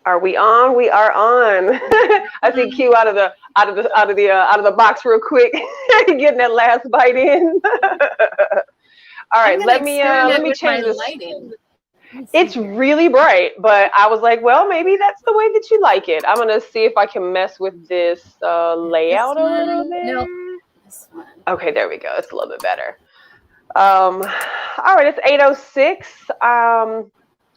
Are we on? We are on. I see Q out of the box real quick, getting that last bite in. All right, let me change this. Lighting. It's really bright, but I was like, well, maybe that's the way that you like it. I'm gonna see if I can mess with this layout a little bit. Nope. This one. Okay, there we go. It's a little bit better. All right, it's 8:06.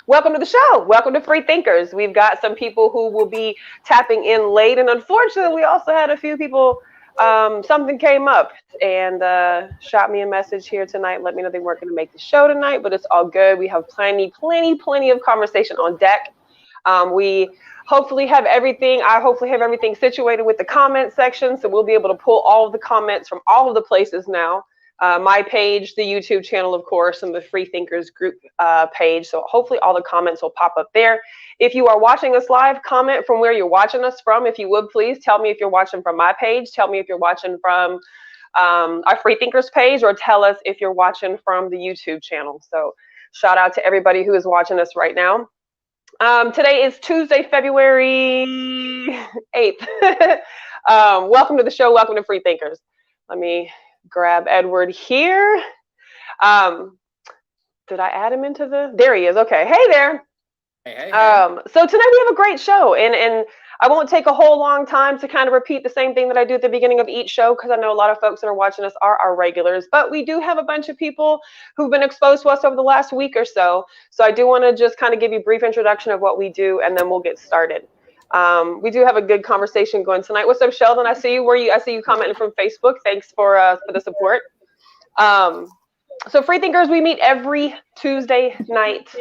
Welcome to the show. Welcome to Free Thinkers. We've got some people who will be tapping in late, and unfortunately, we also had a few people. Something came up and shot me a message here tonight. Let me know they weren't going to make the show tonight, but it's all good. We have plenty of conversation on deck. We hopefully have everything. I hopefully have everything situated with the comment section, so we'll be able to pull all of the comments from all of the places now. My page, the YouTube channel, of course, and the Free Thinkers group page. So hopefully all the comments will pop up there. If you are watching us live, comment from where you're watching us from. If you would, please tell me if you're watching from my page. Tell me if you're watching from our Free Thinkers page, or tell us if you're watching from the YouTube channel. So shout out to everybody who is watching us right now. Today is Tuesday, February 8th. Welcome to the show. Welcome to Free Thinkers. Let me grab Edward here. Did I add him into the? There he is. Okay. Hey there. Hey. So tonight we have a great show, and I won't take a whole long time to kind of repeat the same thing that I do at the beginning of each show, because I know a lot of folks that are watching us are our regulars, but we do have a bunch of people who've been exposed to us over the last week or so. So I do want to just kind of give you a brief introduction of what we do, and then we'll get started. We do have a good conversation going tonight. What's up, Sheldon? I see you. I see you commenting from Facebook. Thanks for the support. So Free Thinkers, we meet every Tuesday night,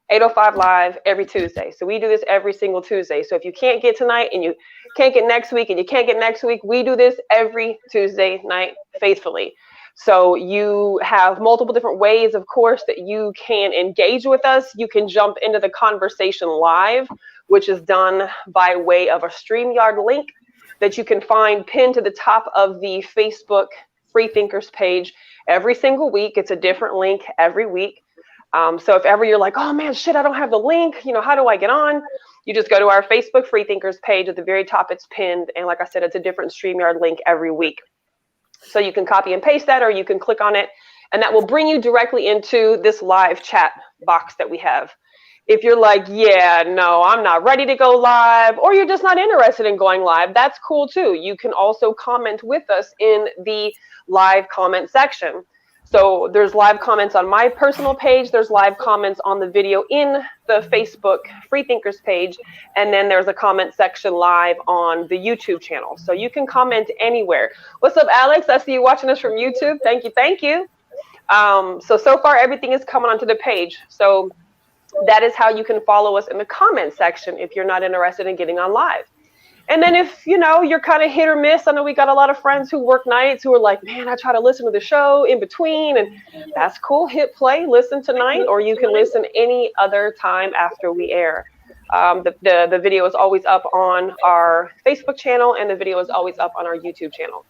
8:05 live every Tuesday. So we do this every single Tuesday. So if you can't get tonight and you can't get next week and you can't get next week, we do this every Tuesday night faithfully. So you have multiple different ways, of course, that you can engage with us. You can jump into the conversation live, which is done by way of a StreamYard link that you can find pinned to the top of the Facebook Free Thinkers page every single week. It's a different link every week. So if ever you're like, oh man, shit, I don't have the link, how do I get on? You just go to our Facebook Free Thinkers page. At the very top, it's pinned. And like I said, it's a different StreamYard link every week. So you can copy and paste that, or you can click on it, and that will bring you directly into this live chat box that we have. If you're like, yeah, no, I'm not ready to go live, or you're just not interested in going live, that's cool too. You can also comment with us in the live comment section. So there's live comments on my personal page, there's live comments on the video in the Facebook Free Thinkers page, and then there's a comment section live on the YouTube channel. So you can comment anywhere. What's up, Alex? I see you watching us from YouTube. Thank you. So far everything is coming onto the page. So that is how you can follow us in the comment section if you're not interested in getting on live. And then if, you're kind of hit or miss, I know we got a lot of friends who work nights who are like, man, I try to listen to the show in between, and that's cool. Hit play, listen tonight, or you can listen any other time after we air. The video is always up on our Facebook channel, and the video is always up on our YouTube channel.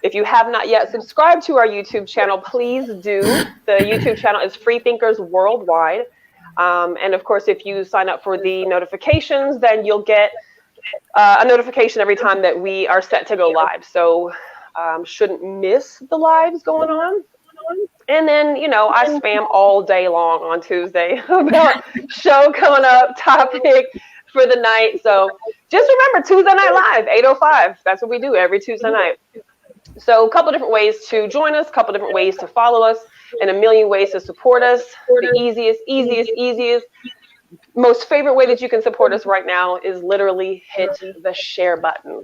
If you have not yet subscribed to our YouTube channel, please do. The YouTube channel is Free Thinkers Worldwide. And of course, if you sign up for the notifications, then you'll get a notification every time that we are set to go live. So shouldn't miss the lives going on. And then, I spam all day long on Tuesday about show coming up, topic for the night. So just remember, Tuesday Night Live, 8:05. That's what we do every Tuesday night. So a couple different ways to join us, a couple different ways to follow us, and a million ways to support us. The easiest, most favorite way that you can support us right now is literally hit the share button.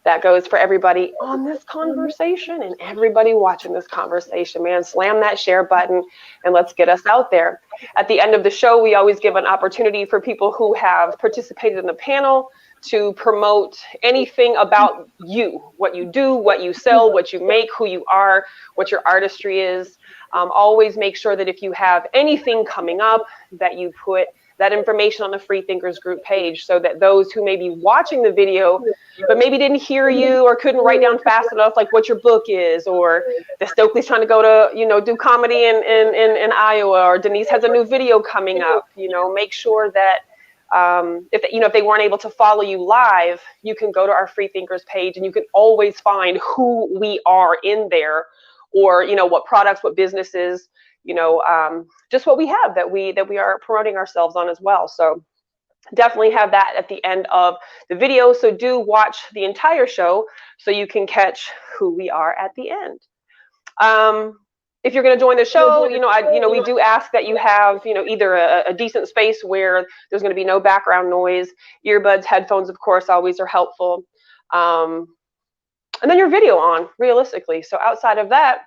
That goes for everybody on this conversation and everybody watching this conversation, man. Slam that share button and let's get us out there. At the end of the show, we always give an opportunity for people who have participated in the panel to promote anything about you, what you do, what you sell, what you make, who you are, what your artistry is. Always make sure that if you have anything coming up, that you put that information on the Free Thinkers group page, so that those who may be watching the video but maybe didn't hear you or couldn't write down fast enough, like what your book is, or that Stokely's trying to go to, do comedy in Iowa, or Denise has a new video coming up, make sure that If they weren't able to follow you live, you can go to our Free Thinkers page, and you can always find who we are in there, or what products, what businesses, just what we have that we are promoting ourselves on as well. So definitely have that at the end of the video. So do watch the entire show so you can catch who we are at the end. If you're going to join the show, we do ask that you have, either a decent space where there's going to be no background noise. Earbuds, headphones, of course, always are helpful. And then your video on, realistically. So outside of that,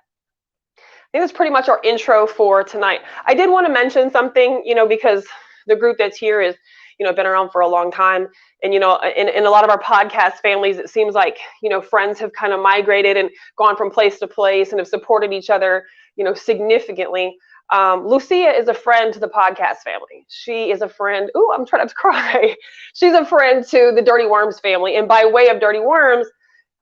I think that's pretty much our intro for tonight. I did want to mention something, because the group that's here is, been around for a long time. And, in a lot of our podcast families, it seems like, friends have kind of migrated and gone from place to place and have supported each other, significantly. Lucia is a friend to the podcast family. She is a friend. Ooh, I'm trying not to cry. She's a friend to the Dirty Worms family. And by way of Dirty Worms,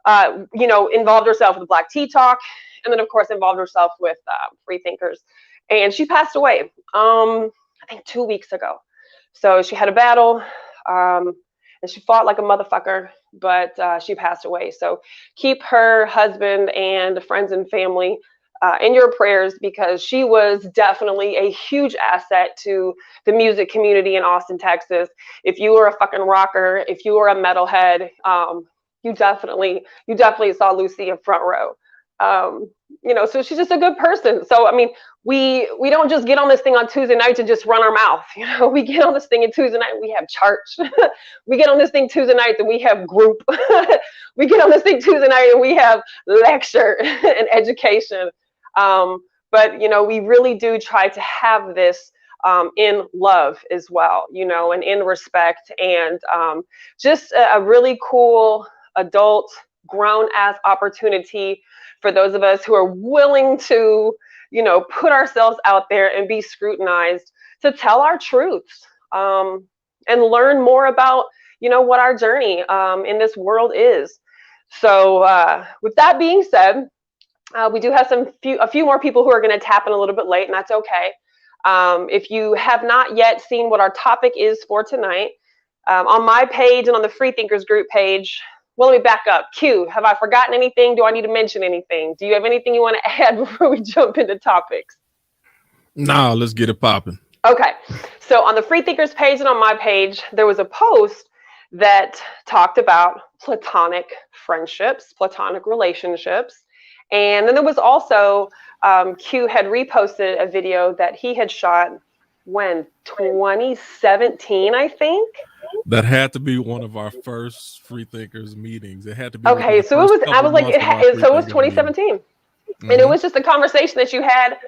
involved herself with Black Tea Talk. And then, of course, involved herself with Free Thinkers. And she passed away, I think 2 weeks ago. So she had a battle, and she fought like a motherfucker, but she passed away. So keep her husband and friends and family in your prayers, because she was definitely a huge asset to the music community in Austin, Texas. If you were a fucking rocker, if you were a metalhead, you definitely saw Lucy in front row. So she's just a good person. So, I mean, we don't just get on this thing on Tuesday nights and just run our mouth. We get on this thing on Tuesday night and we have church. We get on this thing Tuesday night and we have group. We get on this thing Tuesday night and we have lecture and education. But, we really do try to have this in love as well, and in respect, and just a really cool adult grown-ass opportunity for those of us who are willing to, put ourselves out there and be scrutinized, to tell our truths, and learn more about, what our journey in this world is. So with that being said, we do have a few more people who are going to tap in a little bit late, and that's okay. If you have not yet seen what our topic is for tonight, on my page and on the Free Thinkers group page, well, let me back up. Q, have I forgotten anything? Do I need to mention anything? Do you have anything you want to add before we jump into topics? No, let's get it popping. Okay. So on the Free Thinkers page and on my page, there was a post that talked about platonic friendships, platonic relationships. And then there was also, Q had reposted a video that he had shot when 2017, I think. That had to be one of our first Free Thinkers meetings. It had to be. Okay, so it was. I was like, so it was 2017, and it was just a conversation that you had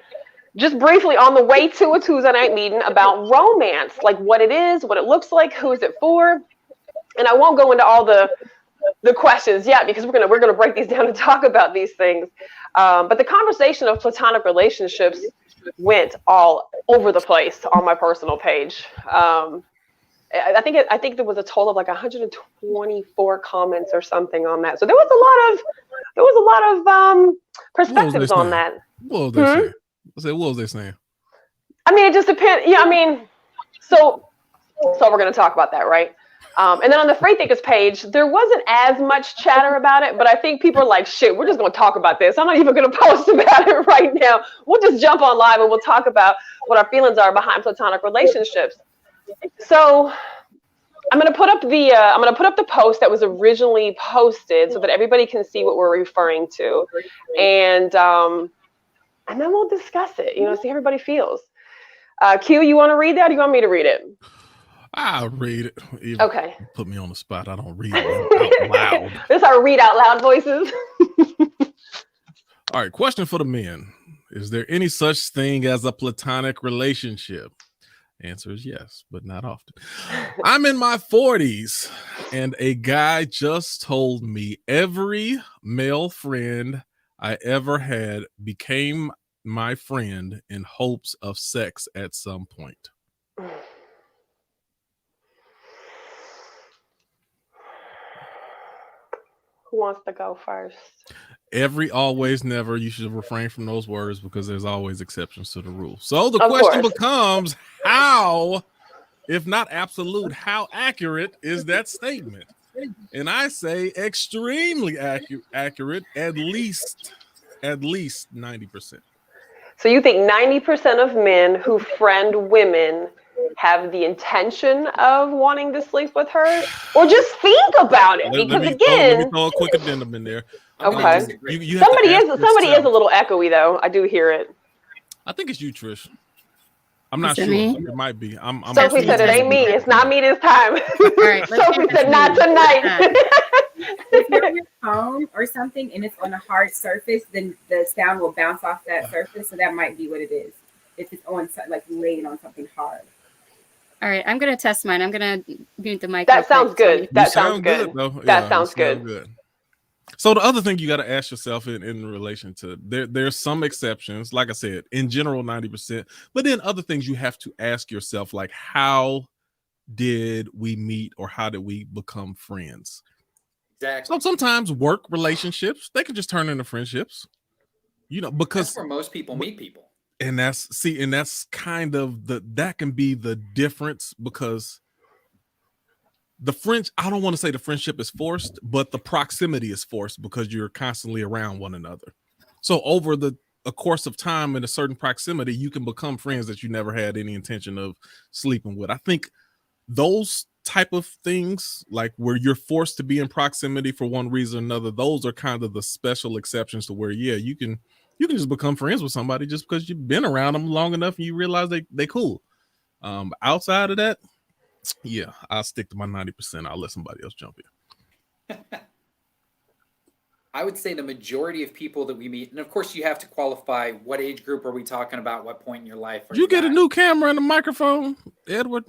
just briefly on the way to a Tuesday night meeting about romance, like what it is, what it looks like, who is it for, and I won't go into all the questions yet, because we're gonna break these down and talk about these things. But the conversation of platonic relationships went all over the place on my personal page. I think there was a total of like 124 comments or something on that. So there was a lot of perspectives on that. What was they saying? What was they saying? I mean, it just depends. Yeah, I mean, so we're going to talk about that, right? And then on the Free Thinkers page, there wasn't as much chatter about it, but I think people are like, shit, we're just going to talk about this. I'm not even going to post about it right now. We'll just jump on live and we'll talk about what our feelings are behind platonic relationships. So I'm going to put up the post that was originally posted so that everybody can see what we're referring to, and then we'll discuss it. See how everybody feels. Q, you want to read that? Or do you want me to read it? I'll read it. Even okay. Put me on the spot. I don't read it out loud. This is our read out loud voices. All right. Question for the men: is there any such thing as a platonic relationship? Answer is yes, but not often. I'm in my 40s, and a guy just told me every male friend I ever had became my friend in hopes of sex at some point. Who wants to go first? Every, always, never. You should refrain from those words because there's always exceptions to the rule. So the question becomes, how If not absolute, how accurate is that statement? And I say extremely accurate, at least 90%. So you think 90% of men who friend women have the intention of wanting to sleep with her, or just think about it? Let Because me again, throw a quick addendum in there. I'm gonna okay, disagree. You have to ask somebody is a yourself. little echoey though. I do hear it. I think it's you, Trish. I'm not Is it sure. me? It might be. I'm Sophie said it ain't me. It's not me this time. right, let's Sophie give it said to not me. tonight. If you're on your phone or something and it's on a hard surface, then the sound will bounce off that surface. So that might be what it is. If it's on like laying on something hard. All right, I'm gonna test mine. I'm gonna mute the mic. That sounds good. That sounds good. Though. That sounds good. So the other thing you got to ask yourself in relation to there's some exceptions, like I said, in general 90%, but then other things you have to ask yourself, like how did we meet or how did we become friends? Exactly. So sometimes work relationships, they can just turn into friendships, because that's where most people meet people. And that's kind of that can be the difference, because I don't want to say the friendship is forced, but the proximity is forced because you're constantly around one another. So over a course of time in a certain proximity, you can become friends that you never had any intention of sleeping with. I think those type of things, like where you're forced to be in proximity for one reason or another, those are kind of the special exceptions to where, yeah, you can just become friends with somebody just because you've been around them long enough and you realize they cool. Outside of that, yeah, I'll stick to my 90%. I'll let somebody else jump in. I would say the majority of people that we meet, and of course you have to qualify what age group are we talking about, what point in your life. Did you get a new camera and a microphone, Edward?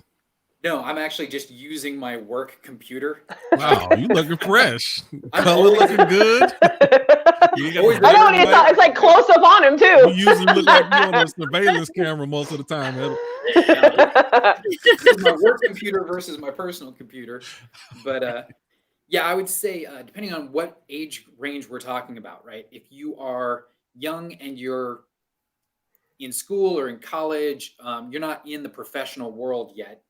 No, I'm actually just using my work computer. Wow, you looking fresh. Color looking good. I know it's like close up on him too. You usually look like you on a surveillance camera most of the time, Edward. My work computer versus my personal computer. But yeah, I would say depending on what age range we're talking about, right? If you are young and you're in school or in college, you're not in the professional world yet,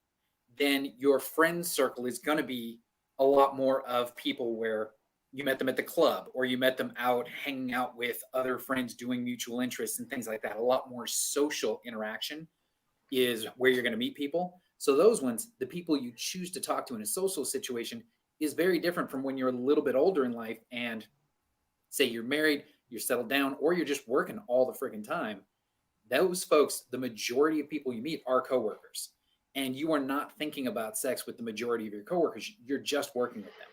then your friend circle is going to be a lot more of people where you met them at the club or you met them out hanging out with other friends doing mutual interests and things like that. A lot more social interaction is where you're going to meet people. So those ones, the people you choose to talk to in a social situation is very different from when you're a little bit older in life and say you're married, you're settled down, or you're just working all the friggin' time. Those folks, the majority of people you meet are coworkers. And you are not thinking about sex with the majority of your coworkers. You're just working with them.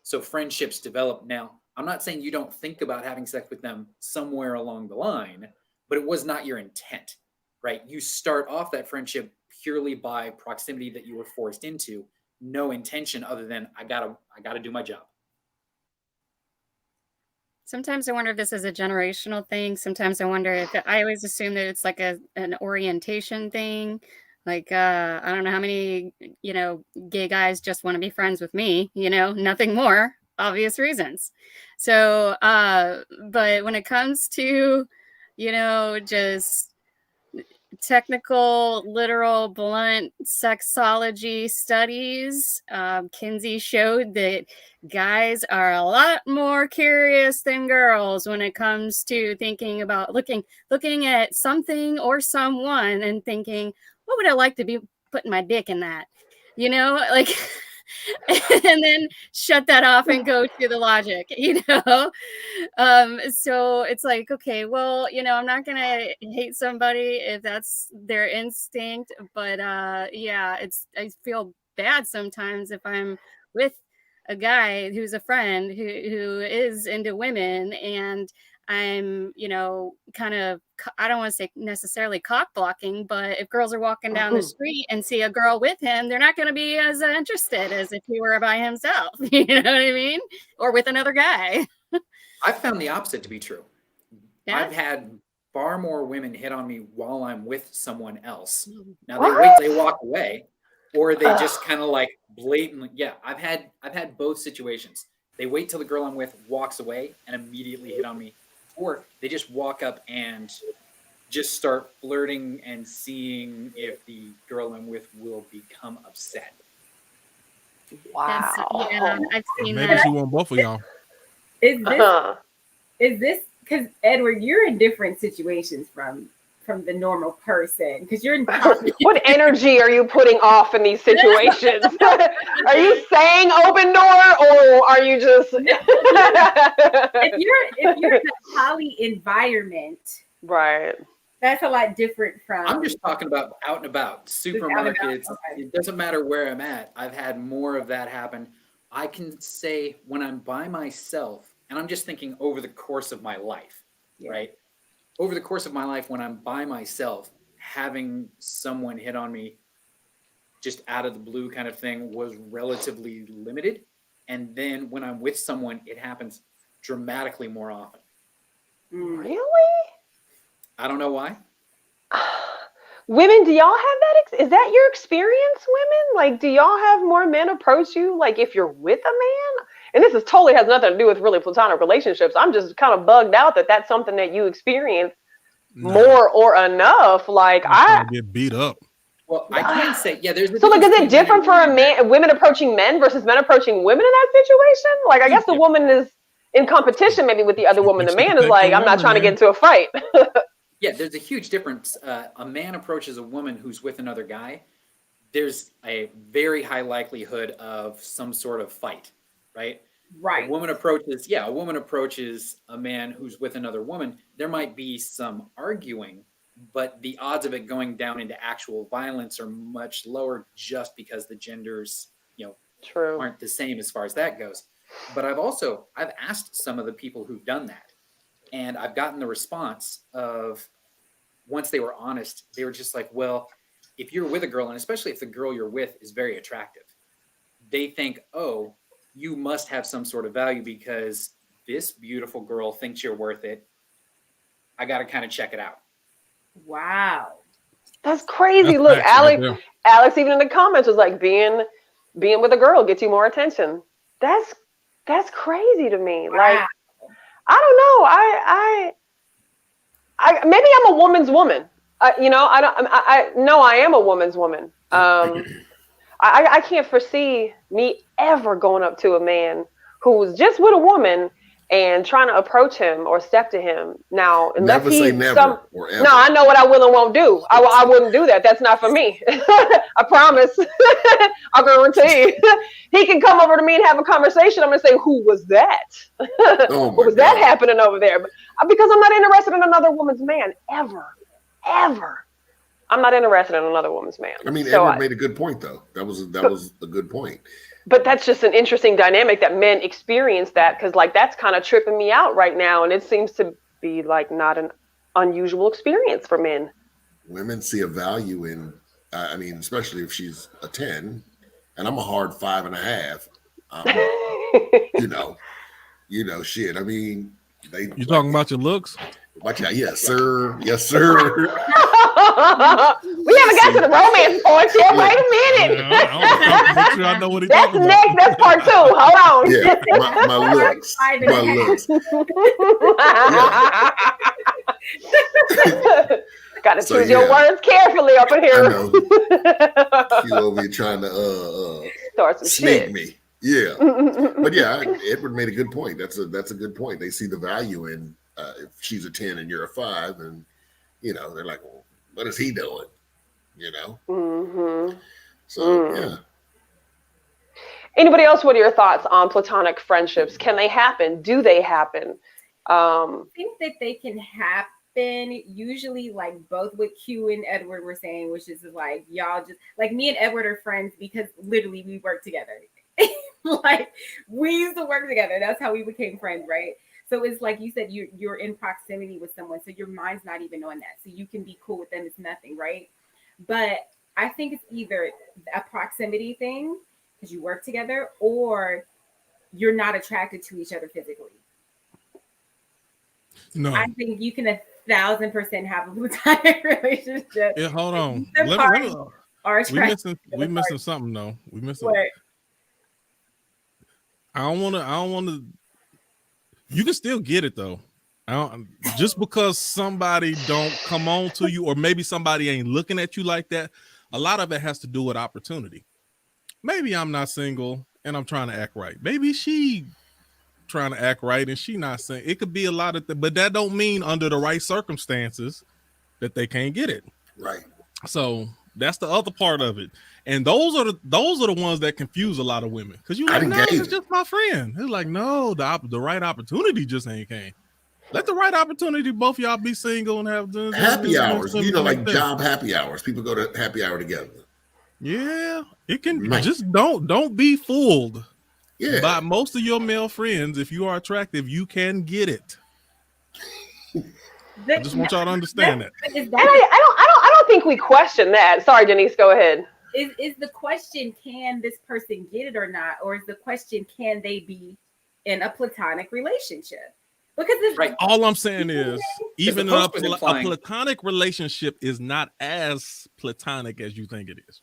So friendships develop. Now, I'm not saying you don't think about having sex with them somewhere along the line, but it was not your intent, right? You start off that friendship purely by proximity that you were forced into, no intention other than I gotta do my job. Sometimes I wonder if this is a generational thing. Sometimes I wonder if I always assume that it's like an orientation thing. Like, I don't know how many, gay guys just want to be friends with me, nothing more, obvious reasons. So, but when it comes to, just technical, literal, blunt sexology studies, Kinsey showed that guys are a lot more curious than girls when it comes to thinking about looking at something or someone and thinking, what would I like to be putting my dick in that? Like, and then shut that off and go to the logic, so it's like, okay, well, I'm not gonna hate somebody if that's their instinct, but yeah, I feel bad sometimes if I'm with a guy who's a friend who is into women and I'm, kind of, I don't want to say necessarily cock blocking, but if girls are walking down the street and see a girl with him, they're not going to be as interested as if he were by himself. You know what I mean? Or with another guy. I've found the opposite to be true. Yeah? I've had far more women hit on me while I'm with someone else. Now What? they wait till they walk away, or they just kind of like blatantly. Yeah, I've had both situations. They wait till the girl I'm with walks away and immediately hit on me. Or they just walk up and just start flirting and seeing if the girl I'm with will become upset. Wow. Yeah, I've seen Maybe that. she want both of y'all. Is this because Edward, you're in different situations from the normal person because you're in What energy are you putting off in these situations? Are you saying open door, or are you just if you're in a poly environment, right? that's a lot different from. I'm just talking about out and about supermarkets. Okay. It doesn't matter where I'm at. I've had more of that happen. I can say when I'm by myself, and I'm just thinking over the course of my life, right? Over the course of my life, when I'm by myself, having someone hit on me just out of the blue kind of thing was relatively limited. And then when I'm with someone, it happens dramatically more often. Really? I don't know why. Women, do y'all have that? Is that your experience, women? Like, do y'all have more men approach you, like, if you're with a man? And this is totally has nothing to do with really platonic relationships. I'm just kind of bugged out that that's something that you experience more or enough. Like, I get beat up. Well, I can say, yeah, there's. So, like, is it different for women approaching men versus men approaching women in that situation? Like, I guess the woman is in competition maybe with the other woman. The man is like, I'm not trying to get into a fight. Yeah, there's a huge difference. A man approaches a woman who's with another guy. There's a very high likelihood of some sort of fight, right? Right. A woman approaches a man who's with another woman. There might be some arguing, but the odds of it going down into actual violence are much lower just because the genders, aren't the same as far as that goes. But I've asked some of the people who've done that, and I've gotten the response of, once they were honest, they were just like, well, if you're with a girl, and especially if the girl you're with is very attractive, they think, oh, you must have some sort of value because this beautiful girl thinks you're worth it. I got to kind of check it out. Wow. That's crazy. Look, Alex even in the comments was like, being with a girl gets you more attention. That's crazy to me. Wow. Like, I don't know. I maybe I'm a woman's woman. I am a woman's woman. I can't foresee me ever going up to a man who's just with a woman and trying to approach him or step to him. Now, unless he's no, I know what I will and won't do. I wouldn't do that. That's not for me. I promise. I guarantee you. He can come over to me and have a conversation. I'm going to say, who was that? What was that happening over there? Because I'm not interested in another woman's man, ever. I'm not interested in another woman's man. I mean, Edward made a good point, though. That was a good point. But that's just an interesting dynamic that men experience that, because like that's kind of tripping me out right now, and it seems to be like not an unusual experience for men. Women see a value in, I mean, especially if she's a 10, and I'm a hard 5.5. Shit. I mean, you talking about your looks? Yes, sir. Yes, sir. We haven't got to the romance part yet. Wait a minute. I know what he's talking about. Next. That's part 2. Hold on. Yeah, my looks. Got to choose your words carefully up in here. I know. You over here trying to start some sneak shit. Me. Yeah. But yeah, Edward made a good point. That's a good point. They see the value in if she's a 10 and you're a 5, and they're like, well, what is he doing? Mm-hmm. So yeah. Anybody else? What are your thoughts on platonic friendships? Can they happen? Do they happen? I think that they can happen. Usually, like both what Q and Edward were saying, which is like y'all just like me and Edward are friends because literally we work together. Like we used to work together. That's how we became friends, right? So it's like you said, you're in proximity with someone, so your mind's not even on that. So you can be cool with them. It's nothing, right? But I think it's either a proximity thing because you work together, or you're not attracted to each other physically. No, I think you can 1,000% have a platonic relationship. Yeah, hold on. We missing something though. We missing. What? I don't want to. You can still get it though. Just because somebody don't come on to you, or maybe somebody ain't looking at you like that, a lot of it has to do with opportunity. Maybe I'm not single and I'm trying to act right. Maybe she trying to act right and she not saying. It could be a lot of things, but that don't mean under the right circumstances that they can't get it. Right. So that's the other part of it. And those are the ones that confuse a lot of women. Because you like, no, it's just my friend. It's like, no, the right opportunity just ain't came. Let the right opportunity, both y'all be single and have happy hours. You know, like job happy hours. People go to happy hour together. Yeah, it can. Just don't be fooled. Yeah. By most of your male friends, if you are attractive, you can get it. I just want y'all to understand that. And I don't think we question that. Sorry, Denise, go ahead. Is the question, can this person get it or not? Or is the question, can they be in a platonic relationship? Because right. All I'm saying is, even a platonic relationship is not as platonic as you think it is.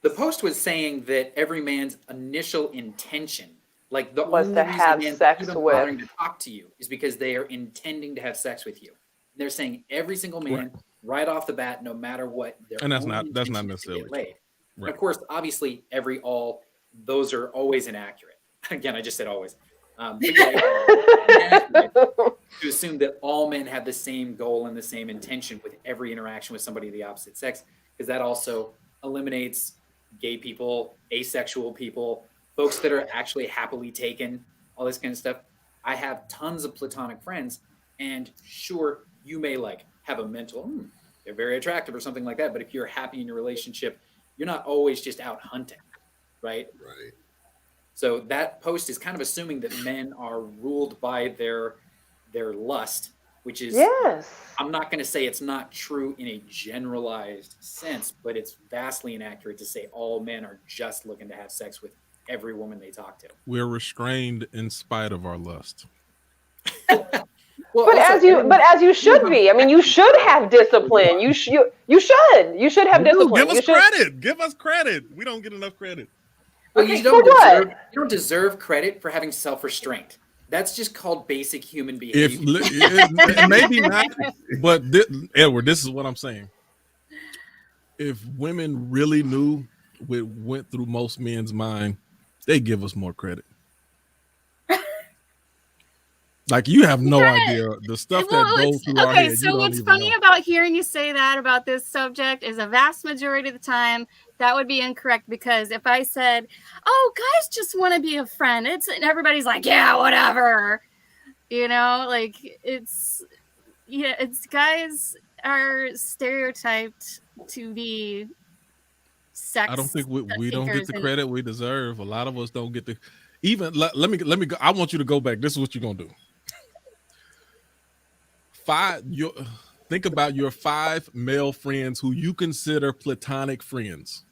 The post was saying that every man's initial intention, like the was only to have sex with, bothering to talk to you, is because they are intending to have sex with you. They're saying every single man, right off the bat, no matter what, and that's not necessarily laid. Right. Of course, obviously, those are always inaccurate. Again, I just said always. To assume that all men have the same goal and the same intention with every interaction with somebody of the opposite sex, because that also eliminates gay people, asexual people, folks that are actually happily taken, all this kind of stuff. I have tons of platonic friends, and sure, you may like have a mental, they're very attractive or something like that, but if you're happy in your relationship, you're not always just out hunting, right? Right. So that post is kind of assuming that men are ruled by their lust, which is, yes. I'm not going to say it's not true in a generalized sense, but it's vastly inaccurate to say all men are just looking to have sex with every woman they talk to. We're restrained in spite of our lust. Well, but as you should be. I mean, you should have discipline. You should have discipline. Give us credit. Give us credit. We don't get enough credit. Well, okay, you don't deserve credit for having self-restraint. That's just called basic human behavior. Maybe not, but Edward, this is what I'm saying. If women really knew what went through most men's mind, they give us more credit. Like, you have no idea the stuff that goes through our head. So what's funny about hearing you say that about this subject is a vast majority of the time that would be incorrect, because if I said, "Oh, guys just want to be a friend," and everybody's like, "Yeah, whatever," like it's guys are stereotyped to be sex. I don't think we don't get the credit we deserve. A lot of us don't get the. Even let me go. I want you to go back. This is what you're gonna do. Think about your 5 male friends who you consider platonic friends.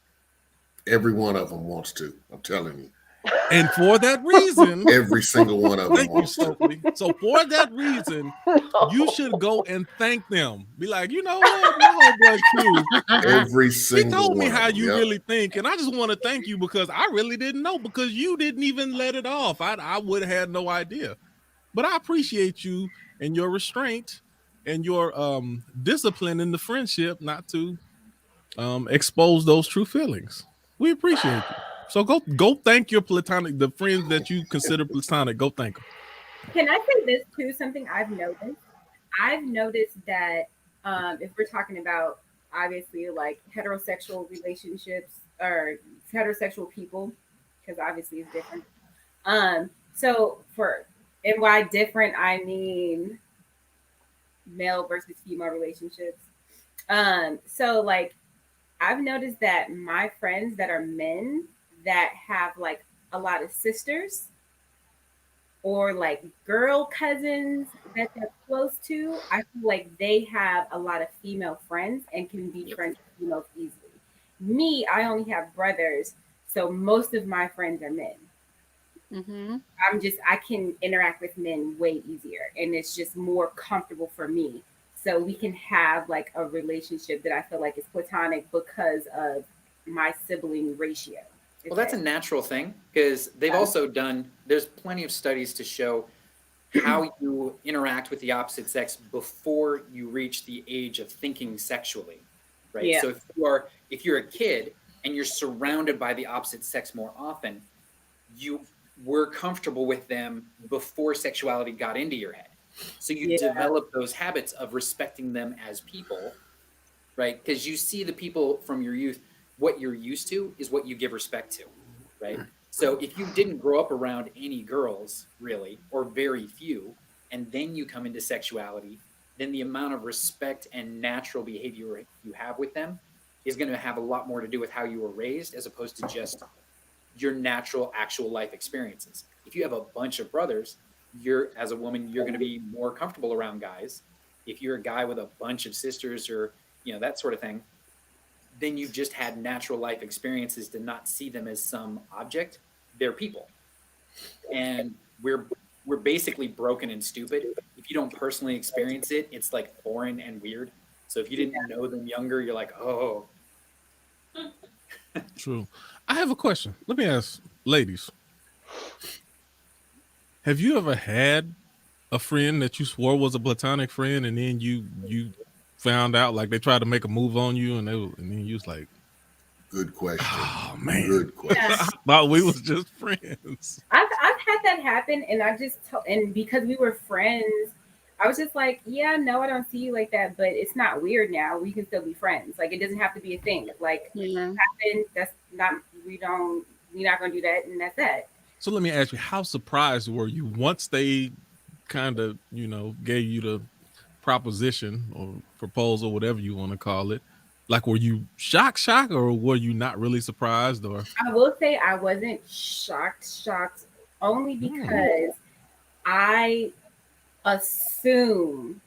Every one of them wants to. I'm telling you. And for that reason, every single one of them wants to. So for that reason, you should go and thank them. Be like, you know what, my homeboy Q. Every single one. He told me how you really think, and I just want to thank you because I really didn't know, because you didn't even let it off. I would have had no idea. But I appreciate you and your restraint and your discipline in the friendship not to expose those true feelings. We appreciate you. So go thank your the friends that you consider platonic. Go thank them. Can I say this too? Something I've noticed. I've noticed that if we're talking about obviously like heterosexual relationships or heterosexual people, because obviously it's different. And by different, I mean male versus female relationships. So like I've noticed that my friends that are men that have like a lot of sisters or like girl cousins that they're close to, I feel like they have a lot of female friends and can be friends with females easily. Me, I only have brothers, so most of my friends are men. Mm-hmm. I can interact with men way easier, and it's just more comfortable for me. So we can have like a relationship that I feel like is platonic because of my sibling ratio. Well, that's a natural thing, because they've also done, there's plenty of studies to show how you interact with the opposite sex before you reach the age of thinking sexually, right? Yeah. So if you're a kid and you're surrounded by the opposite sex more often, you were comfortable with them before sexuality got into your head. So you develop those habits of respecting them as people, right? Because you see the people from your youth, what you're used to is what you give respect to, right? So if you didn't grow up around any girls, really, or very few, and then you come into sexuality, then the amount of respect and natural behavior you have with them is going to have a lot more to do with how you were raised as opposed to just your natural, actual life experiences. If you have a bunch of brothers, as a woman, you're going to be more comfortable around guys. If you're a guy with a bunch of sisters or, that sort of thing, then you've just had natural life experiences to not see them as some object. They're people. And we're basically broken and stupid. If you don't personally experience it, it's like foreign and weird. So if you didn't know them younger, you're like, oh. True. I have a question. Let me ask, ladies. Have you ever had a friend that you swore was a platonic friend, and then you found out, like, they tried to make a move on you, and then you was like, good question. Oh man, good question. I thought we was just friends. I've had that happen, and and because we were friends, I was just like, yeah, no, I don't see you like that, but it's not weird now. We can still be friends. Like, it doesn't have to be a thing. Like, happened. That's not. We're not gonna do that, and that's that. So let me ask you, how surprised were you once they kind of, gave you the proposition or proposal, whatever you want to call it? Like, were you shocked, or were you not really surprised? Or I will say I wasn't shocked, only because I assume.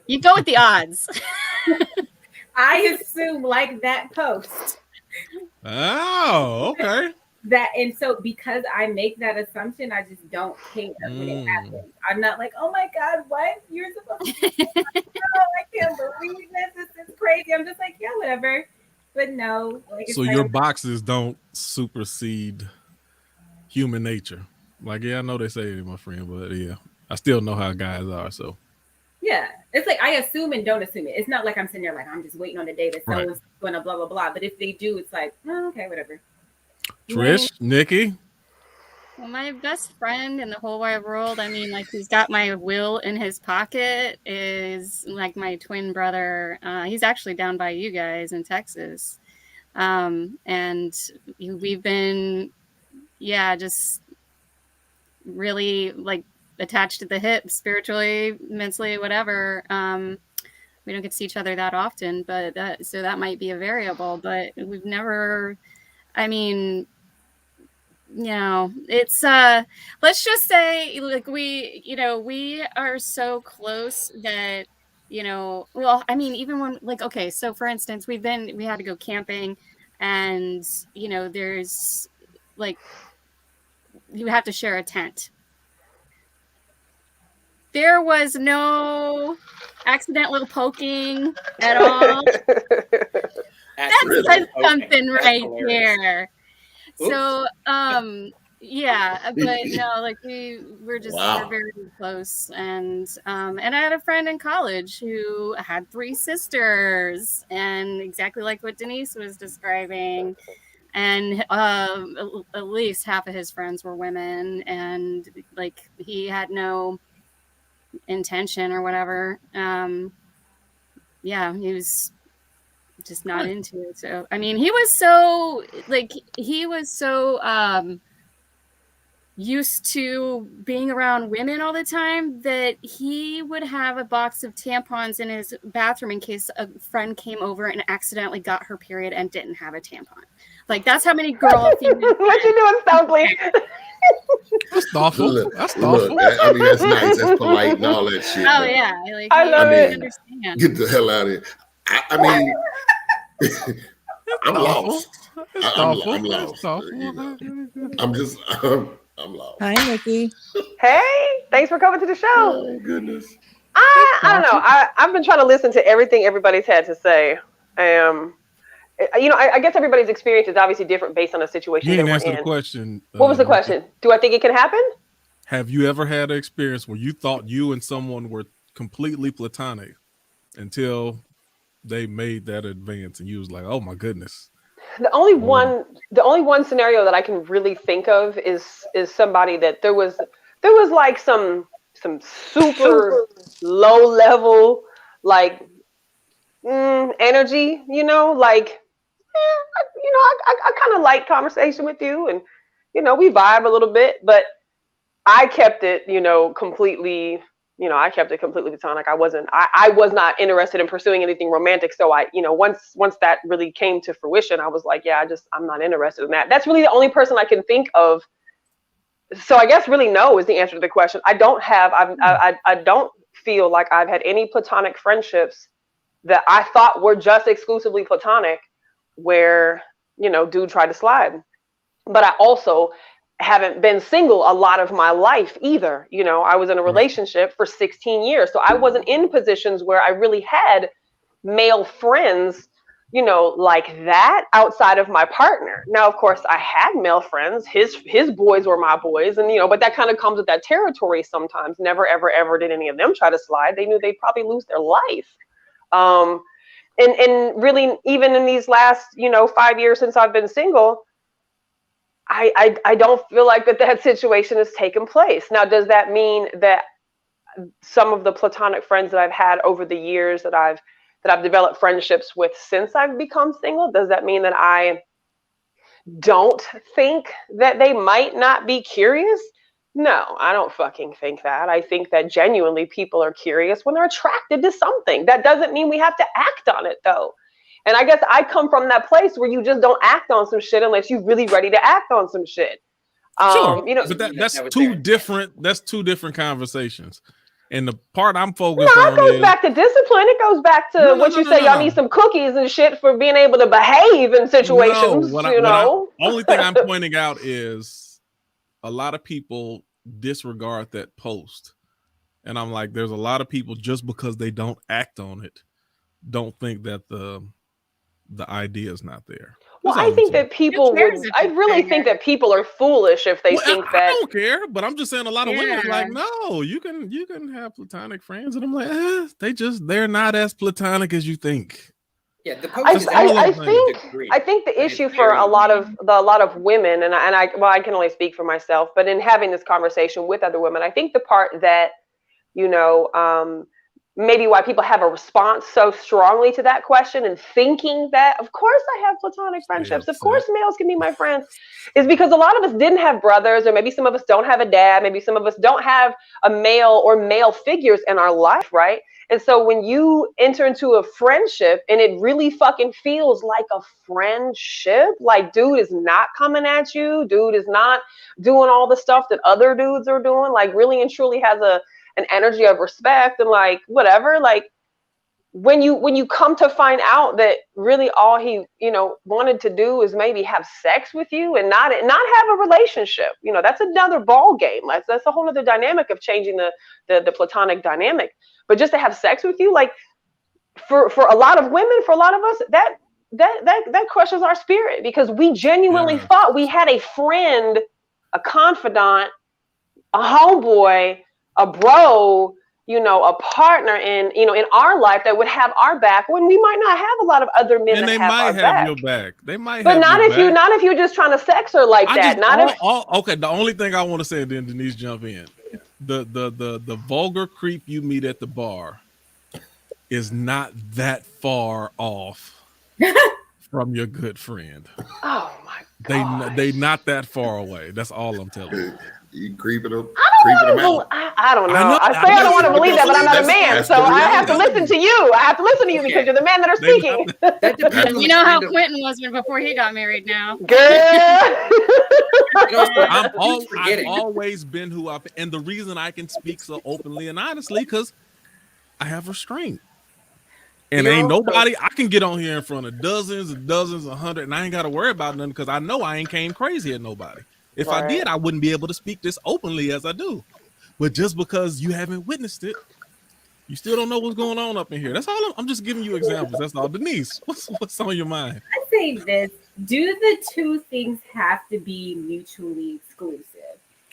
You go with the odds. I assume, like that post. Oh, okay. And so because I make that assumption, I just don't care when it happens. I'm not like, oh my God, what? You're supposed to be no, I can't believe this. This is crazy. I'm just like, yeah, whatever. But no. Like, so your boxes don't supersede human nature. Like, yeah, I know they say it, my friend, but yeah, I still know how guys are. So yeah, it's like I assume and don't assume it. It's not like I'm sitting there like I'm just waiting on the day that someone's going to blah blah blah. But if they do, it's like, oh, okay, whatever. Trish, Nikki. Well, my best friend in the whole wide world, I mean, like, he's got my will in his pocket, is like my twin brother. He's actually down by you guys in Texas. And we've been, just really, like, attached to the hip spiritually, mentally, whatever. We don't get to see each other that often, but so that might be a variable, but we've never, I mean, it's let's just say, like, we are so close that, well, I mean, even when, like, okay, so for instance, we had to go camping, and there's, like, you have to share a tent. There was no accidental poking at all. That says something right there. Oops. So, but no, like, we're just we're very close, and I had a friend in college who had 3 sisters, and exactly like what Denise was describing, and at least half of his friends were women, and, like, he had no intention or whatever. He was just not into it. So, I mean, he was so used to being around women all the time that he would have a box of tampons in his bathroom in case a friend came over and accidentally got her period and didn't have a tampon. Like, that's how many girls. What you doing, Stumbly? That's thoughtful. That's thoughtful. I mean, that's nice. That's polite and all that shit. Oh, yeah. Like, I love it. Understand. Get the hell out of here. I mean, I'm lost. I'm lost. I'm lost. Hi, Nikki. Hey, thanks for coming to the show. Oh, goodness. I don't know. I've been trying to listen to everything everybody's had to say. I guess everybody's experience is obviously different based on the situation You that didn't we're answer the in. question. What was the question? Do I think it can happen? Have you ever had an experience where you thought you and someone were completely platonic until they made that advance and you was like, oh my goodness? The only one scenario that I can really think of is somebody that there was like some super low level like energy, like I kind of like conversation with you, and we vibe a little bit, but I kept it completely. I kept it completely platonic. I was not interested in pursuing anything romantic. So once that really came to fruition, I was like, yeah, I'm not interested in that. That's really the only person I can think of. So I guess really no is the answer to the question. I don't feel like I've had any platonic friendships that I thought were just exclusively platonic where, dude tried to slide. But I also haven't been single a lot of my life either. I was in a relationship for 16 years. So I wasn't in positions where I really had male friends, like that outside of my partner. Now, of course, I had male friends. His boys were my boys. And, but that kind of comes with that territory sometimes. Never, ever, ever did any of them try to slide. They knew they'd probably lose their life. And really, even in these last, 5 years since I've been single, I don't feel like that situation has taken place. Now, does that mean that some of the platonic friends that I've had over the years that I've developed friendships with since I've become single, does that mean that I don't think that they might not be curious? No, I don't fucking think that. I think that genuinely people are curious when they're attracted to something. That doesn't mean we have to act on it though. And I guess I come from that place where you just don't act on some shit unless you're really ready to act on some shit. Sure, but that's two different conversations. And the part I'm focused on it goes back to discipline. It goes back to what you say. Y'all need some cookies and shit for being able to behave in situations. Only thing I'm pointing out is a lot of people disregard that post, and I'm like, there's a lot of people just because they don't act on it, don't think that the idea is not there. Well, I think that I really think that people are foolish if they think that. I don't care, but I'm just saying a lot of women are like, no, you can have platonic friends, and I'm like, they're not as platonic as you think. Yeah, the post I think the issue for a lot of women, and I can only speak for myself, but in having this conversation with other women, I think the part that maybe why people have a response so strongly to that question and thinking that, of course, I have platonic friendships. Of course, males can be my friends, is because a lot of us didn't have brothers, or maybe some of us don't have a dad. Maybe some of us don't have a male or male figures in our life, right? And so when you enter into a friendship and it really fucking feels like a friendship, like dude is not coming at you, dude is not doing all the stuff that other dudes are doing, like really and truly has an energy of respect and like whatever, like when you come to find out that really all he wanted to do is maybe have sex with you and not have a relationship, that's another ball game. That's a whole other dynamic of changing the platonic dynamic. But just to have sex with you, like for a lot of women, for a lot of us, that crushes our spirit, because we genuinely thought we had a friend, a confidant, a homeboy, a bro, a partner in our life that would have our back when we might not have a lot of other men and that they have might our have back. your back. They might, but have not your if you, back. not if you're just trying to sex her like that. Okay. The only thing I want to say, and then Denise jump in. The vulgar creep you meet at the bar is not that far off from your good friend. Oh my God. They not that far away. That's all I'm telling you. You creeping them? I don't know. I don't want to believe that, but I'm not a man, so I have to listen to you. I have to listen to you because you're the man that are speaking. That depends. You know how Quentin was before he got married now. Girl. I've always been who I've been. And the reason I can speak so openly and honestly, because I have restraint. And ain't nobody, I can get on here in front of dozens and dozens, 100, and I ain't got to worry about nothing because I know I ain't came crazy at nobody. If I did, I wouldn't be able to speak this openly as I do. But just because you haven't witnessed it You still don't know what's going on up in here. That's all. I'm just giving you examples. That's all. Denise, what's on your mind? I say this: do the two things have to be mutually exclusive?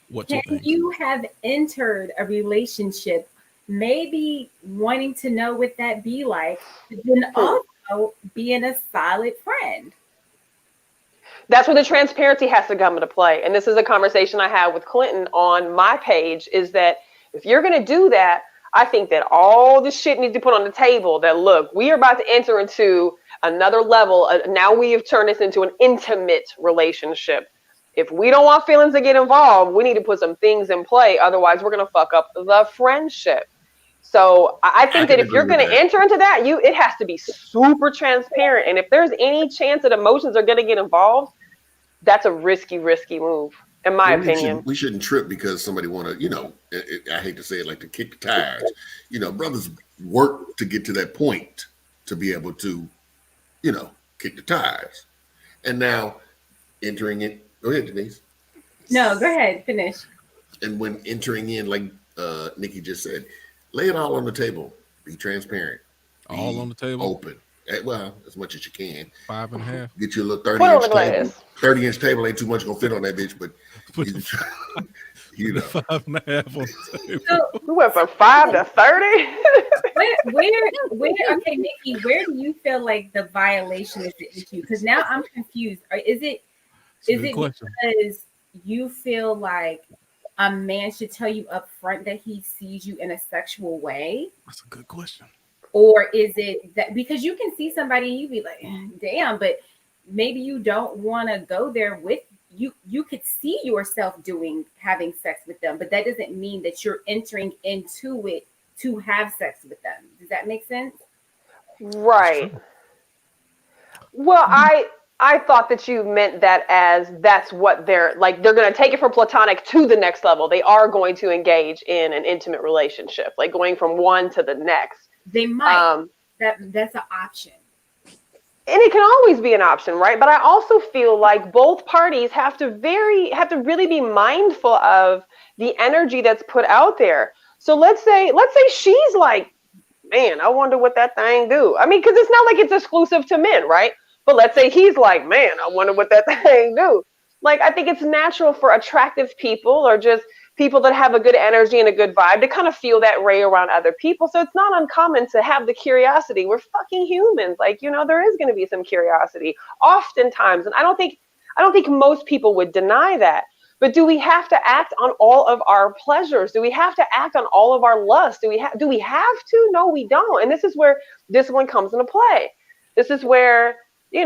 What Can you think? you have entered a relationship, maybe wanting to know what that be like, but then also being a solid friend? That's where the transparency has to come into play. And this is a conversation I had with Clinton on my page, is that if you're going to do that, I think that all this shit needs to be put on the table. That, look, we are about to enter into another level. Now we have turned this into an intimate relationship. If we don't want feelings to get involved, we need to put some things in play. Otherwise, we're going to fuck up the friendship. So I think that if you're going to enter into that, it has to be super transparent. And if there's any chance that emotions are going to get involved, that's a risky move, in my opinion. We shouldn't trip because somebody want to, I hate to say it, like to kick the tires. Brothers work to get to that point to be able to, kick the tires. And now entering it. Go ahead, Denise. No, go ahead. Finish. And when entering in, like Nikki just said, lay it all on the table. Be transparent. All on the table. Open. Well, as much as you can. 5.5. Get you a little 30-inch table. 30-inch table ain't too much gonna fit on that bitch, but you know. 5.5 on the table. So, we went from 5 to 30. where? Okay, Nikki, where do you feel like the violation is the issue? Because now I'm confused. Or is it because you feel like a man should tell you up front that he sees you in a sexual way? That's a good question. Or is it that because you can see somebody and you be like, damn, but maybe you don't want to go there with you. You could see yourself having sex with them, but that doesn't mean that you're entering into it to have sex with them. Does that make sense? Right. Well, I thought that you meant that as that's what they're going to take it from platonic to the next level. They are going to engage in an intimate relationship, like going from one to the next. They might. That's an option. And it can always be an option, right? But I also feel like both parties have to really be mindful of the energy that's put out there. So let's say she's like, man, I wonder what that thing do. I mean, because it's not like it's exclusive to men, right? But let's say he's like, man, I wonder what that thing do. Like, I think it's natural for attractive people or just people that have a good energy and a good vibe to kind of feel that way around other people. So it's not uncommon to have the curiosity. We're fucking humans. Like, there is going to be some curiosity oftentimes. And I don't think most people would deny that. But do we have to act on all of our pleasures? Do we have to act on all of our lusts? Do we have to? No, we don't. And this is where this one comes into play. This is where, you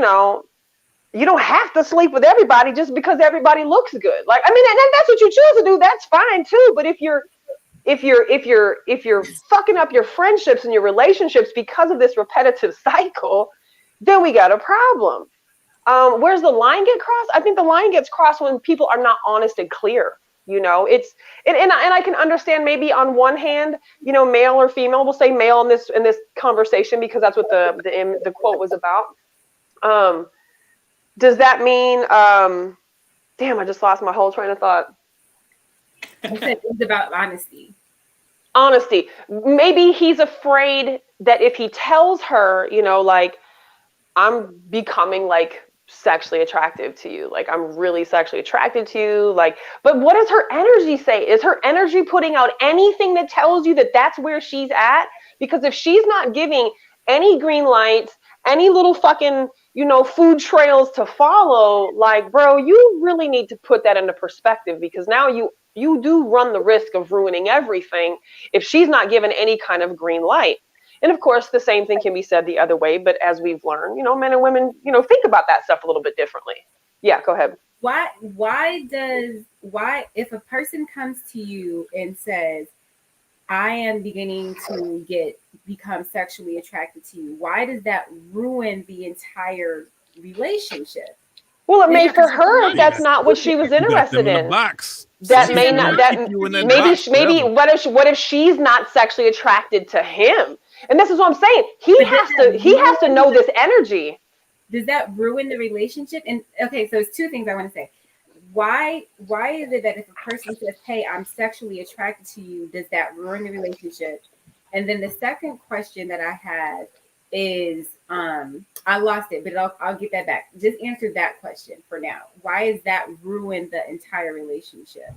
don't have to sleep with everybody just because everybody looks good. Like, I mean, and that's what you choose to do. That's fine too. But if you're fucking up your friendships and your relationships because of this repetitive cycle, then we got a problem. Where's the line get crossed? I think the line gets crossed when people are not honest and clear. And I can understand maybe on one hand, male or female. We'll say male in this conversation because that's what the quote was about. Does that mean? Damn, I just lost my whole train of thought. You said it's about honesty. Honesty. Maybe he's afraid that if he tells her, like, I'm becoming like sexually attractive to you, like I'm really sexually attracted to you, like, but what does her energy say? Is her energy putting out anything that tells you that that's where she's at? Because if she's not giving any green lights, any little fucking, food trails to follow, like, bro, you really need to put that into perspective, because now you do run the risk of ruining everything if she's not given any kind of green light. And of course, the same thing can be said the other way. But as we've learned, men and women, think about that stuff a little bit differently. Yeah, go ahead. Why if a person comes to you and says, I am beginning to become sexually attracted to you, why does that ruin the entire relationship? Well, it may for her if that's not what she was interested in. That may not. Maybe. What if she's not sexually attracted to him? And this is what I'm saying. He has to know this energy. Does that ruin the relationship? And okay, so it's two things I want to say. Why is it that if a person says, hey, I'm sexually attracted to you, does that ruin the relationship? And then the second question that I had is, I lost it, but I'll get that back. Just answer that question for now. Why is that ruined the entire relationship?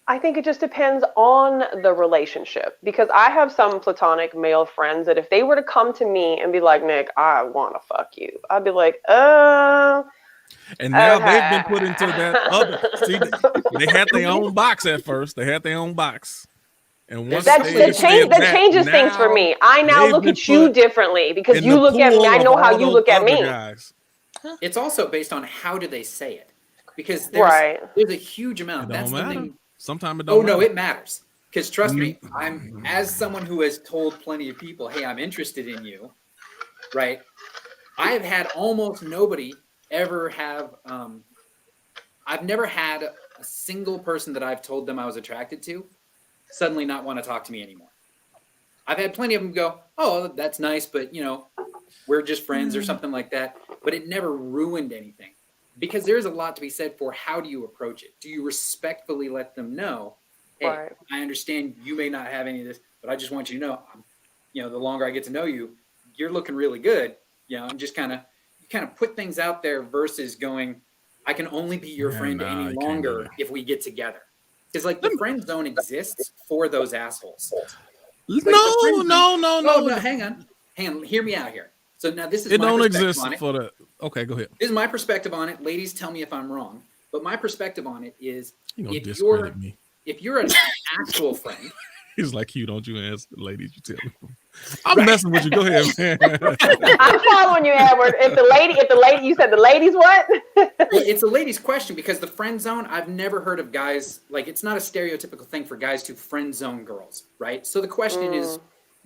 I think it just depends on the relationship, because I have some platonic male friends that if they were to come to me and be like, Nick, I want to fuck you, I'd be like, And now okay. they've been put into that other. See, they had their own box at first. They had their own box. And once that they said that changes things for me. I now they've look been at you put differently because in you the look at me. pool I of know how all you those look at other me. guys. It's also based on how do they say it, because Right. there's a huge amount. It That's don't the matter. thing. Sometimes it don't Oh matter. no, it matters. Because trust me, I'm as someone who has told plenty of people, hey, I'm interested in you, right? I have had almost nobody ever have. I've never had a single person that I've told them I was attracted to suddenly not want to talk to me anymore. I've had plenty of them go, oh, that's nice, but you know, we're just friends or something like that. But it never ruined anything, because there's a lot to be said for how do you approach it? Do you respectfully let them know, hey, Right. I understand you may not have any of this, but I just want you to know, you know, the longer I get to know you, you're looking really good. You know, I'm just kind of put things out there versus going, I can only be your friend any longer if we get together. Because like the friend zone exists for those assholes. Like no, hang on, hear me out here. So now this is It my don't perspective exist on it. for the. Okay, go ahead. This is my perspective on it. Ladies, tell me if I'm wrong. But my perspective on it is, If you're an actual friend. He's like, you don't you ask the ladies, you tell me. I'm messing with you. Go ahead, man. I'm following you, Edward. If the lady, you said the ladies what? Well, it's a ladies' question, because the friend zone, I've never heard of guys, like it's not a stereotypical thing for guys to friend zone girls, right? So the question is,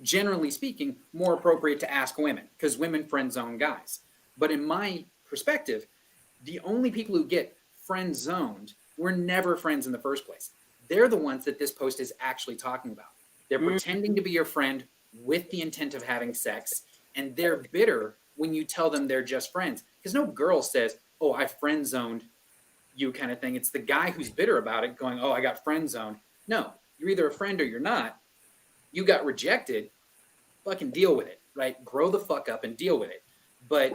generally speaking, more appropriate to ask women, because women friend zone guys. But in my perspective, the only people who get friend zoned were never friends in the first place. They're the ones that this post is actually talking about. They're pretending to be your friend with the intent of having sex, and they're bitter when you tell them they're just friends. Because no girl says, oh, I friend zoned you kind of thing. It's the guy who's bitter about it going, oh, I got friend zoned. No, you're either a friend or you're not. You got rejected. Fucking deal with it, right? Grow the fuck up and deal with it. But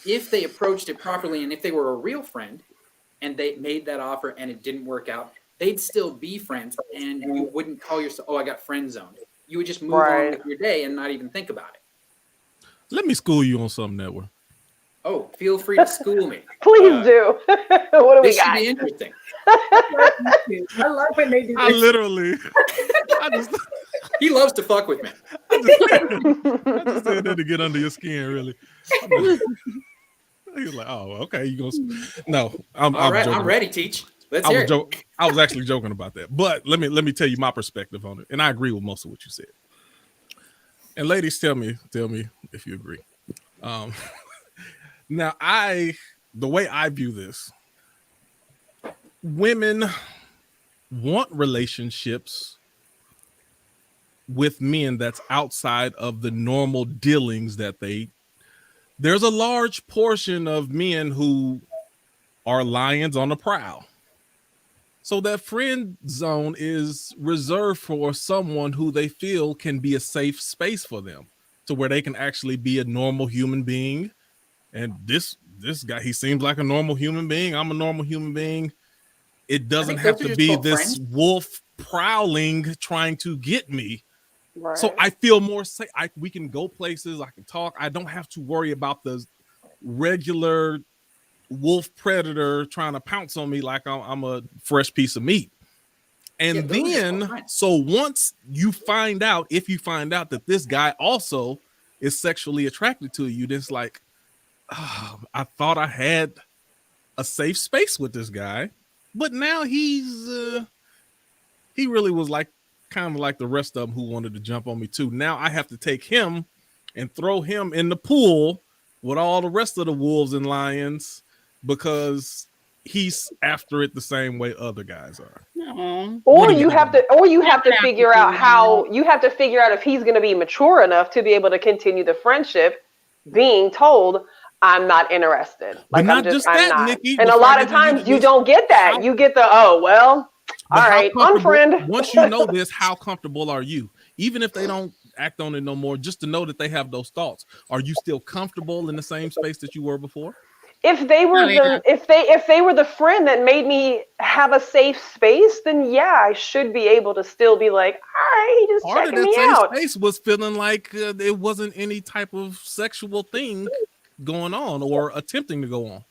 if they approached it properly, and if they were a real friend and they made that offer and it didn't work out, they'd still be friends, and you wouldn't call yourself, oh, I got friend zoned. You would just move on with your day and not even think about it. Let me school you on something, Edward. Oh, feel free to school me. Please do. What do we got? This should be interesting. I love when they do this. He loves to fuck with me. I just said that to get under your skin, really. He was like, oh, okay. You gonna no, I'm ready, teach. Let's hear it. I was actually joking about that. But let me tell you my perspective on it. And I agree with most of what you said. And ladies, tell me if you agree. Now the way I view this, women want relationships with men that's outside of the normal dealings that there's a large portion of men who are lions on the prowl. So that friend zone is reserved for someone who they feel can be a safe space for them, to where they can actually be a normal human being. And this guy, he seems like a normal human being. I'm a normal human being. It doesn't have to be this wolf prowling trying to get me. Right. So I feel more safe. We can go places. I can talk. I don't have to worry about the regular wolf predator trying to pounce on me like I'm a fresh piece of meat. And then, so once you find out, if you find out that this guy also is sexually attracted to you, it's like, oh, I thought I had a safe space with this guy, but now he really was like kind of like the rest of them who wanted to jump on me too. Now I have to take him and throw him in the pool with all the rest of the wolves and lions, because he's after it the same way other guys are. Or you have to figure out if he's going to be mature enough to be able to continue the friendship, being told I'm not interested. Like, I'm not. Nikki, and a lot of times you don't get that. You get the, oh, well, all right, unfriend. Once you know this, how comfortable are you? Even if they don't act on it no more, just to know that they have those thoughts? Are you still comfortable in the same space that you were before? If they were if they were the friend that made me have a safe space, then yeah, I should be able to still be like, all right, he just Part of checking that me safe out. space was feeling like it wasn't any type of sexual thing going on or attempting to go on.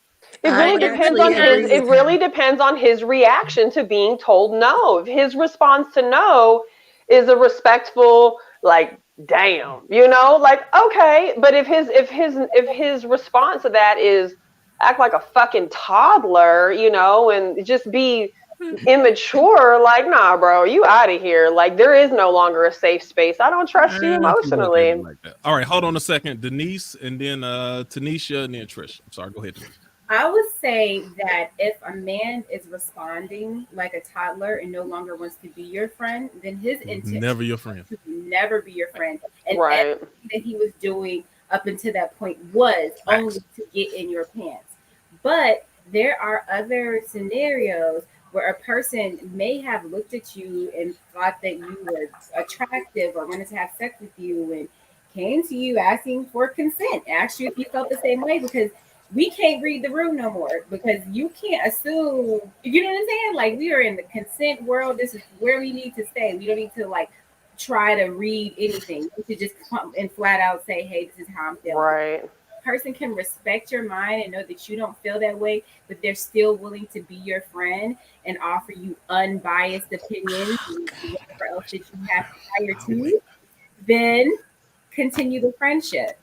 It really depends on his. It really depends on his reaction to being told no. If his response to no is a respectful, like, damn, like, okay. But if his response to that is act like a fucking toddler, and just be immature, like, nah, bro, you out of here. Like, there is no longer a safe space. I don't trust you If you look at emotionally. it like that. All right, hold on a second. Denise, and then Tanisha, and then Trish. I'm sorry, go ahead, Denise. I would say that if a man is responding like a toddler and no longer wants to be your friend, then his intention Never your friend. to never be your friend. And Right. everything that he was doing up until that point was only to get in your pants. But there are other scenarios where a person may have looked at you and thought that you were attractive or wanted to have sex with you and came to you asking for consent, asked you if you felt the same way, because we can't read the room no more, because you can't assume, you know what I'm saying? Like, we are in the consent world. This is where we need to stay. We don't need to like try to read anything. We should just come and flat out say, hey, this is how I'm feeling. Right. Person can respect your mind and know that you don't feel that way, but they're still willing to be your friend and offer you unbiased opinions and whatever else that you have prior to, then continue the friendship.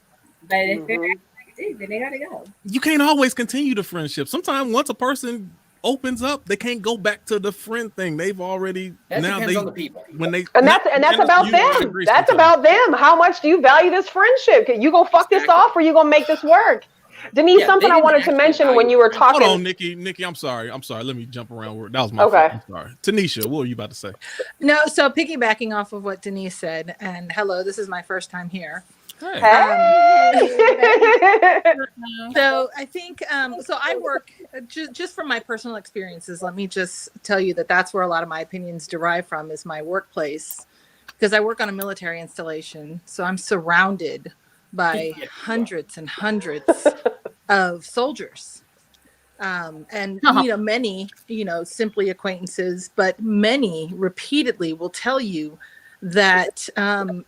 But if they're acting like a dick, then they gotta go. You can't always continue the friendship. Sometimes once a person opens up, they can't go back to the friend thing. They've already depends on the people. And that's about them. That's about them. How much do you value this friendship? You gonna fuck this off, or you gonna make this work? Denise, something I wanted to mention when you were talking. Hold on, Nikki, I'm sorry. Let me jump around. That was my fault. I'm sorry. Tanisha, what were you about to say? No, so piggybacking off of what Denise said, and hello, this is my first time here. Hey. So I think, so I work, just from my personal experiences, let me just tell you that's where a lot of my opinions derive from, is my workplace, because I work on a military installation. So I'm surrounded by hundreds and hundreds of soldiers. And, many, simply acquaintances, but many repeatedly will tell you that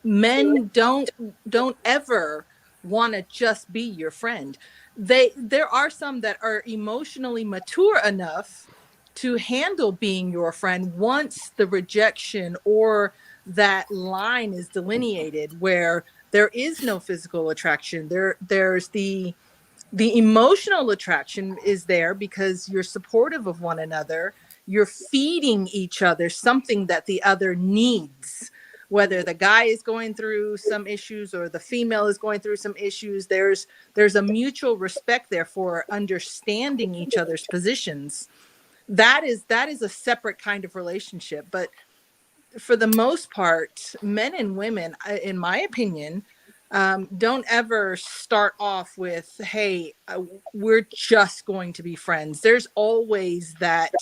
men don't ever want to just be your friend. There are some that are emotionally mature enough to handle being your friend once the rejection or that line is delineated, where there is no physical attraction. There's the emotional attraction is there because you're supportive of one another. You're feeding each other something that the other needs. Whether the guy is going through some issues or the female is going through some issues, there's a mutual respect there for understanding each other's positions. That is a separate kind of relationship. But for the most part, men and women, in my opinion, don't ever start off with, hey, we're just going to be friends. There's always that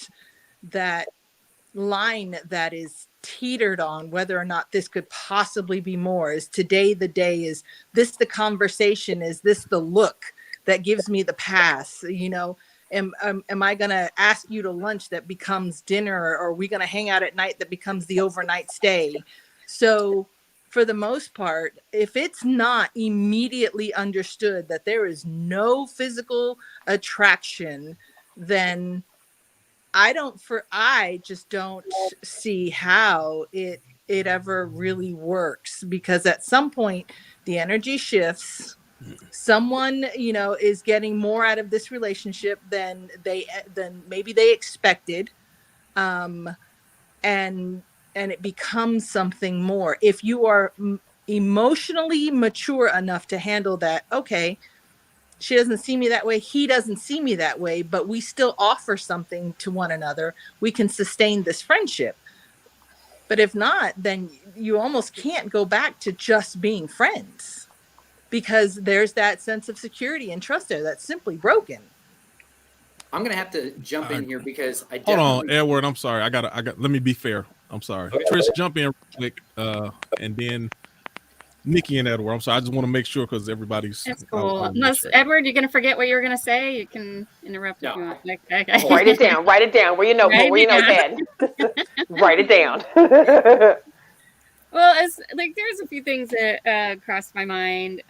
line that is teetered on whether or not this could possibly be more. Is today the day? Is this the conversation? Is this the look that gives me the pass? Am I going to ask you to lunch that becomes dinner? Or are we going to hang out at night that becomes the overnight stay? So for the most part, if it's not immediately understood that there is no physical attraction, then I just don't see how it ever really works, because at some point the energy shifts. Someone, is getting more out of this relationship than maybe they expected. And it becomes something more. If you are emotionally mature enough to handle that, okay, she doesn't see me that way, he doesn't see me that way, but we still offer something to one another, we can sustain this friendship. But if not, then you almost can't go back to just being friends, because there's that sense of security and trust there that's simply broken. I'm gonna have to jump in here because I hold on, Edward. I'm sorry. I got. Let me be fair. I'm sorry. Okay. Trish, jump in real quick, and then Nikki and Edward. I'm sorry. I just want to make sure because everybody's. That's I cool. wanna make Unless sure. Edward, you're gonna forget what you were gonna say. You can interrupt if you No. want. Okay. Write it down. Write it down. Where you know. Write Where you it notepad. Write it down. Well, it's like there's a few things that crossed my mind.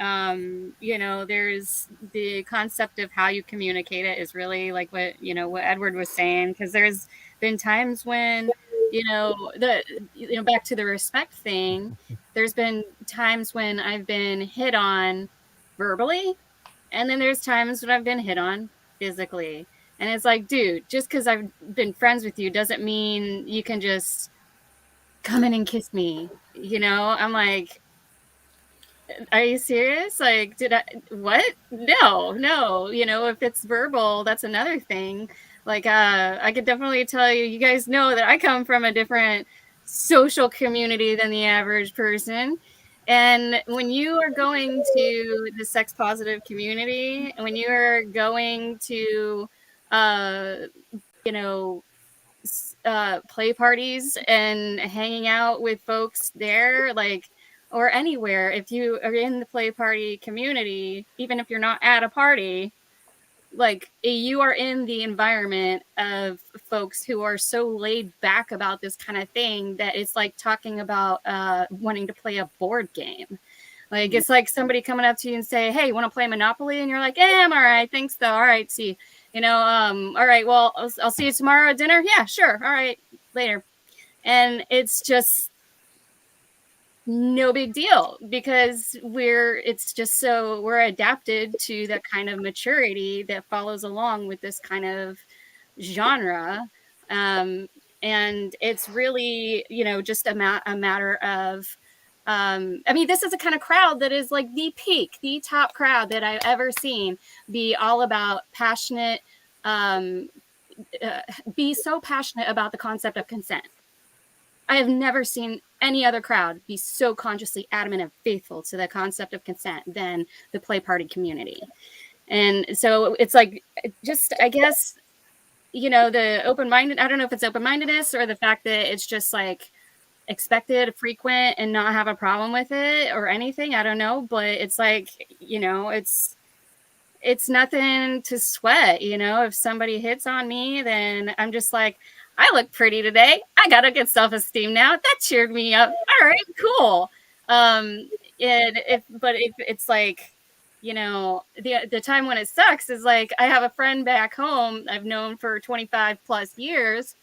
There's the concept of how you communicate it is really like what Edward was saying, because there's been times when back to the respect thing. There's been times when I've been hit on verbally, and then there's times when I've been hit on physically. And it's like, dude, just because I've been friends with you doesn't mean you can just come in and kiss me. I'm like, are you serious? Like, what? No. If it's verbal, that's another thing. Like, I could definitely tell you, you guys know that I come from a different social community than the average person. And when you are going to the sex positive community, when you are going to, play parties and hanging out with folks there, like, or anywhere, if you are in the play party community, even if you're not at a party, like, you are in the environment of folks who are so laid back about this kind of thing that it's like talking about wanting to play a board game. Like, it's like somebody coming up to you and say, hey, you want to play Monopoly? And you're like, I'm all right, thanks though. All right, see. All right, well, I'll see you tomorrow at dinner. Yeah, sure. All right, later. And it's just no big deal because we're adapted to that kind of maturity that follows along with this kind of genre. And it's really, just a matter of, this is a kind of crowd that is like the top crowd that I've ever seen be all about passionate, be so passionate about the concept of consent. I have never seen any other crowd be so consciously adamant and faithful to the concept of consent than the play party community. And so it's like, just, I guess, the open-minded, I don't know if it's open-mindedness or the fact that it's just like expected, frequent, and not have a problem with it or anything. I don't know, but it's like, it's nothing to sweat. If somebody hits on me, then I'm just like, I look pretty today. I got a good self-esteem now. That cheered me up. All right, cool. If it's like, the time when it sucks is like, I have a friend back home I've known for 25 plus years.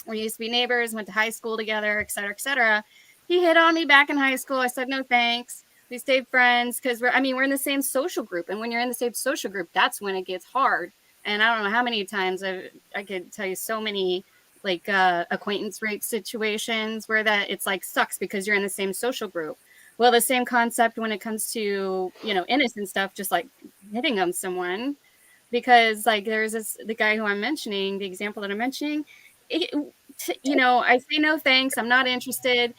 We used to be neighbors, went to high school together, et cetera, et cetera. He hit on me back in high school. I said, no, thanks. We stayed friends because we're in the same social group. And when you're in the same social group, that's when it gets hard. And I don't know how many times I could tell you so many like acquaintance rape situations where that it's like sucks because you're in the same social group. Well, the same concept when it comes to, innocent stuff, just like hitting on someone, because like there's the guy who I'm mentioning, the example that I'm mentioning, I say no thanks. I'm not interested.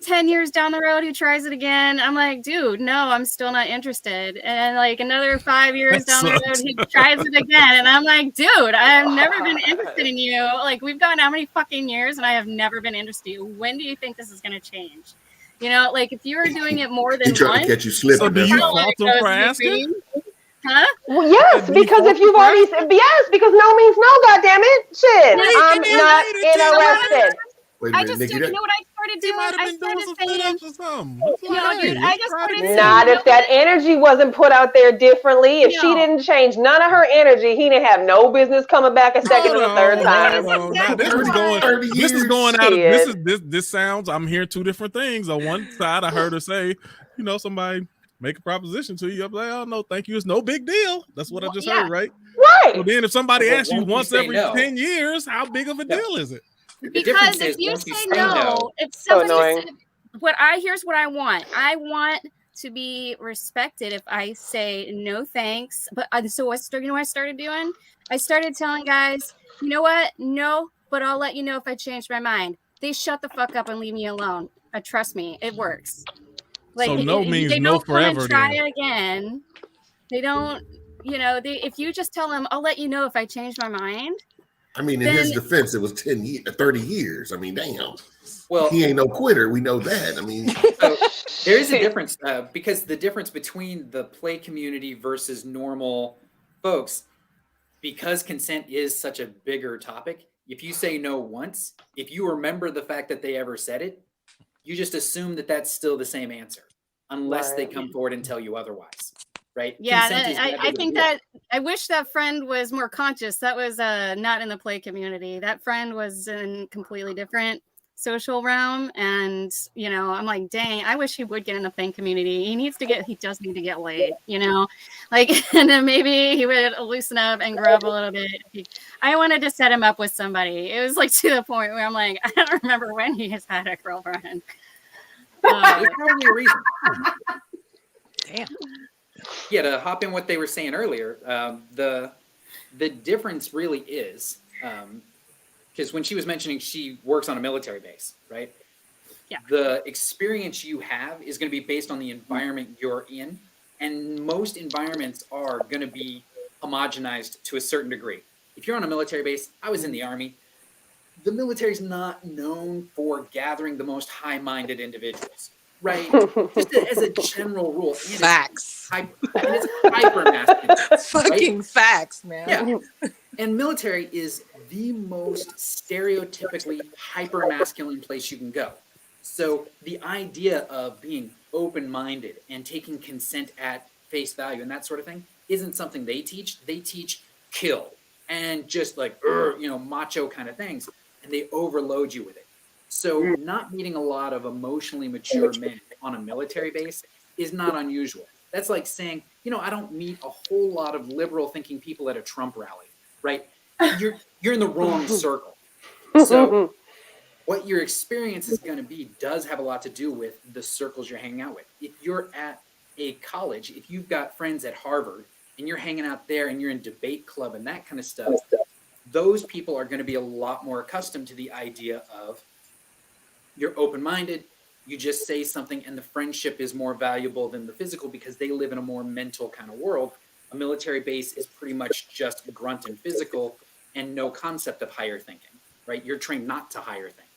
10 years down the road, he tries it again. I'm like, dude, no, I'm still not interested. And like another 5 years down the road, he tries it again. And I'm like, dude, I've never been interested in you. Like, we've gone how many fucking years and I have never been interested in you. When do you think this is going to change? Like if you're doing it more than He trying once. to catch you slipping. So do you fault him for asking? Huh? Well, yes, because if you've already because no means no, goddammit. Shit. I'm not interested. Wait a I minute, just, Nikki, you know what I started doing? I started saying, dude, I just started saying, not if that energy wasn't put out there differently. If she didn't change none of her energy, he didn't have no business coming back a second or the third time. This is going out of this sounds. I'm hearing two different things. On one side, I heard her say, somebody make a proposition to you. I'm like, oh no, thank you. It's no big deal. That's what I just heard, right? Right. So then if somebody asks you Won't you once say every no? 10 years, how big of a deal is it? Because if you say no, if somebody here's what I want. I want to be respected if I say no thanks. But so what I started doing? I started telling guys, you know what? No, but I'll let you know if I change my mind. They shut the fuck up and leave me alone. Trust me, it works. Like, so no means they no don't forever. Come and try it again. They don't. If you just tell them, I'll let you know if I change my mind. I mean, in his defense, it was 30 years. I mean, damn. Well, he ain't no quitter. We know that. I mean, so there is a difference because the difference between the play community versus normal folks, because consent is such a bigger topic. If you say no once, if you remember the fact that they ever said it, you just assume that that's still the same answer, unless they come forward and tell you otherwise. Right? Yeah, I think that I wish that friend was more conscious. That was not in the play community. That friend was in completely different social realm, and you know, I'm like, dang, I wish he would get in the play community. He does need to get laid, you know, like, and then maybe he would loosen up and grow up a little bit. I wanted to set him up with somebody. It was like to the point where I'm like, I don't remember when he has had a girlfriend. There's probably a reason. Damn. Yeah, to hop in what they were saying earlier, the difference really is because when she was mentioning she works on a military base, right? Yeah. The experience you have is going to be based on the environment you're in, and most environments are going to be homogenized to a certain degree. If you're on a military base, I was in the Army. The military is not known for gathering the most high-minded individuals. Right, just as a general rule. Facts. It's hyper masculine. Fucking right? Facts, man. Yeah. And military is the most stereotypically hyper masculine place you can go. So the idea of being open-minded and taking consent at face value and that sort of thing isn't something they teach. They teach kill and just like macho kind of things, and they overload you with it. So not meeting a lot of emotionally mature men on a military base is not unusual. That's like saying, I don't meet a whole lot of liberal thinking people at a Trump rally, right? You're in the wrong circle. So what your experience is going to be does have a lot to do with the circles you're hanging out with. If you're at a college, if you've got friends at Harvard and you're hanging out there and you're in debate club and that kind of stuff, those people are going to be a lot more accustomed to the idea of you're open-minded, you just say something, and the friendship is more valuable than the physical because they live in a more mental kind of world. A military base is pretty much just grunt and physical and no concept of higher thinking, right? You're trained not to higher think.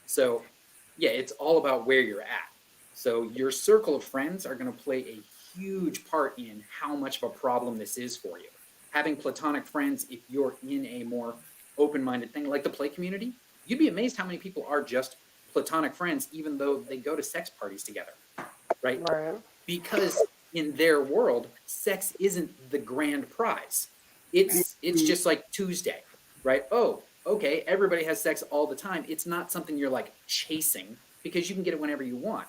So, yeah, it's all about where you're at. So your circle of friends are going to play a huge part in how much of a problem this is for you. Having platonic friends, if you're in a more open-minded thing, like the play community, you'd be amazed how many people are just platonic friends, even though they go to sex parties together, right? Because in their world, sex isn't the grand prize. It's just like Tuesday, right? Oh, okay, everybody has sex all the time. It's not something you're like chasing because you can get it whenever you want.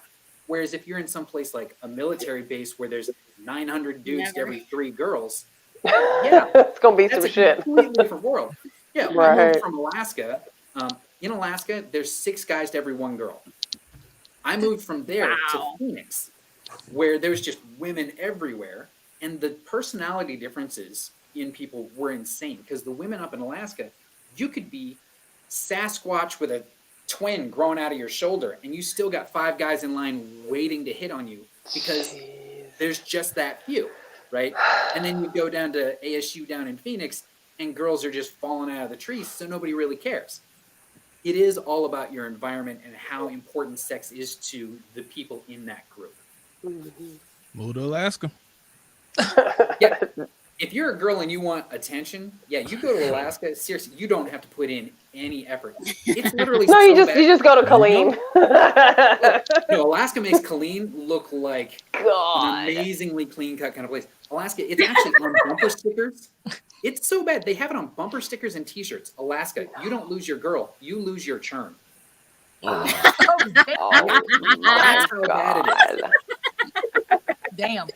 Whereas if you're in some place like a military base where there's 900 dudes to every 3 girls, yeah, it's gonna be some shit. A completely different world. Yeah, I moved from Alaska. In Alaska, there's 6 guys to every 1 girl. I moved from there to Phoenix, where there's just women everywhere, and the personality differences in people were insane. Because the women up in Alaska, you could be Sasquatch with a twin growing out of your shoulder, and you still got 5 guys in line waiting to hit on you because there's just that few, right? And then you go down to ASU down in Phoenix, and girls are just falling out of the trees, so nobody really cares. It is all about your environment and how important sex is to the people in that group. Move to Alaska. Yeah. If you're a girl and you want attention, yeah, you go to Alaska. Seriously, you don't have to put in any effort. It's literally no, you just go to Colleen. No, Alaska makes Colleen look like an amazingly clean cut kind of place. Alaska, it's actually on bumper stickers. It's so bad. They have it on bumper stickers and T-shirts. Alaska, you don't lose your girl. You lose your churn. oh, That's how bad it is. Damn.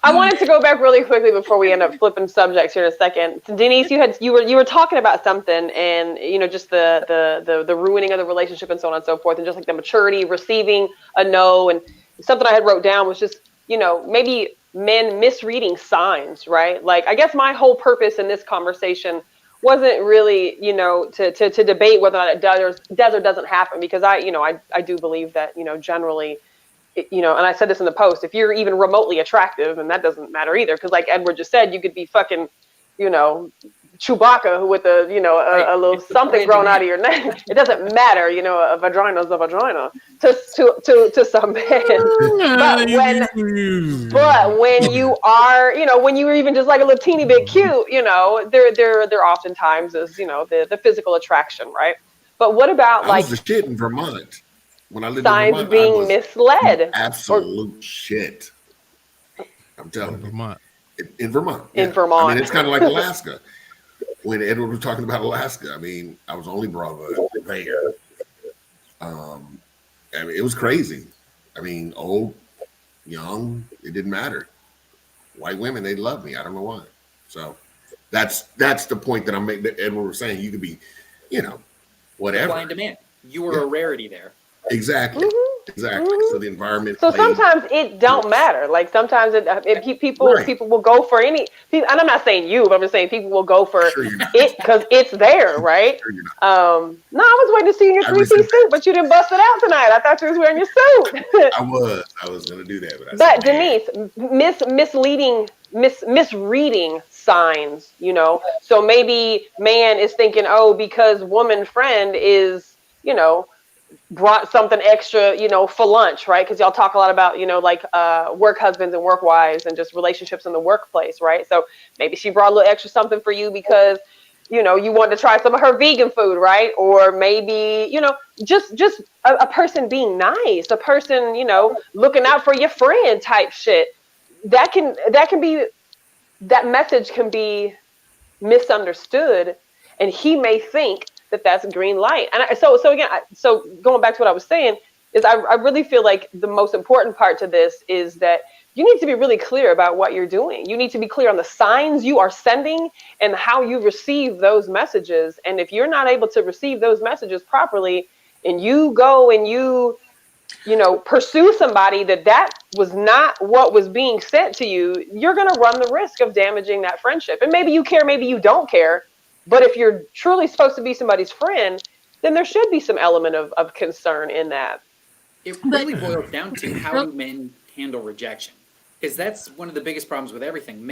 I wanted to go back really quickly before we end up flipping subjects here in a second. Denise, you were talking about something, and just the ruining of the relationship and so on and so forth, and just like the maturity, receiving a no, and something I had wrote down was just maybe men misreading signs, right? Like, I guess my whole purpose in this conversation wasn't really, to debate whether or not it does or doesn't happen, because I do believe that, generally, and I said this in the post, if you're even remotely attractive, and that doesn't matter either, because like Edward just said, you could be fucking, Chewbacca with a, a little It's the something brand grown out of demand. your neck. It doesn't matter, a vagina's a vagina to some men. But when you are, when you're even just like a little teeny bit cute, there oftentimes is, the physical attraction, right? But what about I like was the shit in Vermont. When I lived in signs Vermont, I being was the misled absolute shit. I'm telling you. Vermont. In Vermont. in Yeah. Vermont? I mean, it's kind of like Alaska. When Edward was talking about Alaska, I mean, I was only brother there. I mean, it was crazy. I mean, old, young, it didn't matter. White women, they love me. I don't know why. So that's the point that I'm making. That Edward was saying, you could be, whatever. Supply and demand. You were a rarity there. Exactly. Exactly. So the environment. So played- sometimes it don't matter. Like sometimes people Right. will go for and I'm not saying you, but I'm just saying people will go for Sure you're not. it because it's there, right? Sure you're not. No, I was waiting to see you in your I 3-piece resent suit, but you didn't bust it out tonight. I thought you was wearing your suit. I was going to do that, but I But said, Denise, misreading signs, So maybe man is thinking, oh, because woman friend is, brought something extra, for lunch, right? Because y'all talk a lot about, like work husbands and work wives and just relationships in the workplace, right? So maybe she brought a little extra something for you because, you wanted to try some of her vegan food, right? Or maybe, just a person being nice, a person, looking out for your friend type shit. That message can be misunderstood, and he may think that that's a green light. And so going back to what I was saying is I really feel like the most important part to this is that you need to be really clear about what you're doing. You need to be clear on the signs you are sending and how you receive those messages. And if you're not able to receive those messages properly, and you go and you pursue somebody that was not what was being sent to you, you're going to run the risk of damaging that friendship. And maybe you care, maybe you don't care. But if you're truly supposed to be somebody's friend, then there should be some element of concern in that. It really boils down to how do men handle rejection? Because that's one of the biggest problems with everything.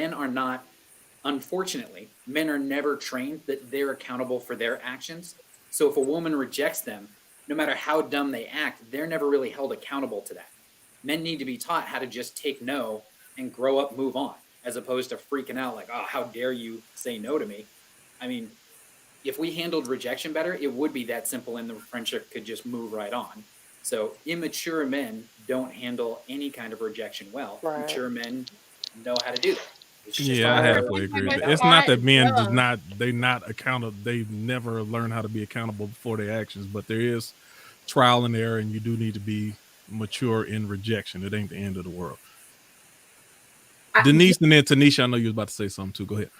Unfortunately, men are never trained that they're accountable for their actions. So if a woman rejects them, no matter how dumb they act, they're never really held accountable to that. Men need to be taught how to just take no and grow up, move on, as opposed to freaking out like, oh, how dare you say no to me? I mean, if we handled rejection better, it would be that simple and the friendship could just move right on. So immature men don't handle any kind of rejection well. Right. Mature men know how to do that. It's just Yeah, I halfway agree with that. It's not that men they're not accountable. They never learn how to be accountable for their actions, but there is trial and error, and you do need to be mature in rejection. It ain't the end of the world. Denise and then Tanisha, I know you was about to say something too. Go ahead.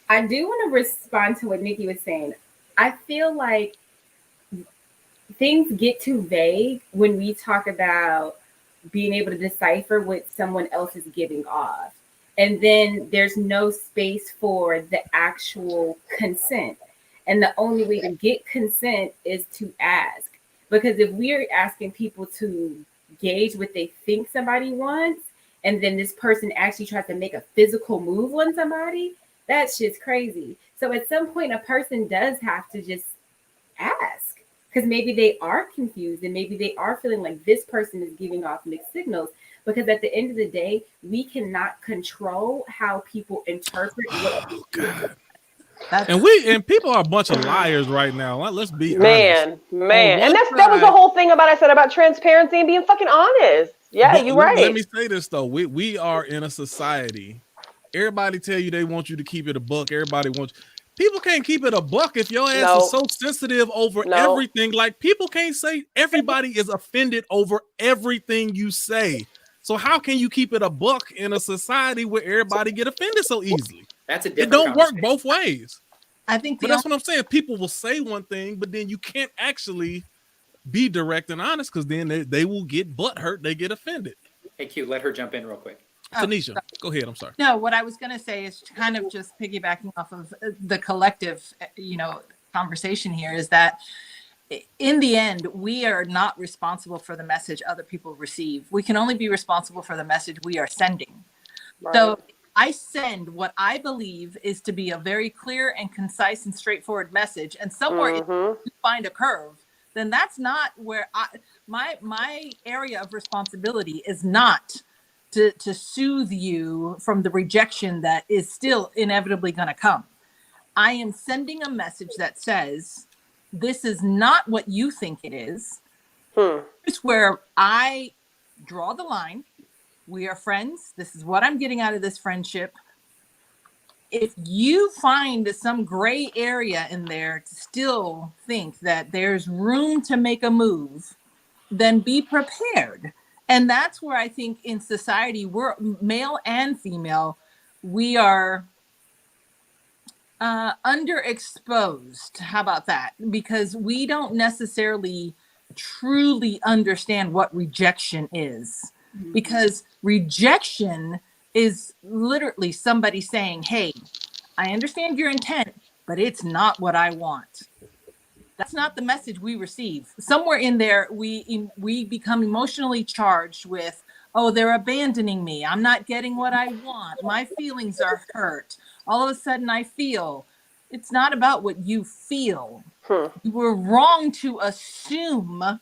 I do want to respond to what Nikki was saying. I feel like things get too vague when we talk about being able to decipher what someone else is giving off. And then there's no space for the actual consent. And the only way to get consent is to ask. Because if we're asking people to gauge what they think somebody wants, and then this person actually tries to make a physical move on somebody, that shit's crazy. So at some point, a person does have to just ask, because maybe they are confused and maybe they are feeling like this person is giving off mixed signals. Because at the end of the day, we cannot control how people interpret what we do. And people are a bunch of liars right now. Let's be honest. Man. And that was the whole thing I said about transparency and being fucking honest. Yeah, you're right. Let me say this though. We are in a society. Everybody tell you they want you to keep it a buck. Everybody wants. People can't keep it a buck if your ass is so sensitive over everything. Like people can't say everybody is offended over everything you say. So how can you keep it a buck in a society where everybody get offended so easily? That's a different. It don't work both ways. I think that's what I'm saying. People will say one thing, but then you can't actually be direct and honest because then they will get butt hurt. They get offended. Hey, Q, let her jump in real quick. Tanisha, go ahead. I'm sorry. No, what I was going to say is kind of just piggybacking off of the collective, conversation here is that in the end, we are not responsible for the message other people receive. We can only be responsible for the message we are sending. Right. So I send what I believe is to be a very clear and concise and straightforward message, and somewhere if you find a curve, then that's not where my area of responsibility is not to soothe you from the rejection that is still inevitably going to come. I am sending a message that says, this is not what you think it is. It's where I draw the line. We are friends. This is what I'm getting out of this friendship. If you find some gray area in there to still think that there's room to make a move, then be prepared. And that's where I think in society, we're male and female, we are underexposed. How about that? Because we don't necessarily truly understand what rejection is. Because rejection is literally somebody saying, hey, I understand your intent, but it's not what I want. That's not the message we receive. Somewhere in there, we become emotionally charged with, oh, they're abandoning me. I'm not getting what I want. My feelings are hurt. All of a sudden I feel. It's not about what you feel. You were wrong to assume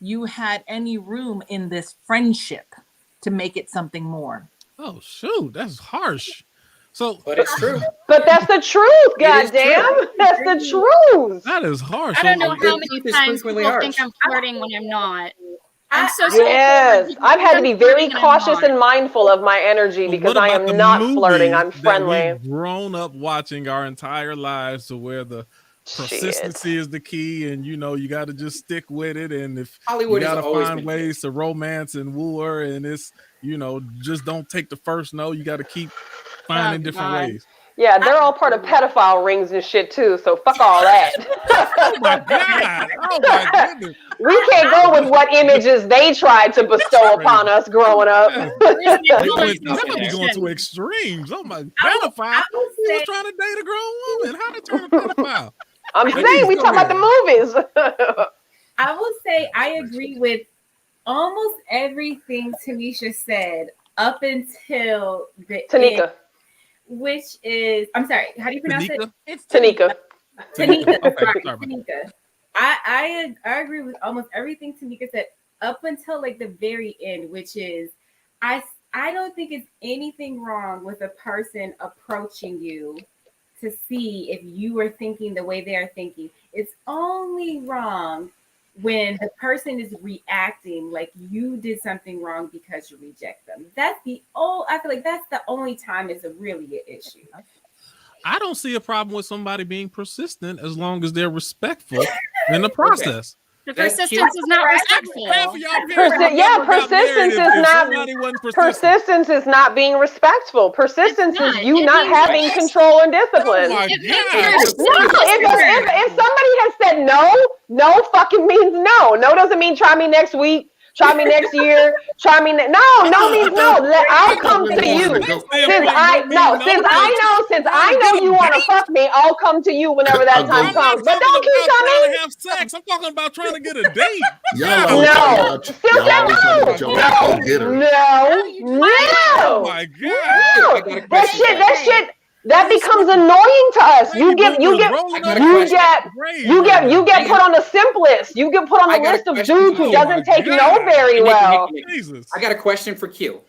you had any room in this friendship to make it something more. Oh, shoot. That's harsh. But it's true. But that's the truth, goddamn. That's the truth. That is harsh. I don't know how many It's times frequently people harsh. think I'm flirting when I'm not. I'm so Yes, I've had to be very flirting and I'm cautious not. and mindful of my energy But because what I about am the not movies flirting. I'm that friendly. we've grown up watching our entire lives, to where the persistency is the key, and you got to just stick with it. And if Hollywood you got has to always find been ways to romance and woo her, and it's just don't take the first no. You got to keep finding different ways. Yeah, they're all part of pedophile rings and shit too. So fuck all that. Oh my god! Oh my goodness! We can't go with what images they tried to bestow upon us growing up. Somebody going to extremes. Oh my pedophile! He was trying to date a grown woman. How to turn a pedophile? I'm saying we talking about the movies. I will say I agree with almost everything Tanisha said up until the Tanika. end, which is, I'm sorry, how do you pronounce it? It's Tanika. Tanika. Okay, Sorry, sorry about Tanika. I agree with almost everything Tanika said up until like the very end, which is I don't think it's anything wrong with a person approaching you to see if you are thinking the way they are thinking. It's only wrong when the person is reacting like you did something wrong because you reject them. I feel like that's the only time it's really an issue. I don't see a problem with somebody being persistent as long as they're respectful in the process. The That's persistence is not respectful. Half of y'all parents never got persistence married is if not somebody wasn't persistent. persistence is not being respectful. Persistence It's is not. you It not means having yes. control and discipline. Oh my If god! If somebody has said no fucking means no. No doesn't mean try me next week. Try me next year. Try me. No means no. I'll come to you. Since I know you want to fuck me, I'll come to you whenever that time I'm comes. not But don't keep talking about trying coming. to have sex. I'm talking about trying to get a date. Y'all always talking about y'all go getter. Oh my god! That shit. That becomes annoying to us. You get put on the simp list. You get put on the list of dudes who doesn't take no very well. Jesus. I got a question for Q.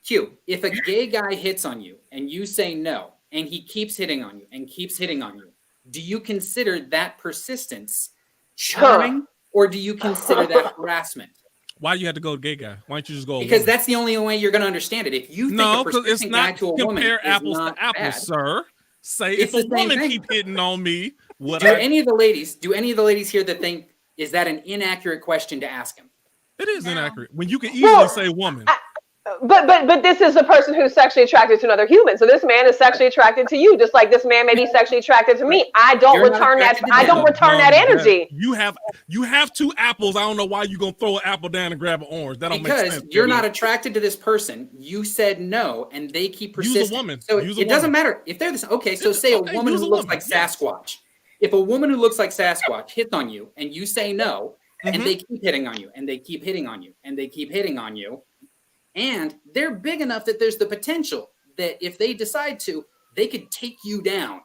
Q, if a gay guy hits on you and you say no, and he keeps hitting on you and keeps hitting on you, do you consider that persistence charming, or do you consider that harassment? Why do you have to go to gay guy? Why don't you just go? Because that's the only way you're going to understand it. If you think no, a because it's persistent guy not to a woman compare is apples not to apples, bad, sir. Say it's if a the same woman thing. keep hitting on me, what? Do any of the ladies here that think is that an inaccurate question to ask him? It is inaccurate when you can easily say woman. But this is a person who's sexually attracted to another human. So this man is sexually attracted to you, just like this man may be sexually attracted to me. I don't return that energy. You have two apples. I don't know why you gonna throw an apple down and grab an orange. That don't make sense. Because you're not attracted to this person. You said no, and they keep persisting. Use a woman. So Use a it doesn't woman. matter if they're this. Okay, so say a woman who looks like Sasquatch. If a woman who looks like Sasquatch hits on you and you say no, and they keep hitting on you, and they keep hitting on you, and they keep hitting on you, and they're big enough that there's the potential that if they decide to, they could take you down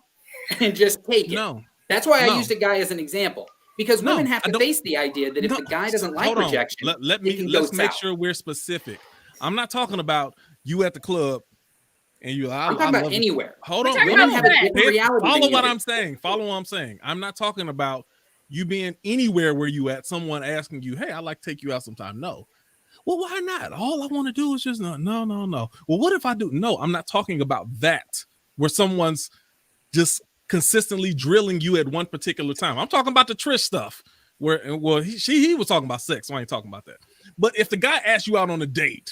and just take it. No. That's why I No. used a guy as an example. Because No, women have I to don't- face the idea that if No, the guy doesn't like hold on. rejection, Let's make sure we're specific. I'm not talking about you at the club and you. I'm talking about anywhere. Hold We're on. talking Women about have a friends. different reality. Follow than you what do. I'm saying. Follow what I'm saying. I'm not talking about you being anywhere where you at. Someone asking you, "Hey, I'd like to take you out sometime." No. Well, why not? All I want to do is just no. Well, what if I do? No, I'm not talking about that. Where someone's just consistently drilling you at one particular time. I'm talking about the Trish stuff. Where he was talking about sex, so I ain't talking about that. But if the guy asks you out on a date,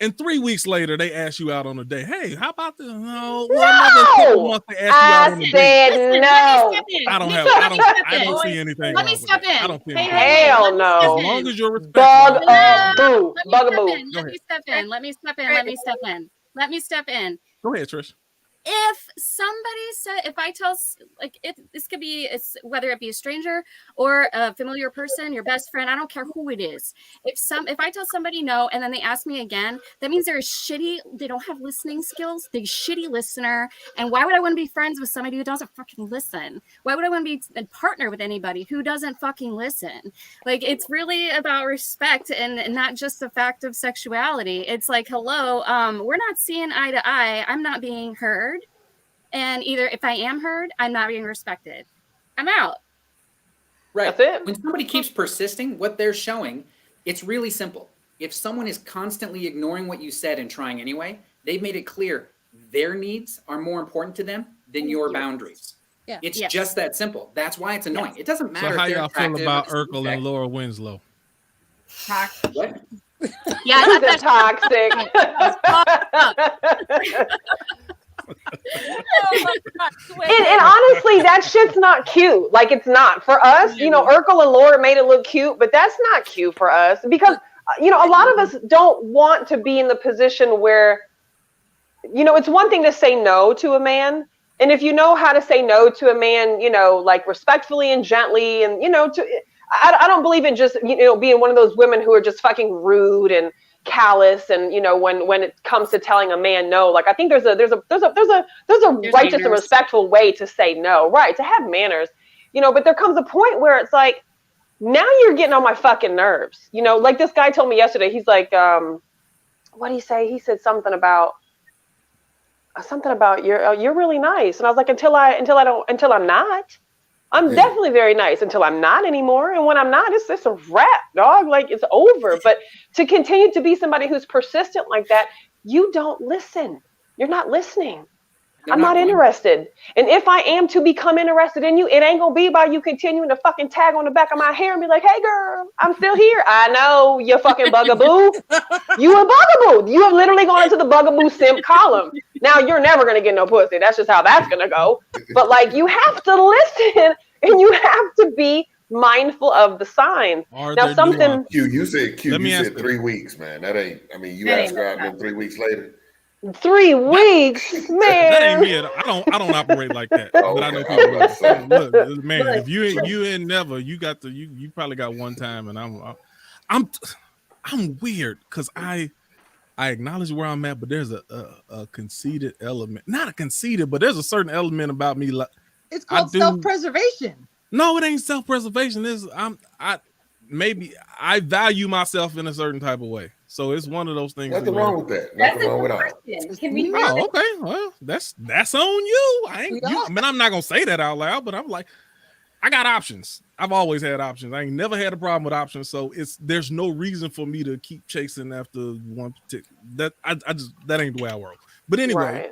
and 3 weeks later they ask you out on a date, hey, how about this? No, another couple months they ask you out on a date. Said no. I don't see anything. Let me step in. I don't see anything. Hell no. As long as you're respectful. Bugaboo. Let me step in. Let me step in. Let me step in. Let me step in. Go ahead, Trish. If somebody said, if I tell, like, this could be, it's whether it be a stranger or a familiar person, your best friend, I don't care who it is. If I tell somebody no and then they ask me again, that means they're shitty. They don't have listening skills. They're a shitty listener. And why would I want to be friends with somebody who doesn't fucking listen? Why would I want to be a partner with anybody who doesn't fucking listen? Like, it's really about respect and not just the fact of sexuality. It's like, hello, we're not seeing eye to eye. I'm not being heard. And either if I am heard, I'm not being respected. I'm out. Right. That's it. When somebody keeps persisting, what they're showing, it's really simple. If someone is constantly ignoring what you said and trying anyway, they've made it clear their needs are more important to them than your boundaries. Yeah. It's just that simple. That's why it's annoying. It doesn't matter. So how if they're y'all feel attractive about or Urkel and Laura Winslow? What? Yeah, I This is toxic. And honestly, that shit's not cute. Like, it's not for us. You know, Urkel and Laura made it look cute, but that's not cute for us because you know, a lot of us don't want to be in the position where, you know, it's one thing to say no to a man. And if you know how to say no to a man, you know, like respectfully and gently, and, you know, I don't believe in just, you know, being one of those women who are just fucking rude and callous. And, you know, when it comes to telling a man no, like, I think there's a righteous and respectful way to say no, right? To have manners, you know, but there comes a point where it's like, now you're getting on my fucking nerves, you know, like this guy told me yesterday, he's like, what'd he say? He said something about you're really nice. And I was like, until I'm not. I'm definitely very nice until I'm not anymore. And when I'm not, it's a wrap, dog. Like, it's over. But to continue to be somebody who's persistent like that, you don't listen. You're not listening. I'm not interested. And if I am to become interested in you, it ain't gonna be by you continuing to fucking tag on the back of my hair and be like, hey girl, I'm still here. I know, you fucking bugaboo. You a bugaboo. You have literally gone into the bugaboo simp column. Now you're never gonna get no pussy. That's just how that's gonna go. But like, you have to listen and you have to be mindful of the signs. Now something You said 3 weeks, man. That ain't, I mean, you asked her out and then 3 weeks later. 3 weeks, man. That ain't me. I don't operate like that. But I know people. Look, man, if you ain't never, you probably got one time, and I'm weird because I acknowledge where I'm at, but there's a conceited element. Not a conceited, but there's a certain element about me. Like, it's called self-preservation. No, it ain't self-preservation. Maybe I value myself in a certain type of way. So it's one of those things. Nothing wrong with that. Nothing wrong with that. Can we okay. Well, that's on you. I mean, I'm not gonna say that out loud, but I'm like, I got options. I've always had options. I ain't never had a problem with options. So there's no reason for me to keep chasing after one particular. That ain't the way I work. But anyway. Right.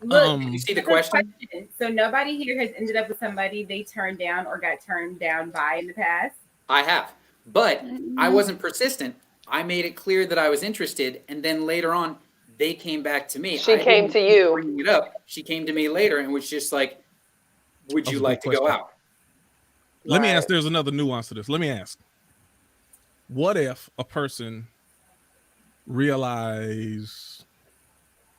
Look, you see the question? So nobody here has ended up with somebody they turned down or got turned down by in the past? I have, but I wasn't persistent. I made it clear that I was interested, and then later on, they came back to me. She came to you. Bringing it up. She came to me later and was just like, would you like to go out? Let me ask, there's another nuance to this. Let me ask, what if a person realize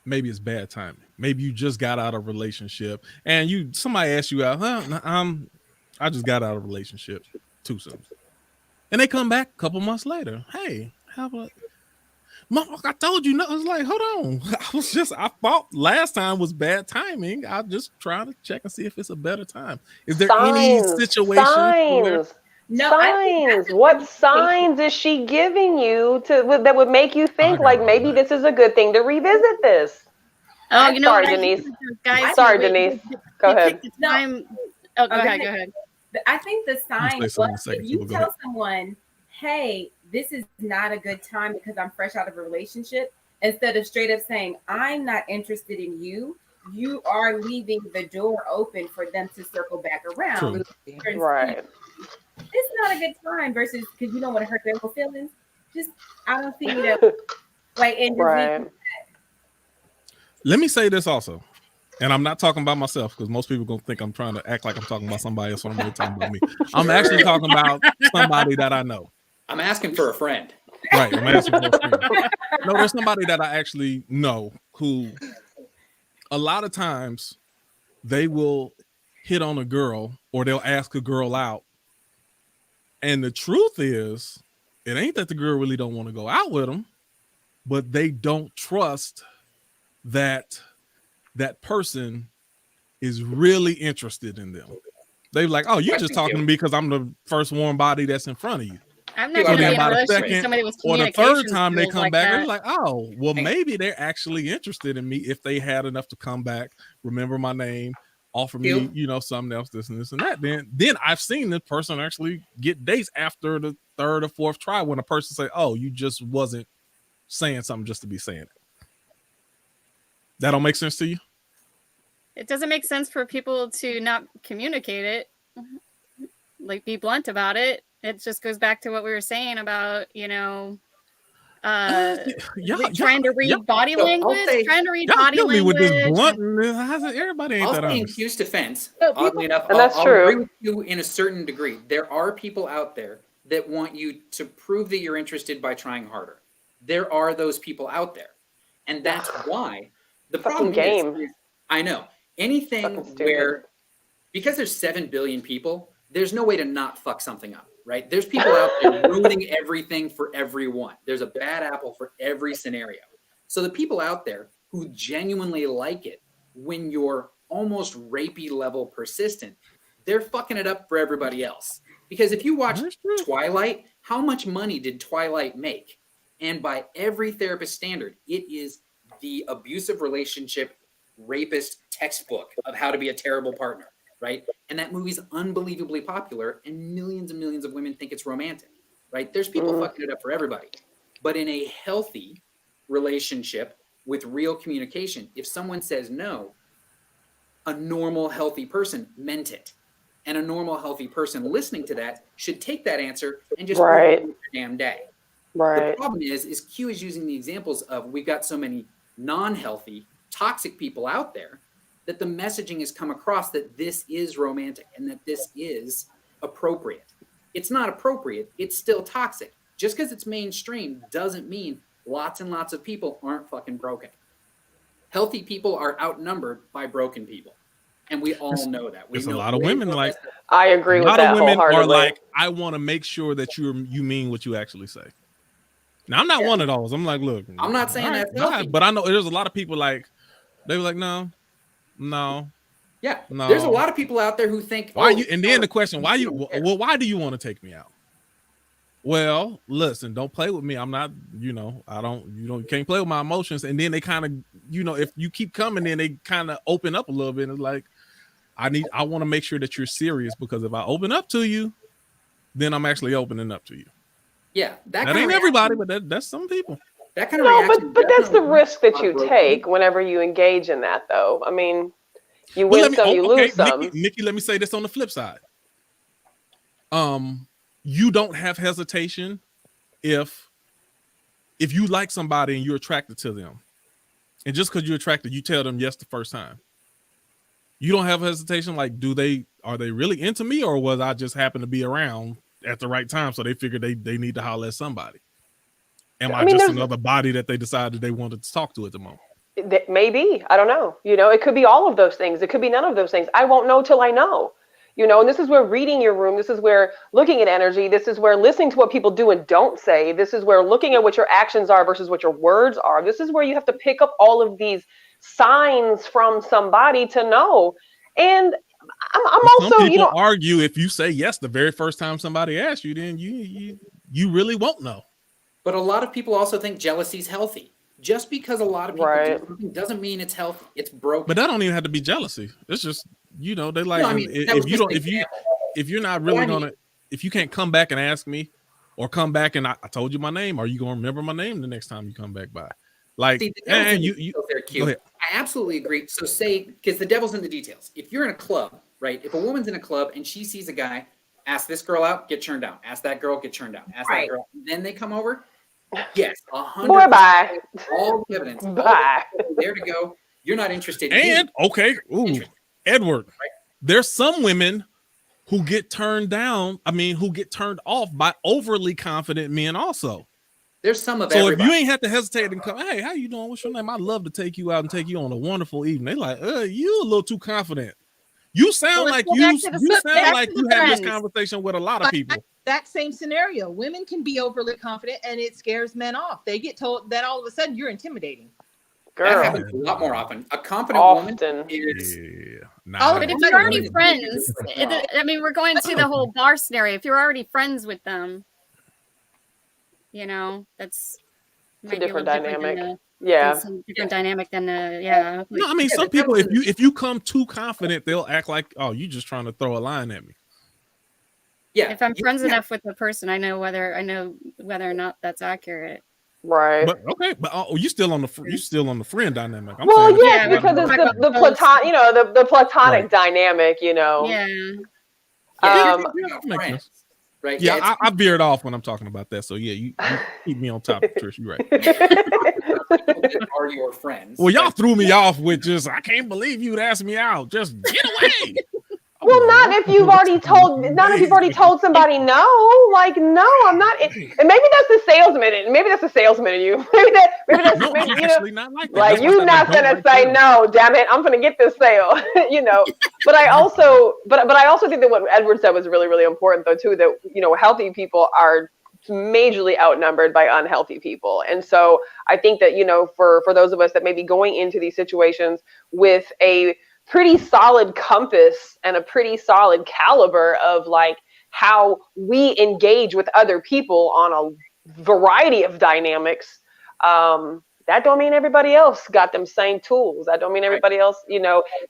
maybe it's bad timing? Maybe you just got out of a relationship and somebody asked you out, I just got out of a relationship too soon. And they come back a couple months later. Hey, how about? Motherfucker, I told you no. I was like, hold on. I thought last time was bad timing. I'm just trying to check and see if it's a better time. Is there any situation where No, signs. What signs is she giving you that would make you think like maybe this is a good thing to revisit this? Oh, you know Sorry, what? Denise. Guys, Sorry, Denise. Go ahead. Time. Oh, go ahead. Go ahead. I think the sign say something in a was second, if you too, but go tell ahead. someone, hey, this is not a good time because I'm fresh out of a relationship, instead of straight up saying, I'm not interested in you, you are leaving the door open for them to circle back around. True. Right. It's not a good time versus because you don't want to hurt their little feelings. Just, I don't see that. Like, and just Right. Let me say this also, and I'm not talking about myself because most people gonna think I'm trying to act like I'm talking about somebody else when I'm really talking about me. I'm actually talking about somebody that I know. I'm asking for a friend. Right. I'm asking for a friend. No, there's somebody that I actually know who a lot of times they will hit on a girl or they'll ask a girl out. And the truth is, it ain't that the girl really don't want to go out with them, but they don't trust that that person is really interested in them. They're like, oh, you're just talking to me because I'm the first warm body that's in front of you. I'm not going to be in a relationship with second somebody with or the communication third time they skills come like back, that. they're like, oh, well, maybe they're actually interested in me if they had enough to come back, remember my name, offer me, something else, this and this and that. Then I've seen this person actually get dates after the third or fourth try when a person say, oh, you just wasn't saying something just to be saying it. That don't make sense to you? It doesn't make sense for people to not communicate it, like be blunt about it. It just goes back to what we were saying about, trying to read body language, trying to read body language. With this blunt, everybody ain't that honest. In Q's defense, So oddly enough, and that's I'll true. agree with you in a certain degree. There are people out there that want you to prove that you're interested by trying harder. There are those people out there. And that's why the problem is, I know, anything where, because there's 7 billion people, there's no way to not fuck something up, right? There's people out there ruining everything for everyone. There's a bad apple for every scenario. So the people out there who genuinely like it when you're almost rapey level persistent, they're fucking it up for everybody else. Because if you watch Twilight, how much money did Twilight make? And by every therapist standard, it is the abusive relationship rapist textbook of how to be a terrible partner, right? And that movie's unbelievably popular and millions of women think it's romantic, right? There's people fucking it up for everybody. But in a healthy relationship with real communication, if someone says no, a normal, healthy person meant it. And a normal, healthy person listening to that should take that answer and just move on with their damn day. Right. The problem is Q is using the examples of we've got so many non-healthy, toxic people out there that the messaging has come across that this is romantic and that this is appropriate. It's not appropriate. It's still toxic. Just because it's mainstream doesn't mean lots and lots of people aren't fucking broken. Healthy people are outnumbered by broken people. And we all know that. There's a lot of women like, I agree with that wholeheartedly. A lot of women are like, I want to make sure that you mean what you actually say. Now, I'm not one of those. I'm like, look. I'm not saying that's healthy. But I know there's a lot of people like, they were like, no. Yeah. No. There's a lot of people out there who think, why you? And then the question, why do you want to take me out? Well, listen, don't play with me. I'm not, you can't play with my emotions. And then they kind of, if you keep coming in, they kind of open up a little bit. It's like, I want to make sure that you're serious, because if I open up to you, then I'm actually opening up to you. Yeah, that ain't everybody, but that's some people. That kind of reaction. But that's the risk that you take whenever you engage in that, though. I mean, you win some, you lose some. Nikki, let me say this on the flip side. You don't have hesitation if you like somebody and you're attracted to them, and just because you're attracted, you tell them yes the first time. You don't have hesitation. Like, are they really into me, or was I just happen to be around at the right time, so they figured they need to holler at somebody? Am I just another body that they decided they wanted to talk to at the moment? Maybe. I don't know. It could be all of those things. It could be none of those things. I won't know till I know. And this is where reading your room, this is where looking at energy, this is where listening to what people do and don't say, this is where looking at what your actions are versus what your words are. This is where you have to pick up all of these signs from somebody to know. And I'm also, some people argue if you say yes the very first time somebody asks you, then you really won't know. But a lot of people also think jealousy is healthy. Just because a lot of people do something doesn't mean it's healthy. It's broken. But that don't even have to be jealousy. It's just, they like, if you're not really gonna, if you can't come back and ask me, or come back and I told you my name, are you gonna remember my name the next time you come back by? Like, and they're cute. I absolutely agree. So say, because the devil's in the details. If you're in a club, right? If a woman's in a club and she sees a guy, ask this girl out, get turned down. Ask that girl, get turned down. Ask that girl. Then they come over. Yes, 100%. Boy, bye. All the evidence. Bye. There to go. You're not interested. And Edward, right? There's some women who get turned down. I mean, who get turned off by overly confident men also. There's some of everybody. If you ain't have to hesitate and come, hey, how you doing? What's your name? I'd love to take you out and take you on a wonderful evening. They like, you a little too confident. You sound like you have this conversation with a lot of people. That same scenario, women can be overly confident and it scares men off. They get told that all of a sudden you're intimidating. Girl. That happens a lot more often. A confident woman is. But if you're already friends, I mean, we're going to the whole bar scenario. If you're already friends with them, that's a different dynamic. Different dynamic than No, I mean, some people, if you come too confident, they'll act like, oh, you just trying to throw a line at me. Yeah. If I'm friends enough with the person, I know whether or not that's accurate. Right. But you still on the friend dynamic. Because it's the platonic, the platonic dynamic, Yeah. Friends. Right. Yeah, I veered off when I'm talking about that. So yeah, you keep me on top, Trish. You're right. Are your friends? Well, y'all threw me off with just, I can't believe you'd ask me out. Just get away. Well, not if you've already told somebody no. Like, no, I'm not. And maybe that's the salesman. Maybe that's the salesman in you. Maybe that's actually not like that. Like, you're not gonna say no. Damn it, I'm gonna get this sale. But I also think that what Edward said was really, really important, though, too. That healthy people are majorly outnumbered by unhealthy people, and so I think that for those of us that may be going into these situations with a pretty solid compass and a pretty solid caliber of like how we engage with other people on a variety of dynamics, that don't mean everybody else got them same tools. That don't mean everybody else,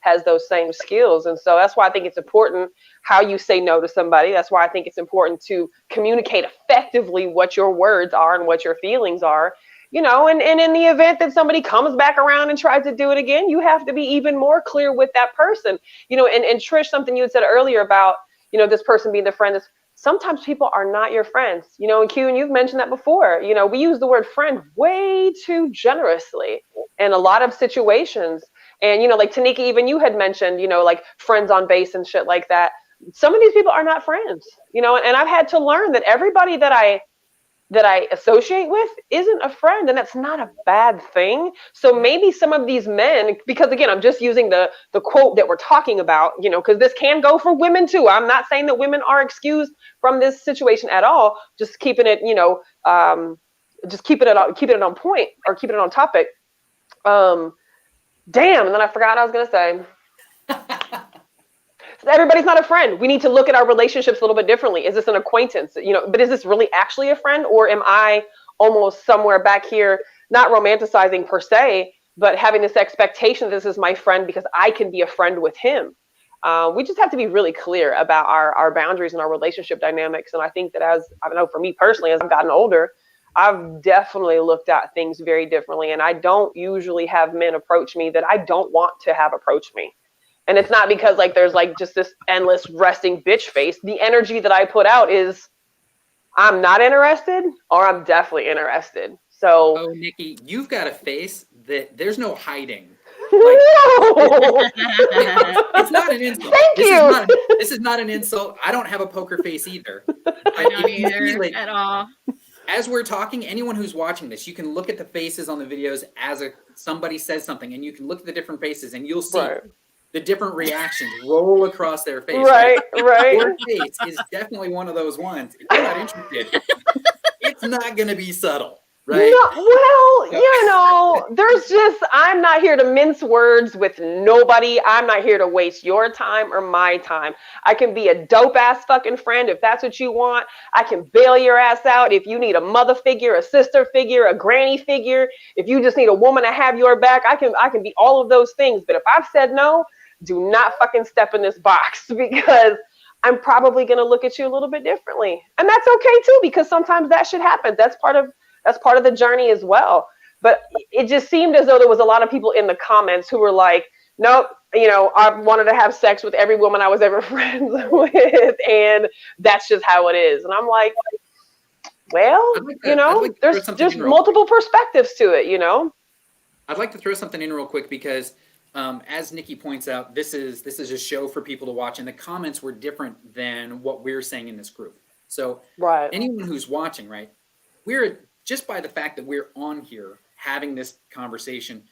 has those same skills. And so that's why I think it's important how you say no to somebody. That's why I think it's important to communicate effectively what your words are and what your feelings are. And in the event that somebody comes back around and tries to do it again, you have to be even more clear with that person. And Trish, something you had said earlier about, this person being the friend is sometimes people are not your friends, and Q, and you've mentioned that before. We use the word friend way too generously in a lot of situations. And, like Tanika, even you had mentioned, like friends on base and shit like that. Some of these people are not friends, and I've had to learn that everybody that I associate with isn't a friend, and that's not a bad thing. So maybe some of these men, because again, I'm just using the quote that we're talking about, because this can go for women too. I'm not saying that women are excused from this situation at all. Just keeping it, just keeping it on point or keeping it on topic. Damn, and then I forgot what I was gonna say. Everybody's not a friend. We need to look at our relationships a little bit differently. Is this an acquaintance? But is this really actually a friend, or am I almost somewhere back here, not romanticizing per se, but having this expectation that this is my friend because I can be a friend with him? We just have to be really clear about our boundaries and our relationship dynamics. And I think that I know for me personally, as I've gotten older, I've definitely looked at things very differently. And I don't usually have men approach me that I don't want to have approach me. And it's not because there's just this endless resting bitch face. The energy that I put out is I'm not interested or I'm definitely interested. So, oh, Nikki, you've got a face that there's no hiding. It's not an insult. Thank you. This is not an insult. I don't have a poker face either. I don't either at all. As we're talking, anyone who's watching this, you can look at the faces on the videos as somebody says something, and you can look at the different faces, and you'll see. Right. the different reactions roll across their face. Right. Your face is definitely one of those ones. If you're not interested, it's not going to be subtle, right? No, well, I'm not here to mince words with nobody. I'm not here to waste your time or my time. I can be a dope ass fucking friend if that's what you want. I can bail your ass out if you need a mother figure, a sister figure, a granny figure. If you just need a woman to have your back, I can be all of those things. But if I've said no, do not fucking step in this box, because I'm probably going to look at you a little bit differently. And that's okay too, because sometimes that shit happens. That's part of the journey as well. But it just seemed as though there was a lot of people in the comments who were like, nope, I wanted to have sex with every woman I was ever friends with, and that's just how it is. And I'm like, well, there's just multiple perspectives to it, I'd like to throw something in real quick, because as Nikki points out, this is a show for people to watch, and the comments were different than what we're saying in this group. So anyone who's watching, right, we're just by the fact that we're on here having this conversation,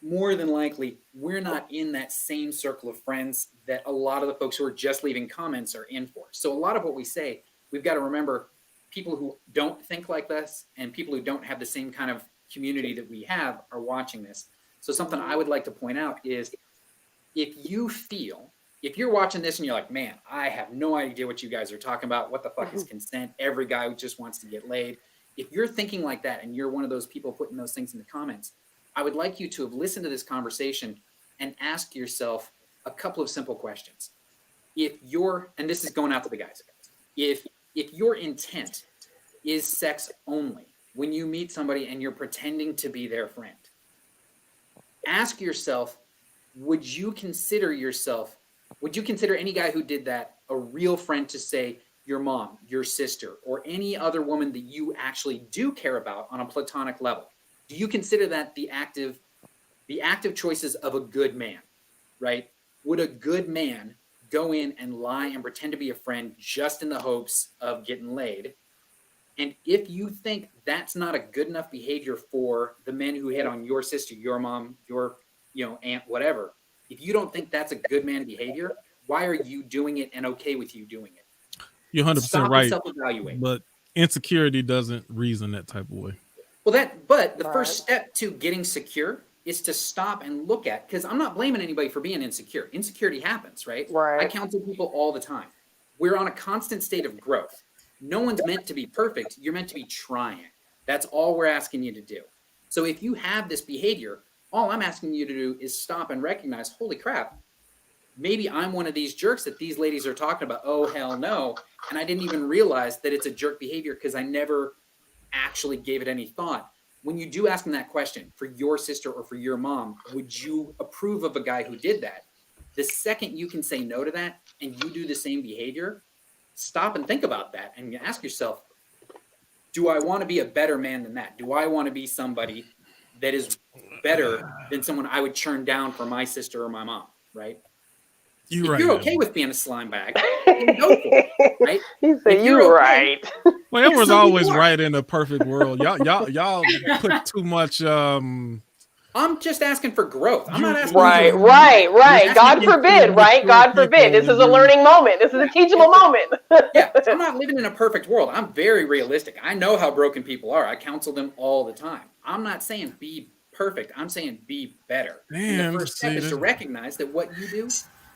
more than likely we're not in that same circle of friends that a lot of the folks who are just leaving comments are in for. So a lot of what we say, we've got to remember people who don't think like us and people who don't have the same kind of community that we have are watching this. So something I would like to point out is, if you're watching this and you're like, man, I have no idea what you guys are talking about. What the fuck is consent? Every guy who just wants to get laid. If you're thinking like that and you're one of those people putting those things in the comments, I would like you to have listened to this conversation and ask yourself a couple of simple questions. And this is going out to the guys, if your intent is sex only when you meet somebody and you're pretending to be their friend, ask yourself, would you consider any guy who did that a real friend to, say, your mom, your sister, or any other woman that you actually do care about on a platonic level? Do you consider that the active choices of a good man, right? Would a good man go in and lie and pretend to be a friend just in the hopes of getting laid? And if you think that's not a good enough behavior for the men who hit on your sister, your mom, your aunt, whatever, if you don't think that's a good man behavior, why are you doing it and okay with you doing it? You're 100% right. Self-evaluate. But insecurity doesn't reason that type of way. Well, but the first step to getting secure is to stop and look at, because I'm not blaming anybody for being insecure. Insecurity happens, right? I counsel people all the time. We're on a constant state of growth. No one's meant to be perfect. You're meant to be trying. That's all we're asking you to do. So if you have this behavior, all I'm asking you to do is stop and recognize, holy crap, maybe I'm one of these jerks that these ladies are talking about. Oh, hell no. And I didn't even realize that it's a jerk behavior because I never actually gave it any thought. When you do ask them that question for your sister or for your mom, would you approve of a guy who did that? The second you can say no to that and you do the same behavior, stop and think about that and ask yourself, do I want to be a better man than that? Do I want to be somebody that is better than someone I would churn down for my sister or my mom, right? If you're okay with being a slime bag, then go for it, right? You say you're right. Well, Edward's always right in a perfect world. Y'all put too much. I'm just asking for growth. I'm not asking. Right. God forbid, right? God forbid. This is a learning moment. This is a teachable moment. Yeah, I'm not living in a perfect world. I'm very realistic. I know how broken people are. I counsel them all the time. I'm not saying be perfect. I'm saying be better. And the first step is to recognize that what you do,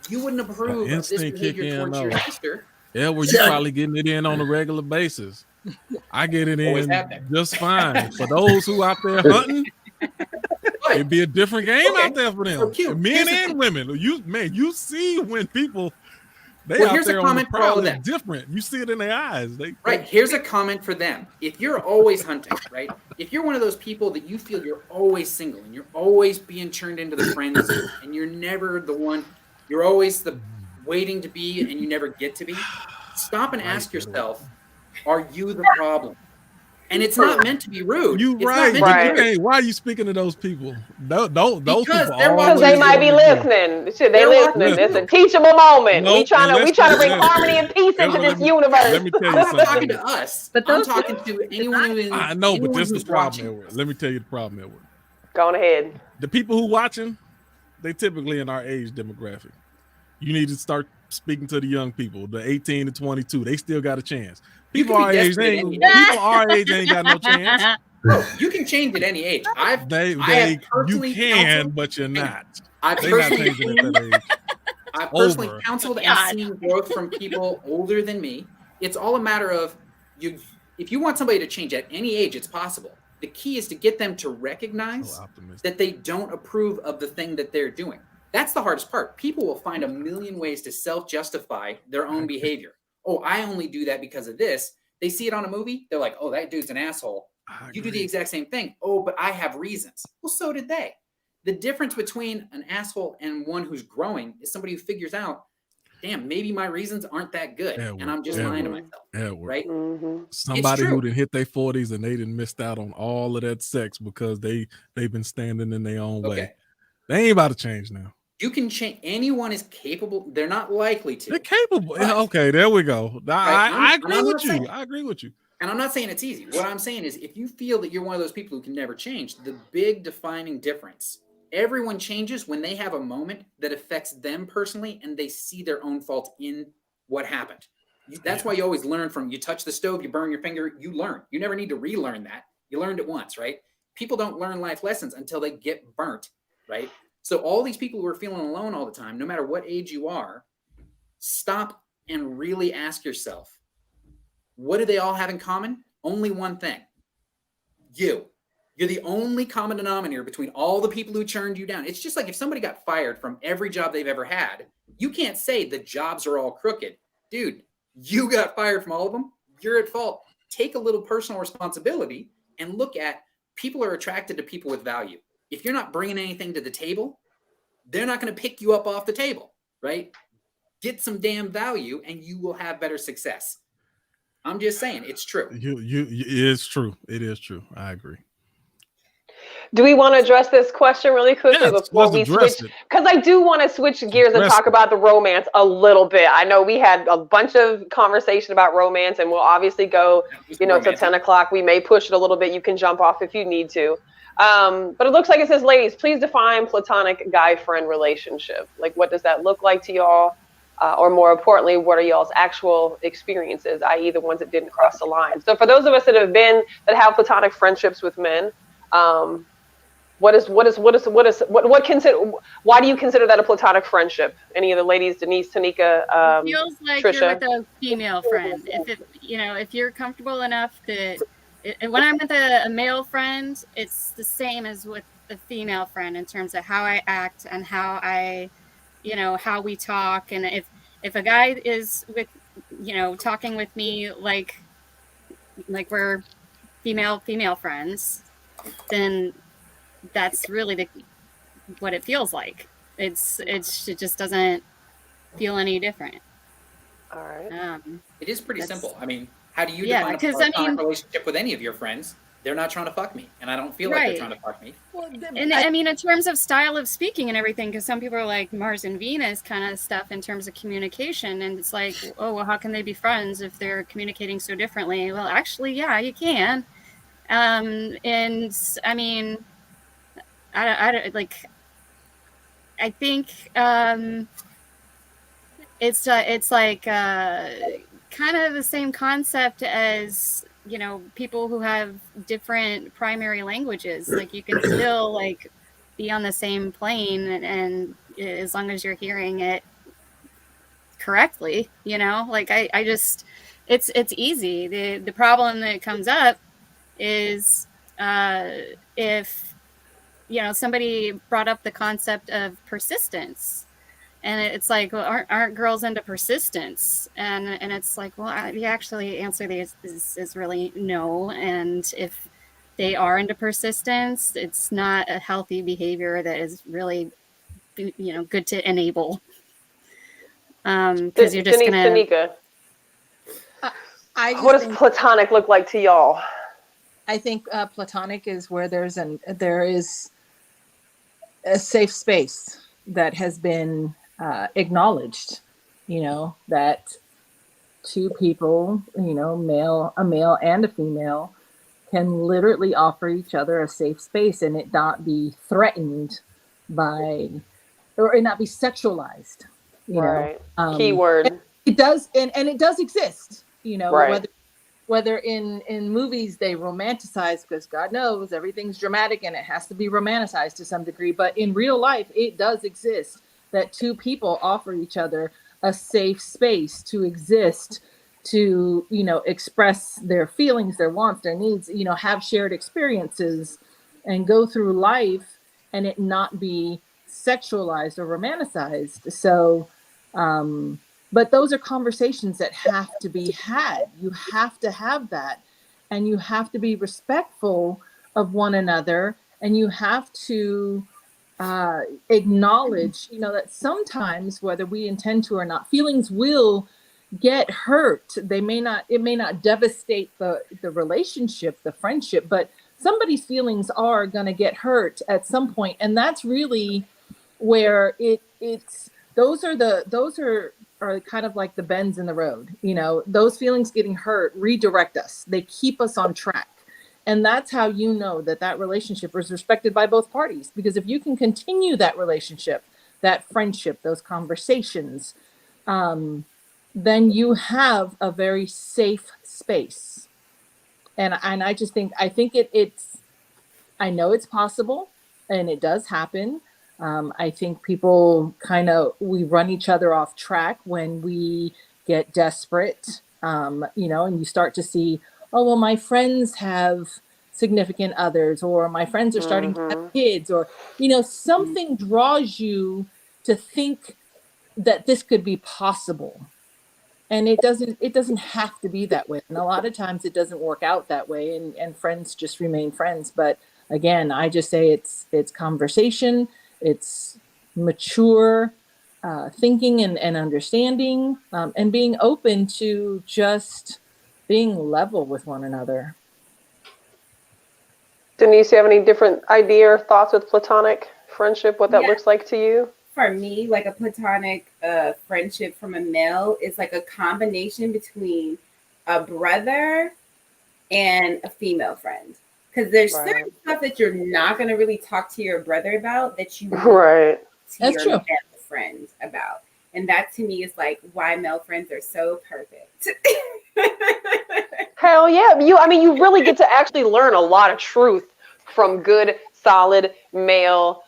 you wouldn't approve of this behavior towards your sister. Yeah, well, you're probably getting it in on a regular basis. I get it in just fine. For those who out there hunting, it'd be a different game out there for them. Men and women. You see when people here's a comment for all of them. Different. You see it in their eyes. Here's a comment for them. If you're always hunting, right? If you're one of those people that you feel you're always single and you're always being turned into the friend zone and you're never the one, you're always the waiting to be and you never get to be, stop and ask yourself, are you the problem? And it's not meant to be rude. You're right. Okay, why are you speaking to those people? Those people. Because they might be listening. They listening. It's a teachable moment. We trying to bring harmony and peace into this universe. Let me tell you I'm something. not talking to us. But I'm talking to anyone who is. I know, but this is the problem, Edward. Let me tell you the problem, Edward. Go on ahead. The people who watching, they typically in our age demographic. You need to start speaking to the young people, the 18 to 22. They still got a chance. You People can our be age, desperate at any age. people our age ain't got no chance. Bro, you can change at any age. I have You personally can, counseled- but you're not. I've They're not personally changing at that age. I've personally Over. counseled and God. seen growth from people older than me. It's all a matter of you. If you want somebody to change at any age, it's possible. The key is to get them to recognize So optimistic. that they don't approve of the thing that they're doing. That's the hardest part. People will find a million ways to self-justify their own behavior. Oh, I only do that because of this. They see it on a movie. They're like, oh, that dude's an asshole. You do the exact same thing. Oh, but I have reasons. Well, so did they. The difference between an asshole and one who's growing is somebody who figures out, damn, maybe my reasons aren't that good. Edward, and I'm just lying to myself. Edward. Right? Mm-hmm. Somebody true. who didn't hit their 40s and they didn't missed out on all of that sex because they've been standing in their own way. Okay. They ain't about to change now. You can change. Anyone is capable. They're not likely to. They're capable. But- Okay, there we go. I agree I'm with not you. saying- I agree with you. And I'm not saying it's easy. What I'm saying is if you feel that you're one of those people who can never change, the big defining difference, everyone changes when they have a moment that affects them personally and they see their own fault in what happened. That's why you always learn from, you touch the stove, you burn your finger, you learn. You never need to relearn that. You learned it once, right? People don't learn life lessons until they get burnt, right? So all these people who are feeling alone all the time, no matter what age you are, stop and really ask yourself, what do they all have in common? Only one thing. You're the only common denominator between all the people who turned you down. It's just like if somebody got fired from every job they've ever had, you can't say the jobs are all crooked. Dude, you got fired from all of them. You're at fault. Take a little personal responsibility and look at people are attracted to people with value. If you're not bringing anything to the table, they're not going to pick you up off the table, right? Get some damn value and you will have better success. I'm just saying, it's true. It is true. It is true. I agree. Do we want to address this question really quickly Yes, before let's we address switch? it. Because I do want to switch gears and Address talk it. about the romance a little bit. I know we had a bunch of conversation about romance, and we'll obviously go, till Romantic. 10 o'clock. We may push it a little bit. You can jump off if you need to. But it looks like it says, ladies, please define platonic guy-friend relationship. Like, what does that look like to y'all? Or more importantly, what are y'all's actual experiences, i.e. the ones that didn't cross the line? So for those of us that have platonic friendships with men, why do you consider that a platonic friendship? Any of the ladies, Denise, Tanika, It feels like Trisha? you're with a female friend. If you're comfortable enough that when I'm with a male friend, it's the same as with a female friend in terms of how I act and how how we talk. And if a guy is with, talking with me like we're female friends, then that's really what it feels like. It just doesn't feel any different. All right. It is pretty That's- simple. I mean, how do you Yeah, define a because, platonic relationship with any of your friends? They're not trying to fuck me, and I don't feel like Right. they're trying to fuck me. And I mean, in terms of style of speaking and everything, because some people are like Mars and Venus kind of stuff in terms of communication. And it's like, oh, well, how can they be friends if they're communicating so differently? Well, actually, yeah, you can. And I mean, I think it's like kind of the same concept as people who have different primary languages. Like you can still be on the same plane, and as long as you're hearing it correctly, I just it's easy. The problem that comes up is if somebody brought up the concept of persistence, and it's like, well, aren't girls into persistence? And it's like, well, the actually answer is really no. And if they are into persistence, it's not a healthy behavior that is really, good to enable. Because you're just Denise, gonna. Tanika, I just what does think, platonic look like to y'all? I think platonic is where there is a safe space that has been acknowledged, that two people, a male and a female, can literally offer each other a safe space and it not be threatened by or it not be sexualized. Right. Keyword. It does, and it does exist. Right. Whether in movies they romanticize, because God knows everything's dramatic and it has to be romanticized to some degree, but in real life it does exist that two people offer each other a safe space to exist, to express their feelings, their wants, their needs, have shared experiences and go through life and it not be sexualized or romanticized. So but those are conversations that have to be had. You have to have that, and you have to be respectful of one another, and you have to acknowledge, that sometimes, whether we intend to or not, feelings will get hurt. It may not devastate the relationship, the friendship, but somebody's feelings are going to get hurt at some point, and that's really where it's those are kind of like the bends in the road. Those feelings getting hurt redirect us. They keep us on track. And that's how you know that relationship is respected by both parties. Because if you can continue that relationship, that friendship, those conversations, then you have a very safe space. And I think I know it's possible, and it does happen. I think people we run each other off track when we get desperate, and you start to see, oh, well, my friends have significant others, or my friends are starting to have kids, or, something draws you to think that this could be possible. And it doesn't have to be that way. And a lot of times it doesn't work out that way, and friends just remain friends. But again, I just say it's conversation. It's mature thinking and understanding, and being open to just being level with one another. Denise, you have any different idea or thoughts with platonic friendship, what that looks like to you? For me, like a platonic friendship from a male is like a combination between a brother and a female friend. Because there's certain stuff that you're not going to really talk to your brother about that you right. to your male friend about. And that to me is like why male friends are so perfect. Hell yeah. You really get to actually learn a lot of truth from good, solid male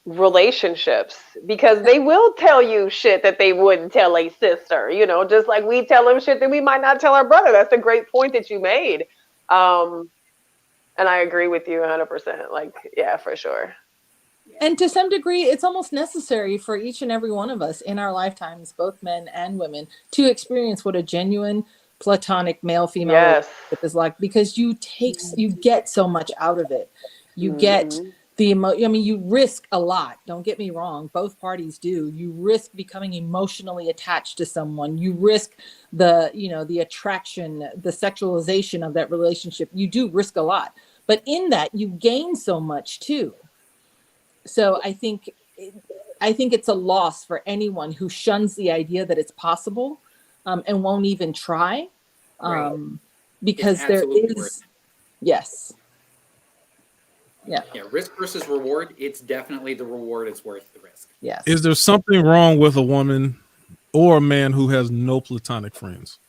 relationships, because they will tell you shit that they wouldn't tell a sister, just like we tell them shit that we might not tell our brother. That's a great point that you made. And I agree with you 100%. Yeah, for sure. And to some degree, it's almost necessary for each and every one of us in our lifetimes, both men and women, to experience what a genuine platonic male-female relationship is like, because you get so much out of it. You get you risk a lot. Don't get me wrong. Both parties do. You risk becoming emotionally attached to someone. You risk the attraction, the sexualization of that relationship. You do risk a lot, but in that you gain so much too. So I think it's a loss for anyone who shuns the idea that it's possible, and won't even try, because there is, yes. Yeah. Risk versus reward. It's definitely the reward is worth the risk. Yes. Is there something wrong with a woman or a man who has no platonic friends?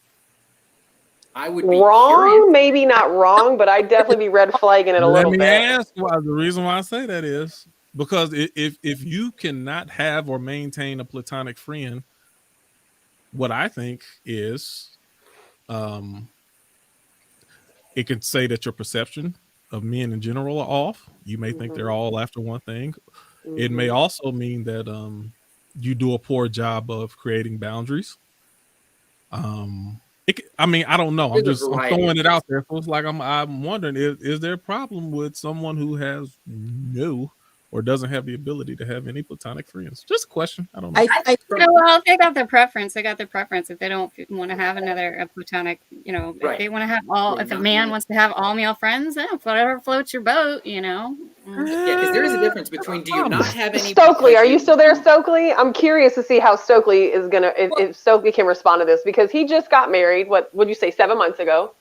I would be wrong, curious. maybe not wrong, but I'd definitely be red flagging it a little bit. Let me ask why. The reason why I say that is because if you cannot have or maintain a platonic friend, what I think is, it can say that your perception of men in general are off. You may think they're all after one thing. It may also mean that you do a poor job of creating boundaries. I don't know. I'm throwing it out there. So it's like I'm wondering, is there a problem with someone who has no or doesn't have the ability to have any platonic friends? Just a question. I don't know. Well, they got their preference. If they don't want to have a platonic, if they want to have if a man wants to have all male friends, whatever floats your boat, Yeah, because there is a difference between do you not have any. Stokely, are you still there, Stokely? I'm curious to see how Stokely is gonna if Stokely can respond to this, because he just got married. What would you say, 7 months ago?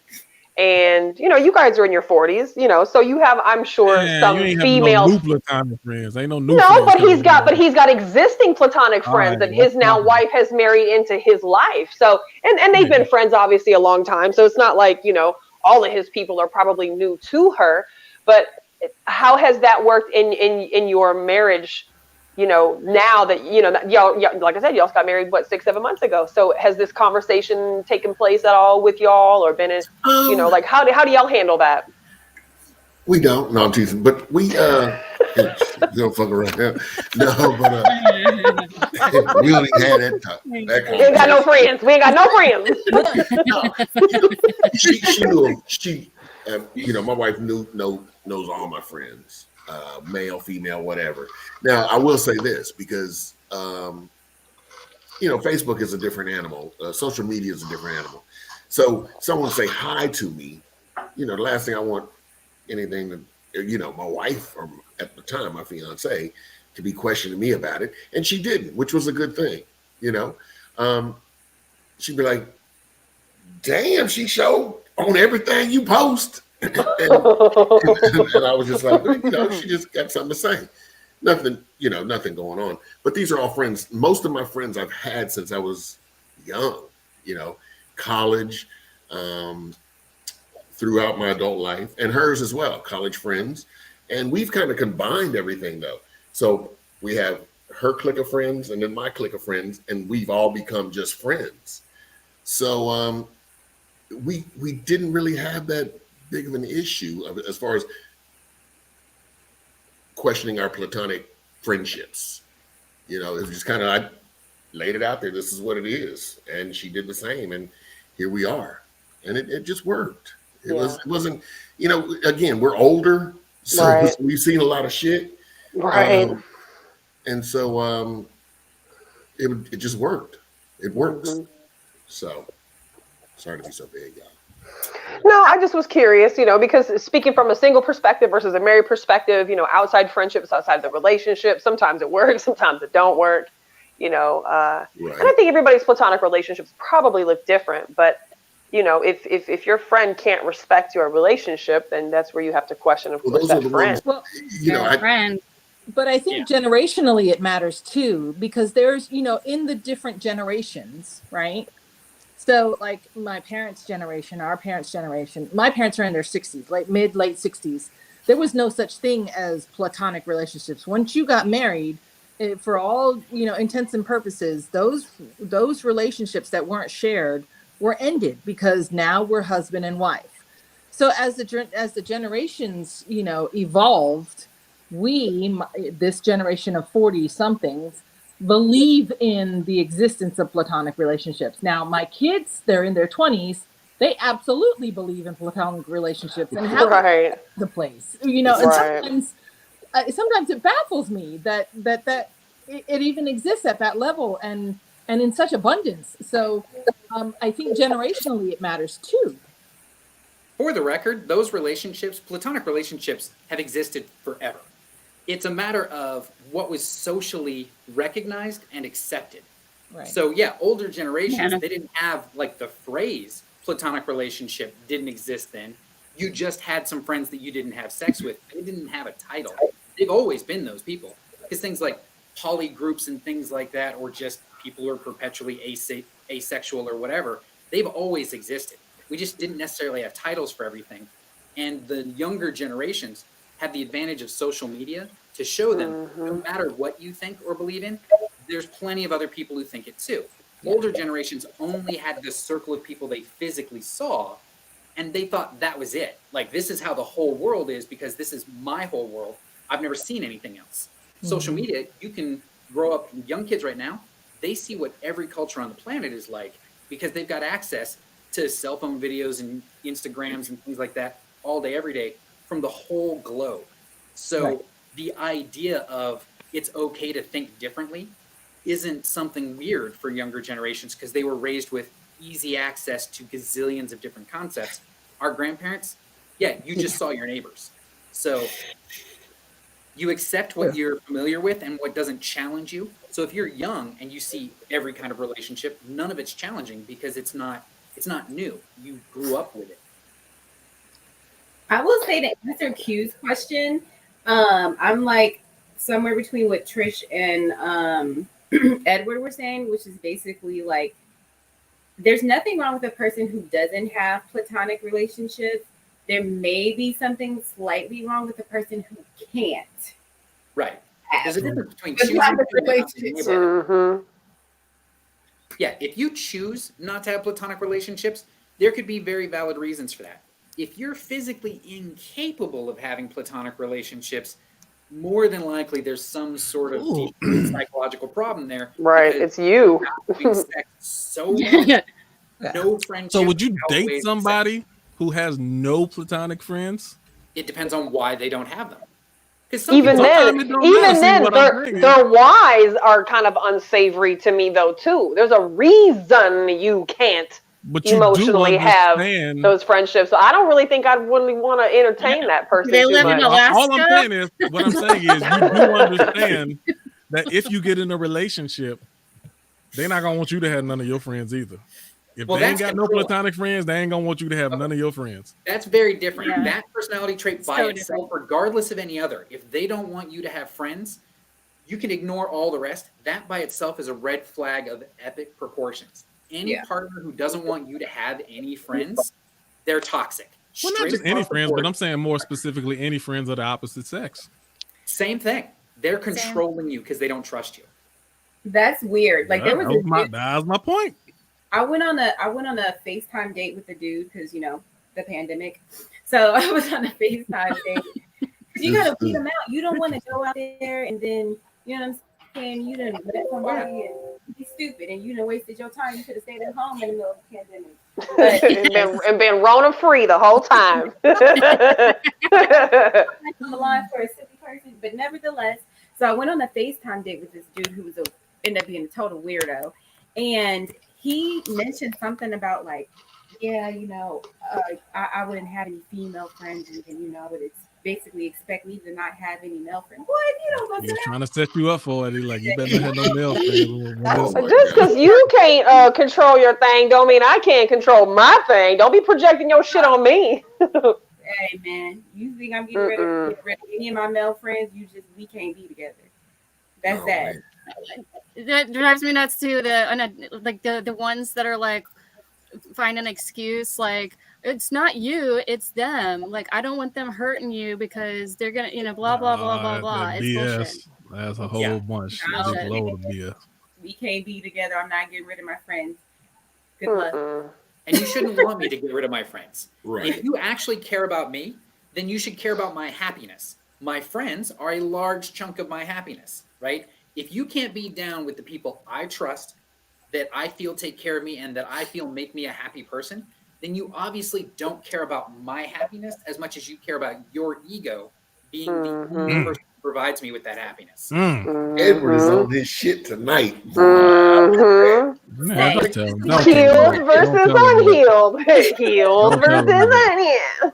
And you guys are in your 40s, so you have, I'm sure, Man, you some ain't having no females. new platonic friends. Ain't no new No, friends but coming he's got existing platonic All friends right, that that's his now possible. wife has married into his life. So, and they've been friends obviously a long time. So it's not like, all of his people are probably new to her. But how has that worked in your marriage? Now that that y'all, like I said, y'all got married what, 6-7 months ago. So has this conversation taken place at all with y'all, or been in, like how do y'all handle that? We don't. No, I'm teasing. But we don't fuck around. No, but we don't even have that talk. That We ain't got no friends. We ain't got no friends. No. She knew. My wife knows all my friends, male, female, whatever. Now, I will say this because Facebook is a different animal. Social media is a different animal. So someone say hi to me. The last thing I want anything that my wife, or at the time my fiance, to be questioning me about it, and she didn't, which was a good thing. She'd be like, damn, she showed on everything you post. and I was just like, she just got something to say. Nothing going on. But these are all friends. Most of my friends I've had since I was young, college, throughout my adult life, and hers as well, college friends. And we've kind of combined everything though. So we have her clique of friends and then my clique of friends, and we've all become just friends. So we didn't really have that big of an issue as far as questioning our platonic friendships. It was just kind of, I laid it out there. This is what it is, and she did the same, and here we are, and it just worked. It wasn't, again, we're older, so Right. we've seen a lot of shit, Right. and so it just worked. It works. Mm-hmm. So sorry to be so big, y'all. No, I just was curious, because speaking from a single perspective versus a married perspective, outside friendships, outside the relationship, sometimes it works, sometimes it don't work, and I think everybody's platonic relationships probably look different, but if your friend can't respect your relationship, then that's where you have to question, of course, that friend. Well, Friend. but I think generationally it matters too, because there's, in the different generations, right? So like my parents' generation, our parents' generation, my parents are in their 60s, like late 60s. There was no such thing as platonic relationships. Once you got married, for all, intents and purposes, those relationships that weren't shared were ended, because now we're husband and wife. So as the generations, evolved, this generation of 40 somethings, believe in the existence of platonic relationships. Now, my kids, they're in their 20s. They absolutely believe in platonic relationships and have the place. And sometimes it baffles me that it even exists at that level and in such abundance. So I think generationally it matters too. For the record, those relationships, platonic relationships, have existed forever. It's a matter of what was socially recognized and accepted. Right. So yeah, older generations, they didn't have like the phrase platonic relationship didn't exist then. You just had some friends that you didn't have sex with. They didn't have a title. They've always been those people. Because things like poly groups and things like that, or just people who are perpetually asexual or whatever, they've always existed. We just didn't necessarily have titles for everything. And the younger generations have the advantage of social media to show them no matter what you think or believe in, there's plenty of other people who think it too. Older generations only had this circle of people they physically saw, and they thought that was it. Like, this is how the whole world is because this is my whole world. I've never seen anything else. Social media, you can grow up, young kids right now, they see what every culture on the planet is like because they've got access to cell phone videos and Instagrams and things like that all day, every day from the whole globe. So the idea of it's okay to think differently isn't something weird for younger generations because they were raised with easy access to gazillions of different concepts. Our grandparents, you just saw your neighbors. So you accept what you're familiar with and what doesn't challenge you. So if you're young and you see every kind of relationship, none of it's challenging because it's not new. You grew up with it. I will say to answer Q's question, I'm like somewhere between what Trish and Edward were saying, which is basically like there's nothing wrong with a person who doesn't have platonic relationships. There may be something slightly wrong with a person who can't. Right. There's a difference between But choosing not the to and not being relationship. able to. Mm-hmm. Yeah, if you choose not to have platonic relationships, there could be very valid reasons for that. If you're physically incapable of having platonic relationships, more than likely there's some sort of deep psychological problem there. Right, because it's you. you're having sex so much, no friendship. So would you date outweighs somebody who has no platonic friends? It depends on why they don't have them. Because Even then, their whys are kind of unsavory to me, though. Too, there's a reason you can't emotionally have those friendships. So I don't really think I'd really want to entertain that person. They live in Alaska. All I'm saying is, what I'm saying is, you do understand that if you get in a relationship, they're not gonna want you to have none of your friends either. If they ain't got no platonic friends, they ain't gonna want you to have none of your friends. That's very different. Yeah. That personality trait by So itself, regardless of any other, if they don't want you to have friends, you can ignore all the rest. That by itself is a red flag of epic proportions. Any partner who doesn't want you to have any friends, they're toxic. Well, not just any friends, but I'm saying more specifically any friends of the opposite sex. Same thing. They're controlling you because they don't trust you. That's weird. Like that was my point. I went on a FaceTime date with the dude because the pandemic. So I was on a FaceTime date. You gotta beat them out. You don't want to go out there and then what I'm saying, you done met somebody and be stupid and wasted your time. You could have stayed at home in the middle of the pandemic. and been Rona free the whole time. I'm alive for a silly person, but nevertheless. So I went on a FaceTime date with this dude who ended up being a total weirdo, and he mentioned something about like, I wouldn't have any female friends, and I would basically expect me to not have any male friends. What? He's trying to set you up for it. He's like, you better have no male friends. Just because you can't control your thing, don't mean I can't control my thing. Don't be projecting your shit on me. Hey man, you think I'm getting rid of any of my male friends? We can't be together. That's that. That drives me nuts too. The ones that are like find an excuse like it's not you, it's them. Like I don't want them hurting you because they're gonna blah blah blah blah blah. It's BS. bullshit. That's a whole bunch. Big load of BS. We can't be together. I'm not getting rid of my friends. Good luck. And you shouldn't want me to get rid of my friends. Right. If you actually care about me, then you should care about my happiness. My friends are a large chunk of my happiness, right? If you can't be down with the people I trust, that I feel take care of me and that I feel make me a happy person, then you obviously don't care about my happiness as much as you care about your ego being the only person who provides me with that happiness. Edward is on his shit tonight. Healed versus unhealed. Healed versus unhealed.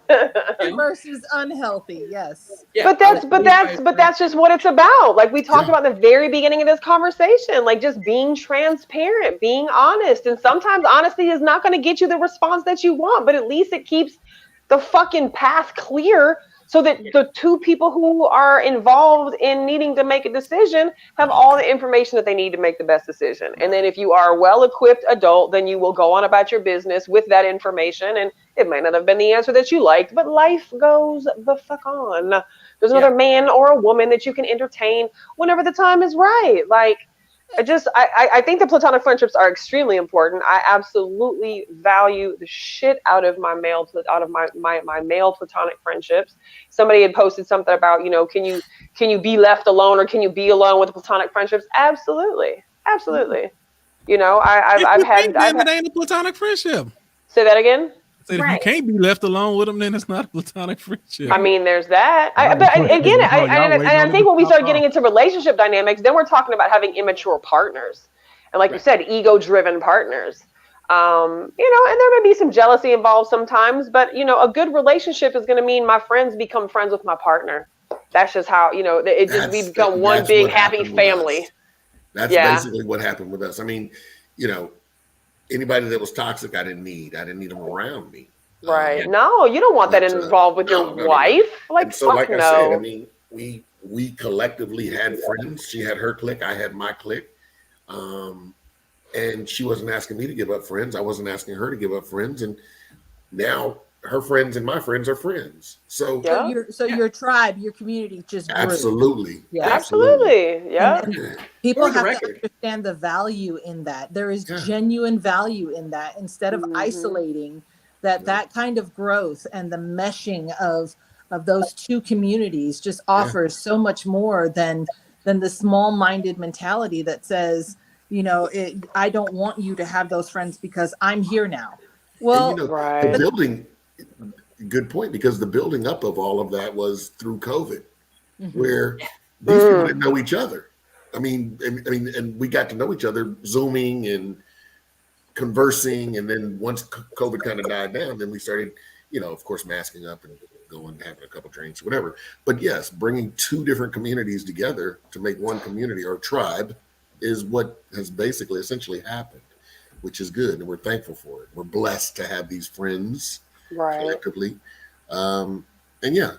Versus unhealthy, yes. Yeah, but that's just what it's about. Like we talked about in the very beginning of this conversation, like just being transparent, being honest. And sometimes honesty is not going to get you the response that you want, but at least it keeps the fucking path clear so that the two people who are involved in needing to make a decision have all the information that they need to make the best decision. And then if you are a well-equipped adult, then you will go on about your business with that information. And it might not have been the answer that you liked, but life goes the fuck on. There's another man or a woman that you can entertain whenever the time is right. Like, I think the platonic friendships are extremely important. I absolutely value the shit out of my male platonic friendships. Somebody had posted something about, can you be left alone or can you be alone with platonic friendships? Absolutely. I've had it ain't a platonic friendship. Say that again. If you can't be left alone with them, then it's not a platonic friendship. I mean, there's that. I think when we start getting into relationship dynamics, then we're talking about having immature partners. And like you said, ego-driven partners. And there may be some jealousy involved sometimes, but, a good relationship is going to mean my friends become friends with my partner. That's just how, we become one big happy family. That's basically what happened with us. I mean, anybody that was toxic, I didn't need them around me. Right. No, you don't want that but, involved with no, your no. wife. Like, And so, fuck like I no. said, I mean, we collectively had friends. She had her clique, I had my clique. And she wasn't asking me to give up friends. I wasn't asking her to give up friends. And now her friends and my friends are friends. So Yeah. Your tribe, your community just grew. absolutely. Yeah. Absolutely. Yeah. And people For the have record. to understand the value in that. There is Yeah. genuine value in that. Instead of isolating that kind of growth and the meshing of those two communities just offers so much more than the small-minded mentality that says, I don't want you to have those friends because I'm here now. Well, And, the Right. building, good point, because the building up of all of that was through COVID, where these people didn't know each other. I mean, and we got to know each other Zooming and conversing. And then once COVID kind of died down, then we started, of course, masking up and going, having a couple drinks, whatever. But yes, bringing two different communities together to make one community or tribe is what has basically essentially happened, which is good. And we're thankful for it. We're blessed to have these friends collectively. And yeah,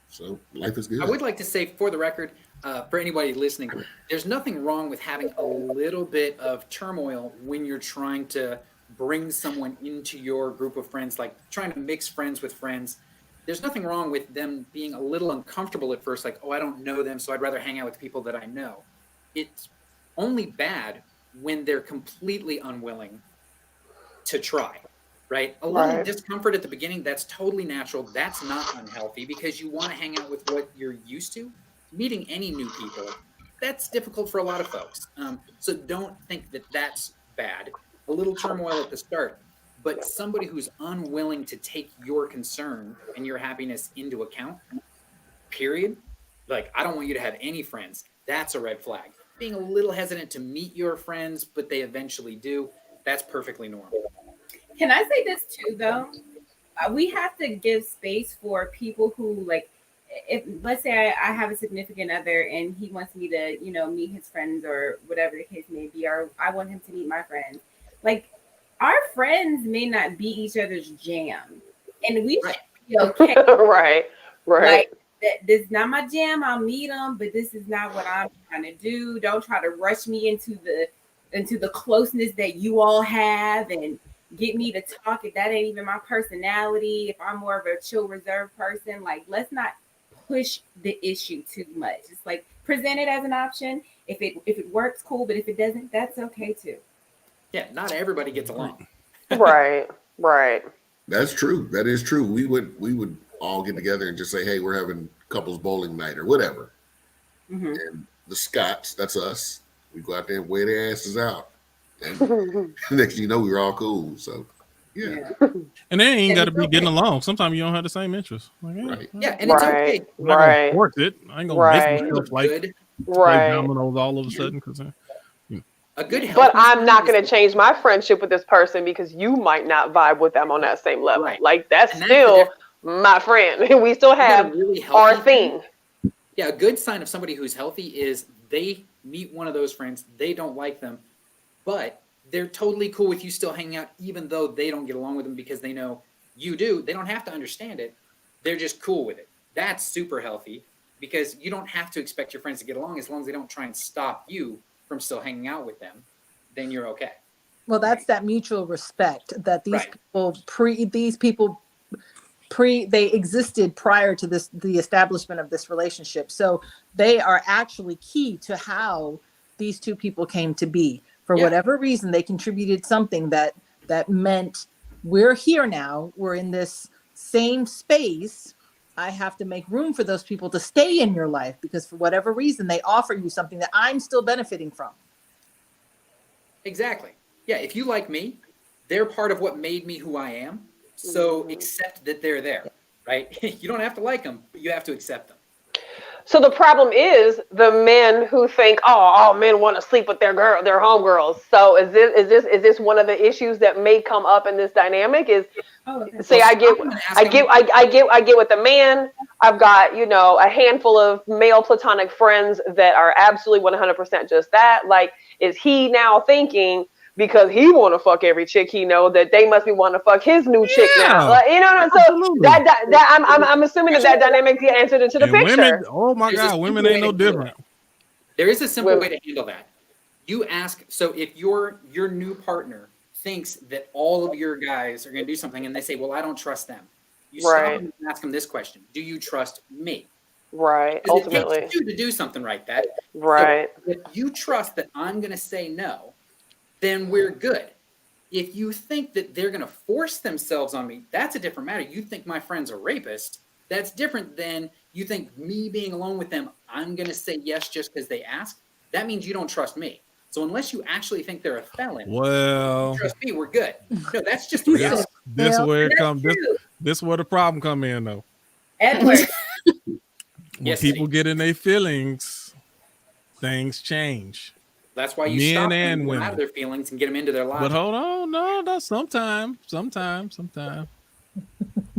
so life is good. I would like to say, for the record, for anybody listening, there's nothing wrong with having a little bit of turmoil when you're trying to bring someone into your group of friends, like trying to mix friends with friends. There's nothing wrong with them being a little uncomfortable at first, like, oh, I don't know them, so I'd rather hang out with people that I know. It's only bad when they're completely unwilling to try. Right? A little discomfort at the beginning, that's totally natural. That's not unhealthy because you want to hang out with what you're used to. Meeting any new people, that's difficult for a lot of folks. So don't think that that's bad. A little turmoil at the start, but somebody who's unwilling to take your concern and your happiness into account, period. Like, I don't want you to have any friends. That's a red flag. Being a little hesitant to meet your friends, but they eventually do, that's perfectly normal. Can I say this too, though? We have to give space for people who, like, if let's say I have a significant other and he wants me to, meet his friends or whatever the case may be, or I want him to meet my friends. Like, our friends may not be each other's jam, and we should be okay. Right. Like, this is not my jam. I'll meet him, but this is not what I'm trying to do. Don't try to rush me into the closeness that you all have and get me to talk if that ain't even my personality. If I'm more of a chill, reserved person, like, let's not push the issue too much. It's like, present it as an option. If it works, cool. But if it doesn't, that's okay too. Yeah, not everybody gets along. Right. That's true. That is true. We would all get together and just say, hey, we're having couples bowling night or whatever. And the Scots, that's us. We go out there and wear their asses out. And next thing you know, we were all cool. So yeah. And they ain't got to be getting along. Sometimes you don't have the same interests. Like, Yeah, and it's okay. I'm not gonna force it. I ain't gonna make myself like play dominoes all of a sudden because a good. But I'm not going to change my friendship with this person because you might not vibe with them on that same level. Right. Like, that's still my friend. We still have really our thing. Yeah, a good sign of somebody who's healthy is they meet one of those friends, they don't like them, but they're totally cool with you still hanging out, even though they don't get along with them because they know you do. They don't have to understand it. They're just cool with it. That's super healthy because you don't have to expect your friends to get along as long as they don't try and stop you from still hanging out with them. Then you're okay. Well, that's that mutual respect that these people they existed prior to the establishment of this relationship. So they are actually key to how these two people came to be. For whatever reason, they contributed something that meant we're here now. We're in this same space. I have to make room for those people to stay in your life because for whatever reason, they offer you something that I'm still benefiting from. Exactly. Yeah. If you like me, they're part of what made me who I am. So accept that they're there, right? You don't have to like them, but you have to accept them. So the problem is the men who think, all men want to sleep with their homegirls. So is this one of the issues that may come up in this dynamic? Is say I get with the man. I've got a handful of male platonic friends that are absolutely 100% just that. Like, is he now thinking, because he want to fuck every chick he know, that they must be wanting to fuck his new chick now. Like, you know, so Absolutely. that I'm assuming that dynamic get entered into the And picture. women, oh my There's a God, women simple ain't no way to do it. different. There is a simple Well- way to handle that. You ask, so if your new partner thinks that all of your guys are going to do something and they say, well, I don't trust them. You stop Right. them and ask them this question. Do you trust me? Right. 'Cause it Ultimately. takes two to do something like that. Right. So if you trust that I'm going to say no, then we're good. If you think that they're going to force themselves on me, that's a different matter. You think my friend's a rapist. That's different than you think me being alone with them, I'm going to say yes just because they ask. That means you don't trust me. So unless you actually think they're a felon, Well, trust me, we're good. No, that's just the reality. this where it That's comes. true. This where the problem come in though. Edward, When Yes, people Steve. get in their feelings, things change. That's why you Men stop them and from out women. of their feelings and get them into their lives. But hold on, no, sometimes.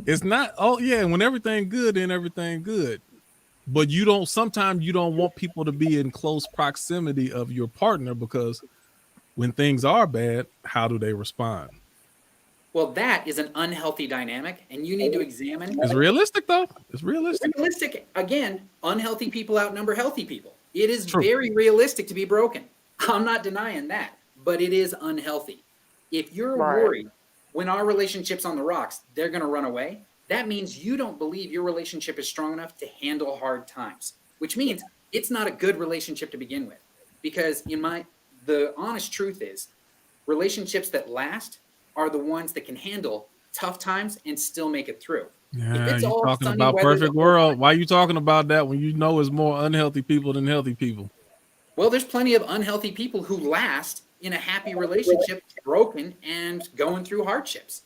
It's not. Oh yeah, when everything good, then everything good. But you don't. Sometimes you don't want people to be in close proximity of your partner, because when things are bad, how do they respond? Well, that is an unhealthy dynamic, and you need to examine. It's realistic though. It's realistic. Realistic, again, unhealthy people outnumber healthy people. It is True. very realistic to be broken. I'm not denying that, but it is unhealthy. If you're Right. worried when our relationship's on the rocks, they're going to run away, that means you don't believe your relationship is strong enough to handle hard times, which means it's not a good relationship to begin with. Because the honest truth is, relationships that last are the ones that can handle tough times and still make it through. Yeah, it's you're all talking sunny about weather the perfect whole world. Why you talking about that when you know it's more unhealthy people than healthy people? Well, there's plenty of unhealthy people who last in a happy relationship, broken and going through hardships.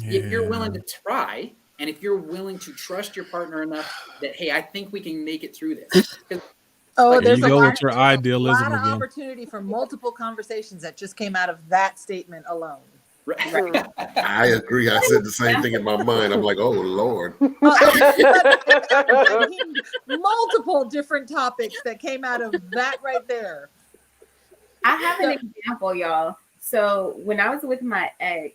If you're willing to try, and if you're willing to trust your partner enough that, hey, I think we can make it through this. 'Cause Oh, Like, there's you a go lot, with your there's a idealism lot of again. opportunity for multiple conversations that just came out of that statement alone. I agree. I said the same thing in my mind. I'm like, oh Lord. Multiple different topics that came out of that right there. I have an example, y'all. So when I was with my ex,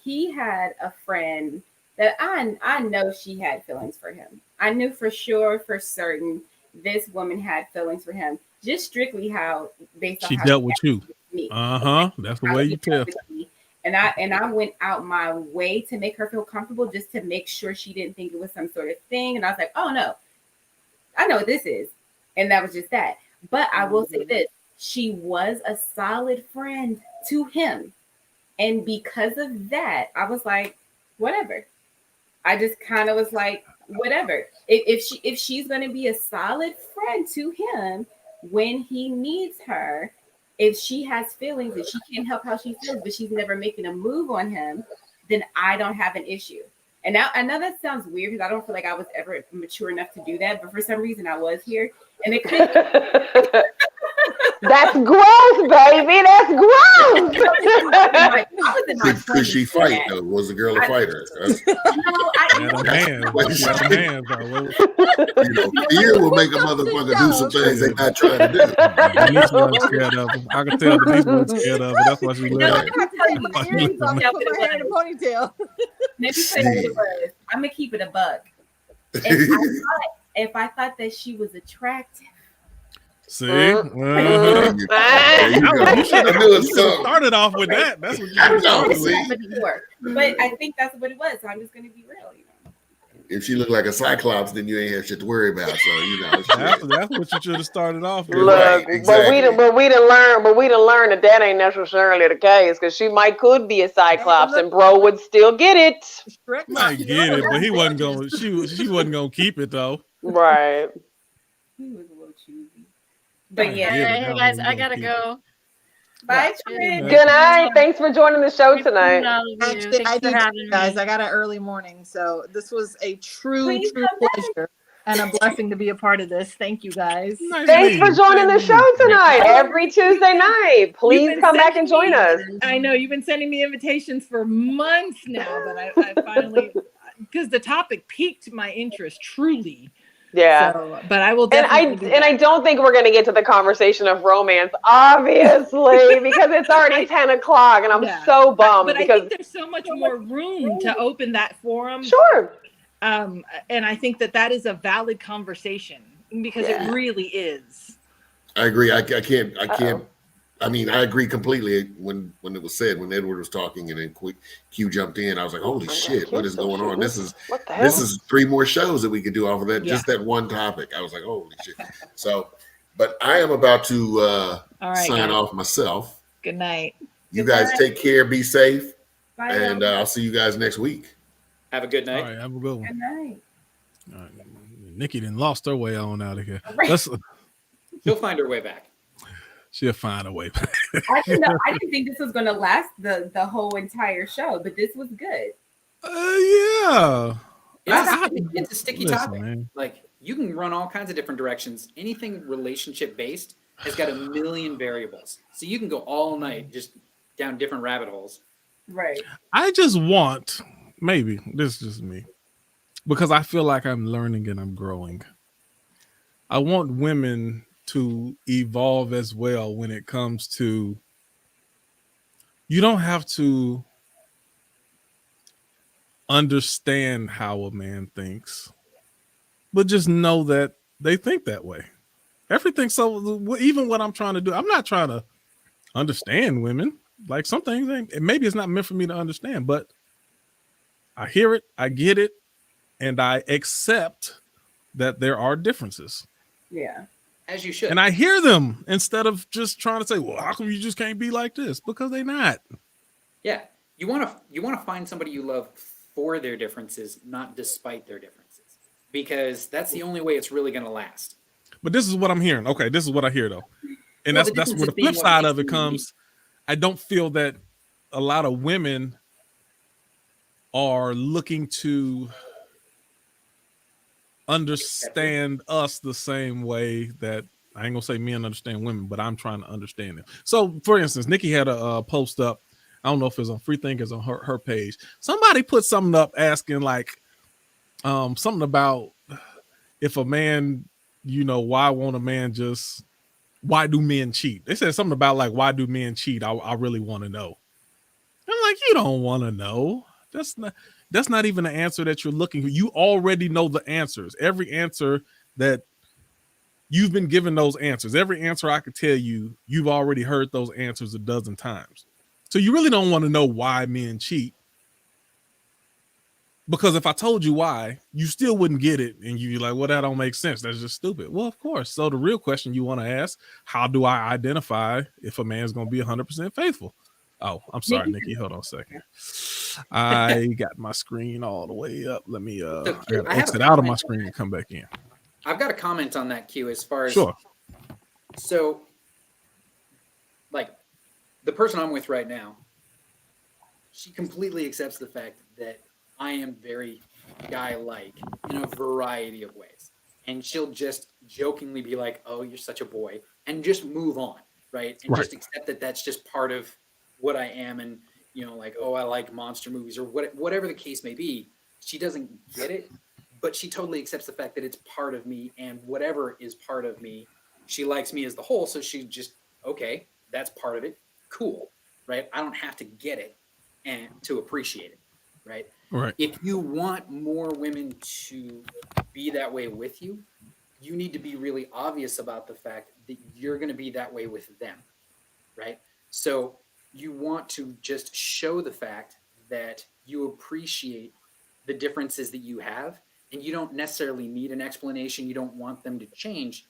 he had a friend that I know she had feelings for him. I knew for sure, for certain, this woman had feelings for him. Just strictly how based on She how dealt with you. acted with me. That's the How way she you dealt tell. with me. And I went out my way to make her feel comfortable, just to make sure she didn't think it was some sort of thing. And I was like, oh no, I know what this is. And that was just that. But I will say this, she was a solid friend to him. And because of that, I was like, whatever. I just kind of was like, whatever. If she's going to be a solid friend to him when he needs her, if she has feelings and she can't help how she feels, but she's never making a move on him, then I don't have an issue. And now I know that sounds weird because I don't feel like I was ever mature enough to do that, but for some reason I was here. And it could That's gross, baby. That's gross. Could she fight though? Was the girl a fighter? Yeah, them hands. Yeah, them hands though. You know, fear will make a motherfucker do some things they not trying to do. Denise wasn't scared of him. I can tell Denise wasn't scared of it. That's why she No, left. I'm tell you, Why she Earrings left on him. top of my hair in a ponytail. Let me tell you what it was. I'm gonna keep it a buck. If I thought that she was attractive, See? There you Uh-huh. go. You should have I knew it was something. started off with that. That's what you should I have know, started see? with. before. But I think that's what it was. So I'm just gonna be real, you know. If she looked like a cyclops, then you ain't have shit to worry about. So you know, That's what you should have started off with. Look, Right, exactly. but we didn't learn that ain't necessarily the case, because she could be a cyclops and bro would still get it. Shrek Might get it, but he wasn't going. She wasn't going to keep it though. Right. He was a little choosy. But Yeah. yeah. Hey guys, I gotta go. Bye, Yeah. Trick. Good night. Thanks for joining the show tonight. Actually, Thanks I for do, having me. guys. I got an early morning, so this was a true Please come back. pleasure and a blessing to be a part of this. Thank you, guys. Nice Thanks for meeting you. joining the Nice show meeting you. tonight, every Tuesday night. You've Please been come back and sending join me- us. I know you've been sending me invitations for months now, but I finally, because the topic piqued my interest truly. Yeah. So, but I will And definitely do I that. don't think we're going to get to the conversation of romance, obviously, because it's already 10 o'clock, and I'm Yeah. so bummed But I because think there's so much more room to open that forum. sure. And I think that is a valid conversation because it really is. I agree. I can't. Uh-oh. I mean, I agree completely when it was said, when Edward was talking and then Q jumped in. I was like, holy shit, what is going on? What the hell? This is 3 more shows that we could do off of that, Yeah. just that one topic. I was like, holy shit. So, but I am about to All right, sign guys. off myself. Good night. You Good guys night. take care, be safe, Bye, and y'all. I'll see you guys next week. Have a good All night. right, have a good one. Good night. All right. Nikki done lost her way on out of here. Right. She'll find her way back. She'll find a way. I didn't think this was going to last the whole entire show, but this was good. Yeah. It's a sticky Listen, topic. man. Like, you can run all kinds of different directions. Anything relationship based has got a million variables. So you can go all night just down different rabbit holes. Right. I just want, maybe this is just me, because I feel like I'm learning and I'm growing. I want women to evolve as well when it comes to, you don't have to understand how a man thinks, but just know that they think that way. Everything. So even what I'm trying to do, I'm not trying to understand women. Like some things, maybe it's not meant for me to understand, but I hear it, I get it, and I accept that there are differences. Yeah. As you should. And I hear them instead of just trying to say, well, how come you just can't be like this? Because they're not. Yeah. You want to find somebody you love for their differences, not despite their differences. Because that's the only way it's really going to last. But this is what I'm hearing. Okay, this is what I hear though. And Well, that's where the being flip what side makes of it you comes. I don't feel that a lot of women are looking to understand us the same way that, I ain't gonna say men understand women, but I'm trying to understand them. So for instance, Nikki had a post up. I don't know if it's on Freethinkers on her page. Somebody put something up asking like something about if a man, why won't a man just, why do men cheat? They said something about like, why do men cheat? I really want to know. I'm like, you don't want to know. That's not even the answer that you're looking for. You already know the answers. Every answer that you've been given those answers. Every answer I could tell you, you've already heard those answers a dozen times. So you really don't want to know why men cheat. Because if I told you why, you still wouldn't get it. And you're like, well, that don't make sense. That's just stupid. Well, of course. So the real question you want to ask, how do I identify if a man's going to be 100% faithful? Oh, I'm sorry, Nikki. Hold on a second. I got my screen all the way up. Let me I gotta exit out of my screen and come back in. I've got a comment on that, Q, as far as sure. So like the person I'm with right now, she completely accepts the fact that I am very guy-like in a variety of ways. And she'll just jokingly be like, oh, you're such a boy, and just move on, right? And just accept that that's just part of what I am. And, like, oh, I like monster movies or whatever the case may be. She doesn't get it, but she totally accepts the fact that it's part of me, and whatever is part of me, she likes me as the whole. So she just, okay, that's part of it. Cool, right? I don't have to get it and to appreciate it, right? Right. If you want more women to be that way with you, you need to be really obvious about the fact that you're going to be that way with them, right? So you want to just show the fact that you appreciate the differences that you have, and you don't necessarily need an explanation. You don't want them to change.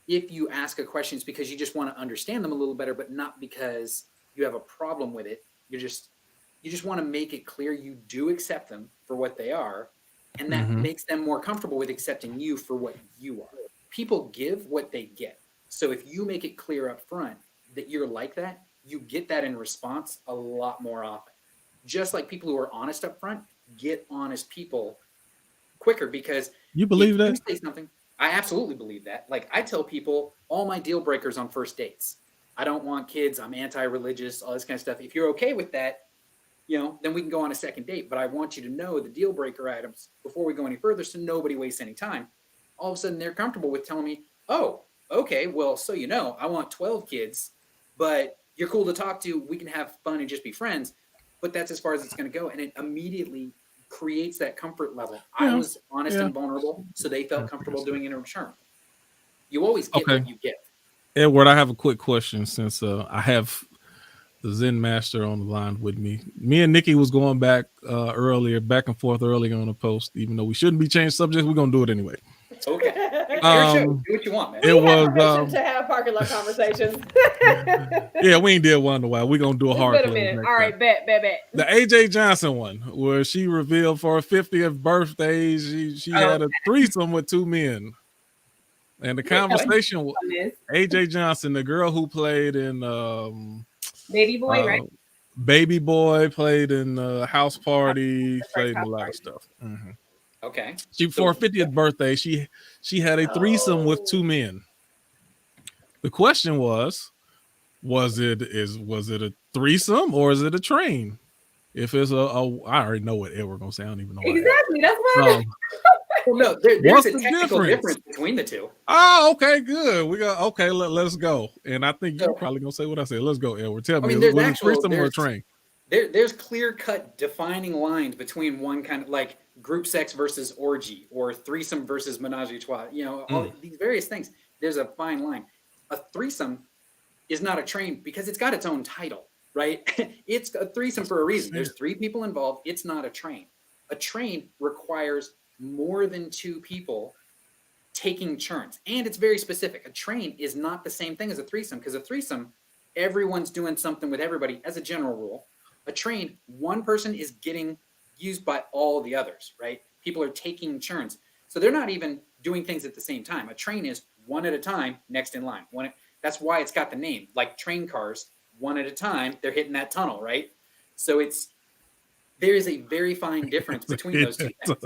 If you ask a question, it's because you just want to understand them a little better, but not because you have a problem with it. You just want to make it clear you do accept them for what they are, and that makes them more comfortable with accepting you for what you are. People give what they get. So if you make it clear up front that you're like that, you get that in response a lot more often. Just like people who are honest up front get honest people quicker, because you believe that? You say something, I absolutely believe that. Like, I tell people all my deal breakers on first dates. I don't want kids. I'm anti-religious, all this kind of stuff. If you're okay with that, then we can go on a second date. But I want you to know the deal breaker items before we go any further, so nobody wastes any time. all of a sudden they're comfortable with telling me, oh, okay, well, so I want 12 kids, but you're cool to talk to. We can have fun and just be friends. But that's as far as it's going to go. And it immediately creates that comfort level. I was honest and vulnerable, so they felt comfortable doing it in return. You always get what you get. Edward, I have a quick question since I have the Zen Master on the line with me. Me and Nikki was going back and forth earlier on a post, even though we shouldn't be changing subjects. We're going to do it anyway. Okay. Do what you want, man. We have permission to have parking lot conversations. Yeah, we ain't did one in a while. We're going to do a hard It's been a minute. All right, bet. The AJ Johnson one, where she revealed for her 50th birthday, she had a threesome with 2 men. And the conversation was AJ Johnson, the girl who played in Baby Boy, right? Baby Boy, played in House Party, played in a lot of stuff. Mm-hmm. Okay. For her 50th birthday, she had a threesome with 2 men. The question was it a threesome or is it a train? If it's I already know what Edward gonna say. I don't even know. Exactly. That's what well, no, there's a technical difference between the two. Oh, okay, good. We got let's go. And I think you're probably gonna say what I said. Let's go, Edward. Tell me, was it a threesome or a train? There's clear-cut defining lines between one kind of like group sex versus orgy or threesome versus menage a trois. All these various things. There's a fine line. A threesome is not a train because it's got its own title, right? It's a threesome for a reason. There's 3 people involved. It's not a train. A train requires more than 2 people taking turns. And it's very specific. A train is not the same thing as a threesome because a threesome, everyone's doing something with everybody as a general rule. A train, one person is getting used by all the others, right? People are taking turns. So they're not even doing things at the same time. A train is one at a time, next in line. That's why it's got the name. Like train cars, one at a time, they're hitting that tunnel, right? So there is a very fine difference between those two things.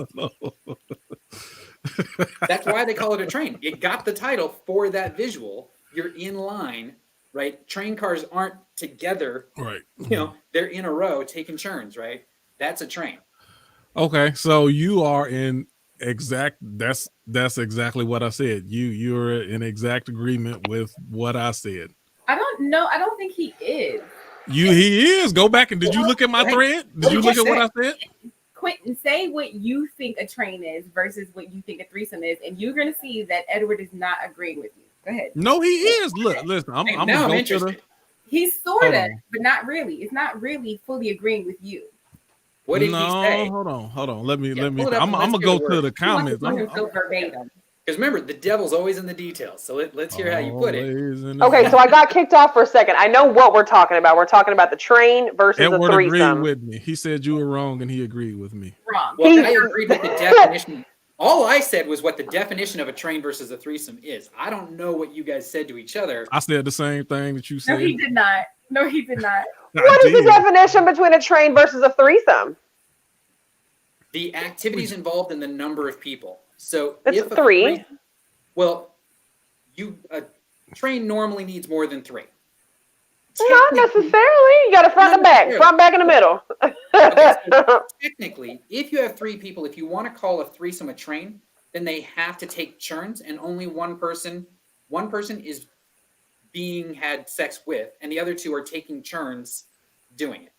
That's why they call it a train. It got the title for that visual. You're in line, right? Train cars aren't together, right? They're in a row taking turns, right? That's a train. Okay, so you are in that's exactly what I said. You're in exact agreement with what I said. I don't know. I don't think he is. He is. Go back and did you look at my thread? Did you look at what I said? Quentin, say what you think a train is versus what you think a threesome is, and you're gonna see that Edward is not agreeing with you. Go ahead. No, he is. Look, listen, I'm gonna go to the. He's sort of, but not really. It's not really fully agreeing with you. What did he say? Hold on. Let me. I'm gonna go to the comments. Because remember, the devil's always in the details. So let's hear how you put it. Okay, so I got kicked off for a second. I know what we're talking about. We're talking about the train versus Edward the threesome. agreed with me. He said you were wrong, and he agreed with me. Wrong. Well, I agreed with the definition. All I said was what the definition of a train versus a threesome is. I don't know what you guys said to each other. I said the same thing that you said. No, he did not. What is the definition between a train versus a threesome? The activities involved and the number of people. So it's 3. A train normally needs more than 3. Not necessarily. You got a front and back, in the middle. Okay, so technically, if you have 3 people, if you want to call a threesome a train, then they have to take turns, and only one person is being had sex with, and the other 2 are taking turns doing it.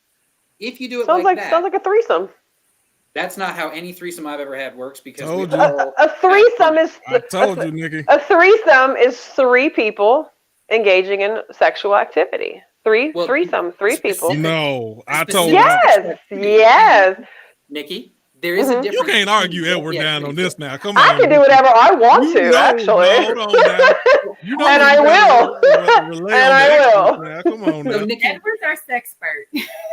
If you do it sounds like a threesome. That's not how any threesome I've ever had works because a threesome is. I told you, Nikki. A threesome is 3 people engaging in sexual activity. Threesome, 3 people. No, I told you. Yes. Nikki, there is a difference. You can't argue Edward down on this now. Come on. I can do whatever I want to, actually. Hold on now. And I will. And I will. Now. Come on now. Nikki, Edward's our sexpert.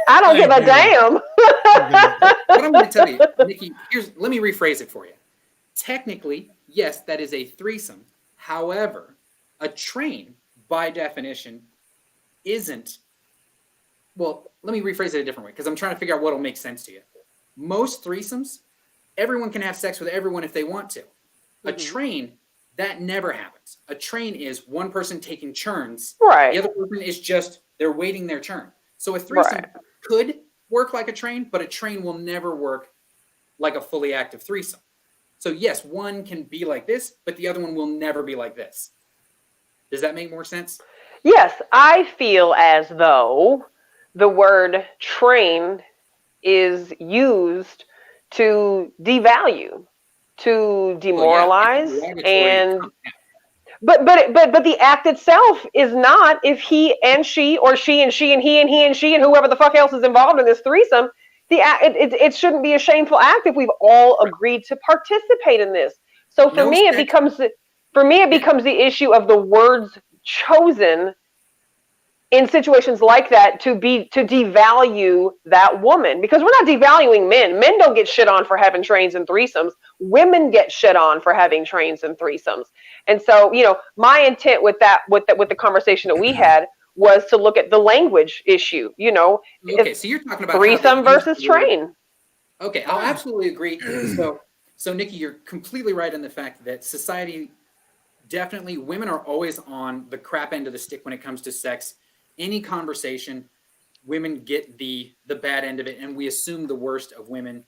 I don't give a damn. What I'm going to tell you, Nikki, let me rephrase it for you. Technically, yes, that is a threesome. However, a train, by definition, isn't. Well, let me rephrase it a different way because I'm trying to figure out what will make sense to you. Most threesomes, everyone can have sex with everyone if they want to. A train, that never happens. A train is one person taking turns. Right. The other person is just, they're waiting their turn. So a threesome could work like a train, but a train will never work like a fully active threesome. So yes, one can be like this, but the other one will never be like this. Does that make more sense? Yes, I feel as though the word train is used to devalue, to demoralize, and but the act itself is not. If he and she, or she and she and he and she and whoever the fuck else is involved in this threesome, it shouldn't be a shameful act if we've all agreed to participate in this. So for me, it becomes the issue of the words chosen in situations like that to devalue that woman, because we're not devaluing men. Men don't get shit on for having trains and threesomes. Women get shit on for having trains and threesomes. And so, my intent with the conversation that we had was to look at the language issue. Okay, so you're talking about threesome versus train. Okay, I'll absolutely agree. So Nikki, you're completely right in the fact that society, definitely, women are always on the crap end of the stick when it comes to sex. Any conversation, women get the bad end of it, and we assume the worst of women,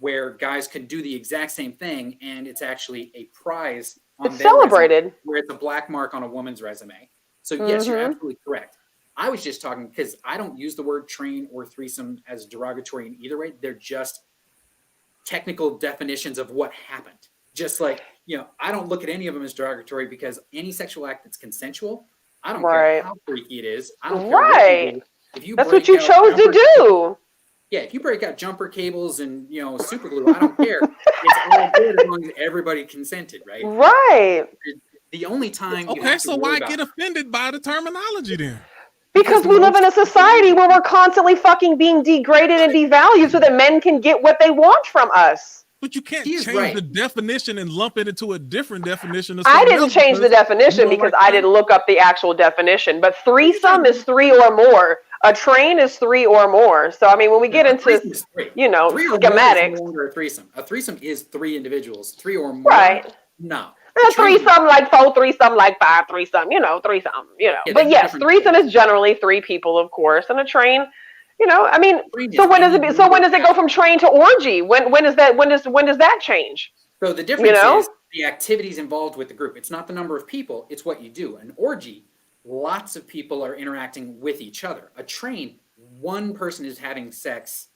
where guys can do the exact same thing, and it's actually a prize on it's celebrated, resume, where it's a black mark on a woman's resume. So yes, you're absolutely correct. I was just talking because I don't use the word train or threesome as derogatory in either way. They're just technical definitions of what happened. Just like, I don't look at any of them as derogatory, because any sexual act that's consensual, I don't care how freaky it is. I don't care what you do. If you that's what you chose to do. Yeah, if you break out jumper cables and super glue, I don't care. It's all good as long as everybody consented, right? Right. The only time. Okay, so why get offended by the terminology then? Because we live in a society where we're constantly fucking being degraded and devalued so that men can get what they want from us. But you can't change the definition and lump it into a different definition. I didn't change the definition because I didn't look up the actual definition. But threesome is 3 or more. A train is 3 or more. So I mean, when we get into schematics, a threesome is 3 individuals. 3 or more. Right. No. A threesome like 4, threesome like 5, threesome. Threesome. Yeah, but yes, threesome is generally 3 people, of course, and a train. I mean, so when does it go from train to orgy? When does that change? So the difference is the activities involved with the group. It's not the number of people, it's what you do. An orgy, lots of people are interacting with each other. A train, one person is having sex,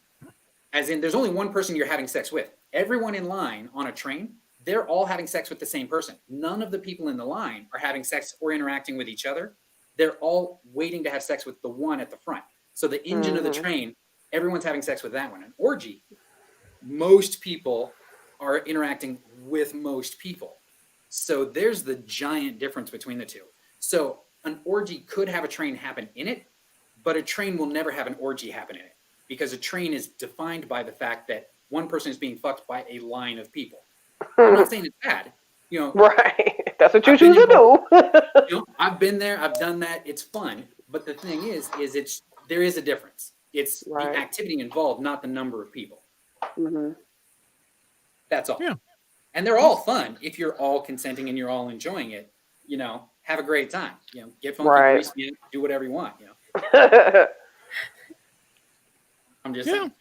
as in there's only one person you're having sex with. Everyone in line on a train, they're all having sex with the same person. None of the people in the line are having sex or interacting with each other. They're all waiting to have sex with the one at the front. So the engine of the train, everyone's having sex with that one. An orgy, most people are interacting with most people. So there's the giant difference between the two. So an orgy could have a train happen in it, but a train will never have an orgy happen in it, because a train is defined by the fact that one person is being fucked by a line of people. I'm not saying it's bad. Right. That's what you choose to do. I've been there. I've done that. It's fun. But the thing is there is a difference. It's the activity involved, not the number of people. Mm-hmm. That's all. Yeah. And they're all fun if you're all consenting and you're all enjoying it. Have a great time. Get funky, grease, do whatever you want. I'm just saying.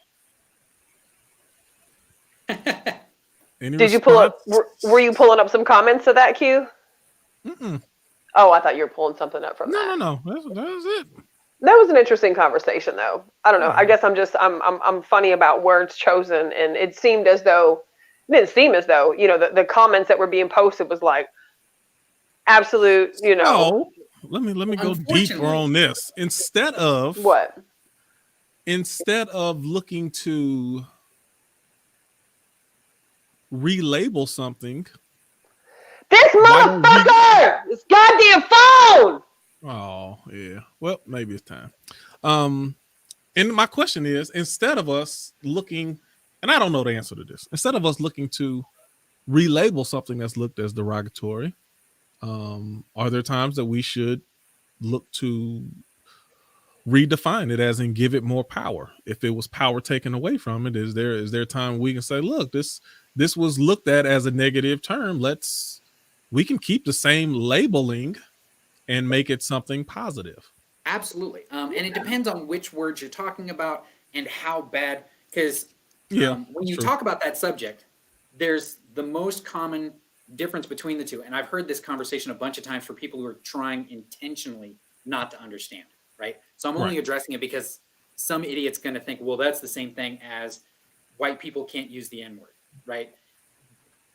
Did you pull up? Were you pulling up some comments to that, Q? Mm-mm. Oh, I thought you were pulling something up from that. No. That was it. That was an interesting conversation, though. I don't know. I guess I'm funny about words chosen, and it didn't seem as though the comments that were being posted was like absolute. Oh, let me go deeper on this. Instead of looking to relabel something, this motherfucker, this goddamn phone. Oh yeah. Well, maybe it's time. And my question is, instead of us looking, and I don't know the answer to this, instead of us looking to relabel something that's looked as derogatory, are there times that we should look to redefine it, as in give it more power? If it was power taken away from it, is there a time we can say, look, this was looked at as a negative term, we can keep the same labeling and make it something positive? Absolutely. And it depends on which words you're talking about and how bad, because when you talk about that subject, there's the most common difference between the two. And I've heard this conversation a bunch of times for people who are trying intentionally not to understand, right? So I'm only addressing it because some idiot's going to think, well, that's the same thing as white people can't use the N-word, right?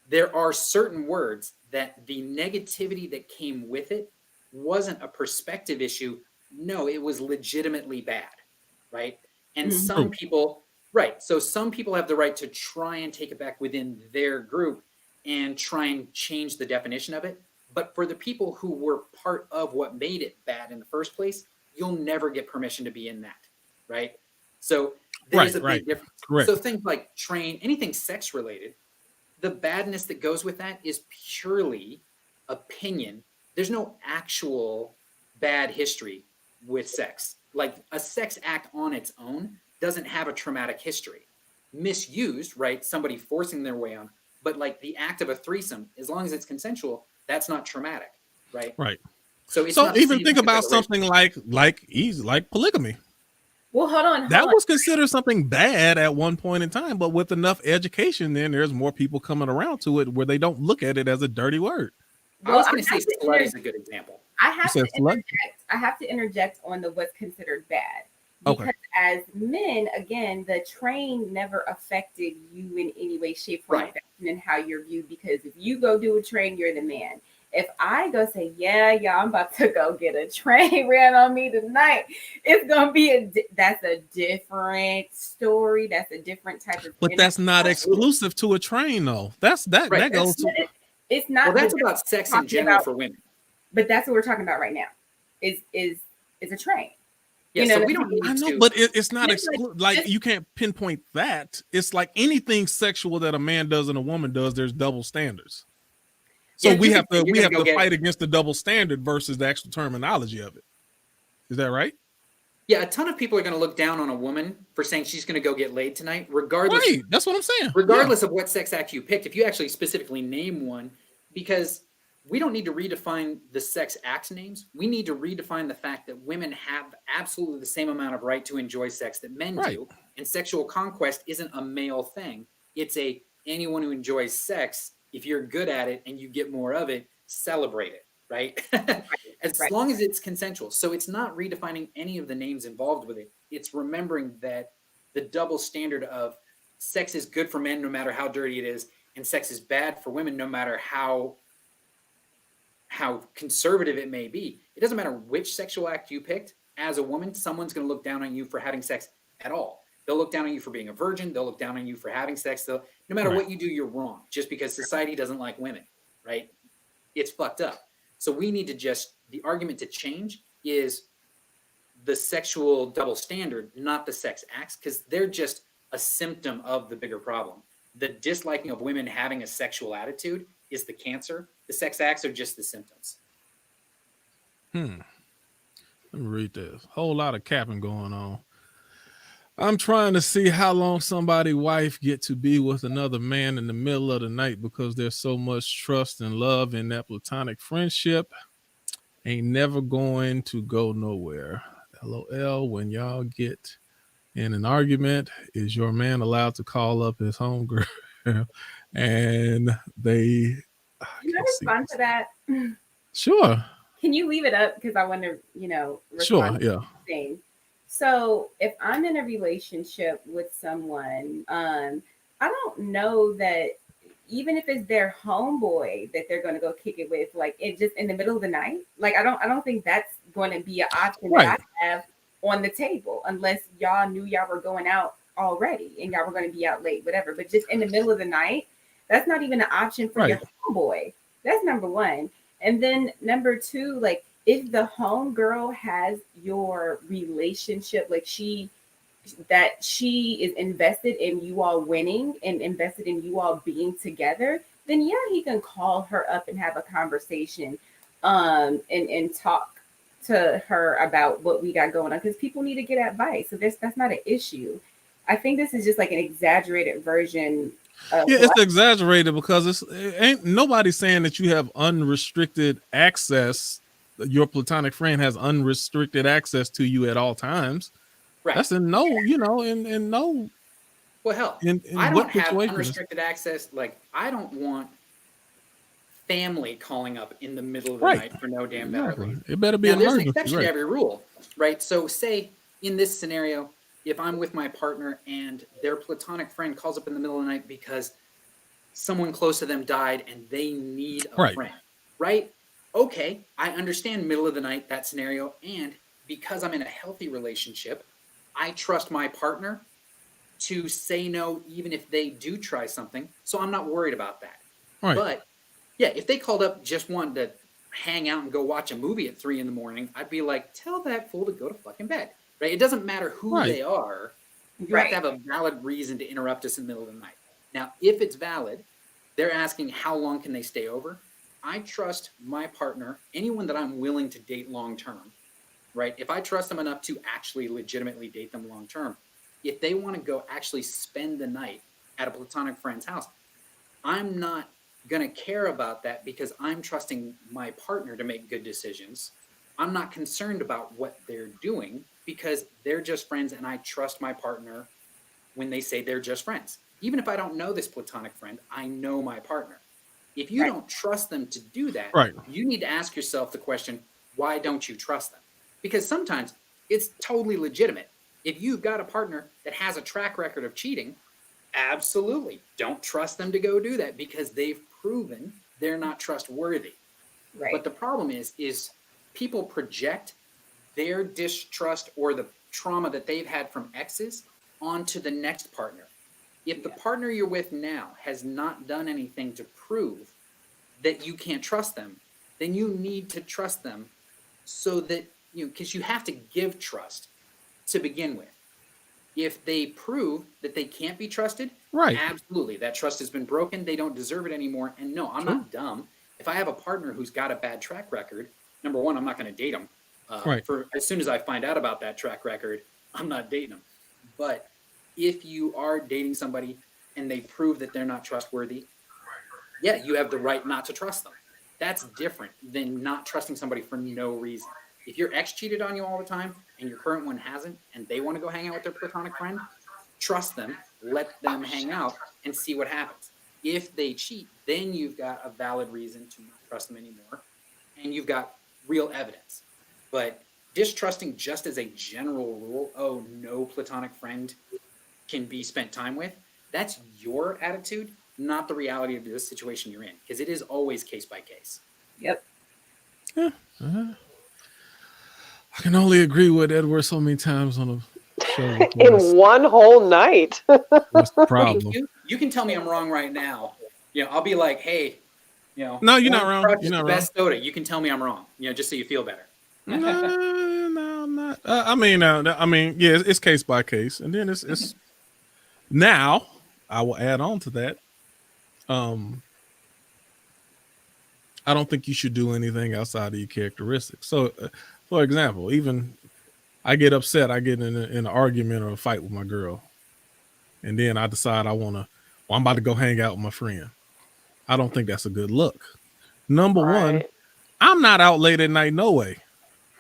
There are certain words that the negativity that came with it wasn't a perspective issue. No, it was legitimately bad, right? And some people, right. So some people have the right to try and take it back within their group and try and change the definition of it. But for the people who were part of what made it bad in the first place, you'll never get permission to be in that, right? So there's a big difference. Correct. So things like anything sex related, the badness that goes with that is purely opinion. There's no actual bad history with sex. Like a sex act on its own doesn't have a traumatic history. Misused, right? Somebody forcing their way on, but like the act of a threesome, as long as it's consensual, that's not traumatic, right? Right. So it's so even think about something like polygamy. Well, hold on. That was considered something bad at one point in time, but with enough education, then there's more people coming around to it where they don't look at it as a dirty word. I was going to say slut is a good example. I have to interject on the what's considered bad. Because as men, again, the train never affected you in any way, shape, form, fashion, and how you're viewed. Because if you go do a train, you're the man. If I go say, yeah, I'm about to go get a train ran on me tonight, it's gonna be that's a different story. That's a different type of. But that's not exclusive to a train, though. That goes to. It's not. Well, that's about sex in general for women. But that's what we're talking about right now. Is a train. Yeah, so we don't need I know, to. but it's not exclusive. Like you can't pinpoint that. It's like anything sexual that a man does and a woman does. There's double standards. So we have to fight against the double standard versus the actual terminology of it. Is that right? Yeah, a ton of people are going to look down on a woman for saying she's going to go get laid tonight, regardless. Right, that's what I'm saying. Regardless of what sex act you picked, if you actually specifically name one, because we don't need to redefine the sex act names. We need to redefine the fact that women have absolutely the same amount of right to enjoy sex that men do, and sexual conquest isn't a male thing. It's anyone who enjoys sex. If you're good at it and you get more of it, celebrate it, right? As long as it's consensual. So it's not redefining any of the names involved with it. It's remembering that the double standard of sex is good for men no matter how dirty it is, and sex is bad for women no matter how conservative it may be. It doesn't matter which sexual act you picked. As a woman, someone's going to look down on you for having sex at all. They'll look down on you for being a virgin. They'll look down on you for having sex. No matter what you do, you're wrong just because society doesn't like women, right? It's fucked up. So we need to the argument to change is the sexual double standard, not the sex acts, because they're just a symptom of the bigger problem. The disliking of women having a sexual attitude is the cancer. The sex acts are just the symptoms. Let me read this. Whole lot of capping going on. I'm trying to see how long somebody's wife get to be with another man in the middle of the night because there's so much trust and love in that platonic friendship. Ain't never going to go nowhere. LOL. When y'all get in an argument, is your man allowed to call up his homegirl and they... Can I respond to that? Sure. Can you leave it up? Because I want to, Sure, yeah. Thing. So if I'm in a relationship with someone, I don't know that even if it's their homeboy that they're going to go kick it with, like it just in the middle of the night. Like I don't think that's going to be an option that I have on the table unless y'all knew y'all were going out already and y'all were going to be out late, whatever. But just in the middle of the night, that's not even an option for your homeboy. That's number one. And then number two, like if the homegirl has your relationship, like she is invested in you all winning and invested in you all being together, then yeah, he can call her up and have a conversation and talk to her about what we got going on, because people need to get advice. So that's not an issue. I think this is just like an exaggerated version of it's exaggerated because it ain't nobody saying that you have unrestricted access. Your platonic friend has unrestricted access to you at all times. Right. That's in no Well, hell, In I what don't have situation? unrestricted access. Like, I don't want family calling up in the middle of the Right. night for no damn better Exactly. reason. It better be Now, an there's an emergency, exception to right? every rule, right? So, say in this scenario, if I'm with my partner and their platonic friend calls up in the middle of the night because someone close to them died and they need a Right. friend, right? Okay, I understand middle of the night, that scenario. And because I'm in a healthy relationship, I trust my partner to say no even if they do try something. So I'm not worried about that. Right. But yeah, if they called up just wanting to hang out and go watch a movie at 3 a.m, I'd be like, tell that fool to go to fucking bed. Right? It doesn't matter who Right. they are. You have to have a valid reason to interrupt us in the middle of the night. Now, if it's valid, they're asking how long can they stay over. I trust my partner, anyone that I'm willing to date long term, right? If I trust them enough to actually legitimately date them long term, if they want to go actually spend the night at a platonic friend's house, I'm not going to care about that because I'm trusting my partner to make good decisions. I'm not concerned about what they're doing because they're just friends and I trust my partner when they say they're just friends. Even if I don't know this platonic friend, I know my partner. If you don't trust them to do that, Right. you need to ask yourself the question, why don't you trust them? Because sometimes it's totally legitimate. If you've got a partner that has a track record of cheating, absolutely don't trust them to go do that because they've proven they're not trustworthy. Right. But the problem is people project their distrust or the trauma that they've had from exes onto the next partner. If the partner you're with now has not done anything to prove that you can't trust them, then you need to trust them so that, because you have to give trust to begin with. If they prove that they can't be trusted, Right. absolutely, that trust has been broken. They don't deserve it anymore. And no, I'm not dumb. If I have a partner who's got a bad track record, number one, I'm not going to date them. Right. For as soon as I find out about that track record, I'm not dating them. But if you are dating somebody and they prove that they're not trustworthy, yeah, you have the right not to trust them. That's different than not trusting somebody for no reason. If your ex cheated on you all the time and your current one hasn't, and they want to go hang out with their platonic friend, trust them, let them hang out and see what happens. If they cheat, then you've got a valid reason to not trust them anymore, and you've got real evidence. But distrusting just as a general rule, oh, no platonic friend can be spent time with, that's your attitude, not the reality of the situation you're in, because it is always case by case. Yep. Yeah. I can only agree with Edward so many times on a show. In one whole night. What's the problem? You can tell me I'm wrong right now. I'll be like, hey, No, you're not wrong. Crush You're is not the wrong. best soda. You can tell me I'm wrong. Just so you feel better. No, I'm not. I mean, yeah, it's case by case, and then it's now. I will add on to that. I don't think you should do anything outside of your characteristics. So, for example, even I get upset, I get in an argument or a fight with my girl, and then I decide I'm about to go hang out with my friend. I don't think that's a good look. Number one, I'm not out late at night, no way.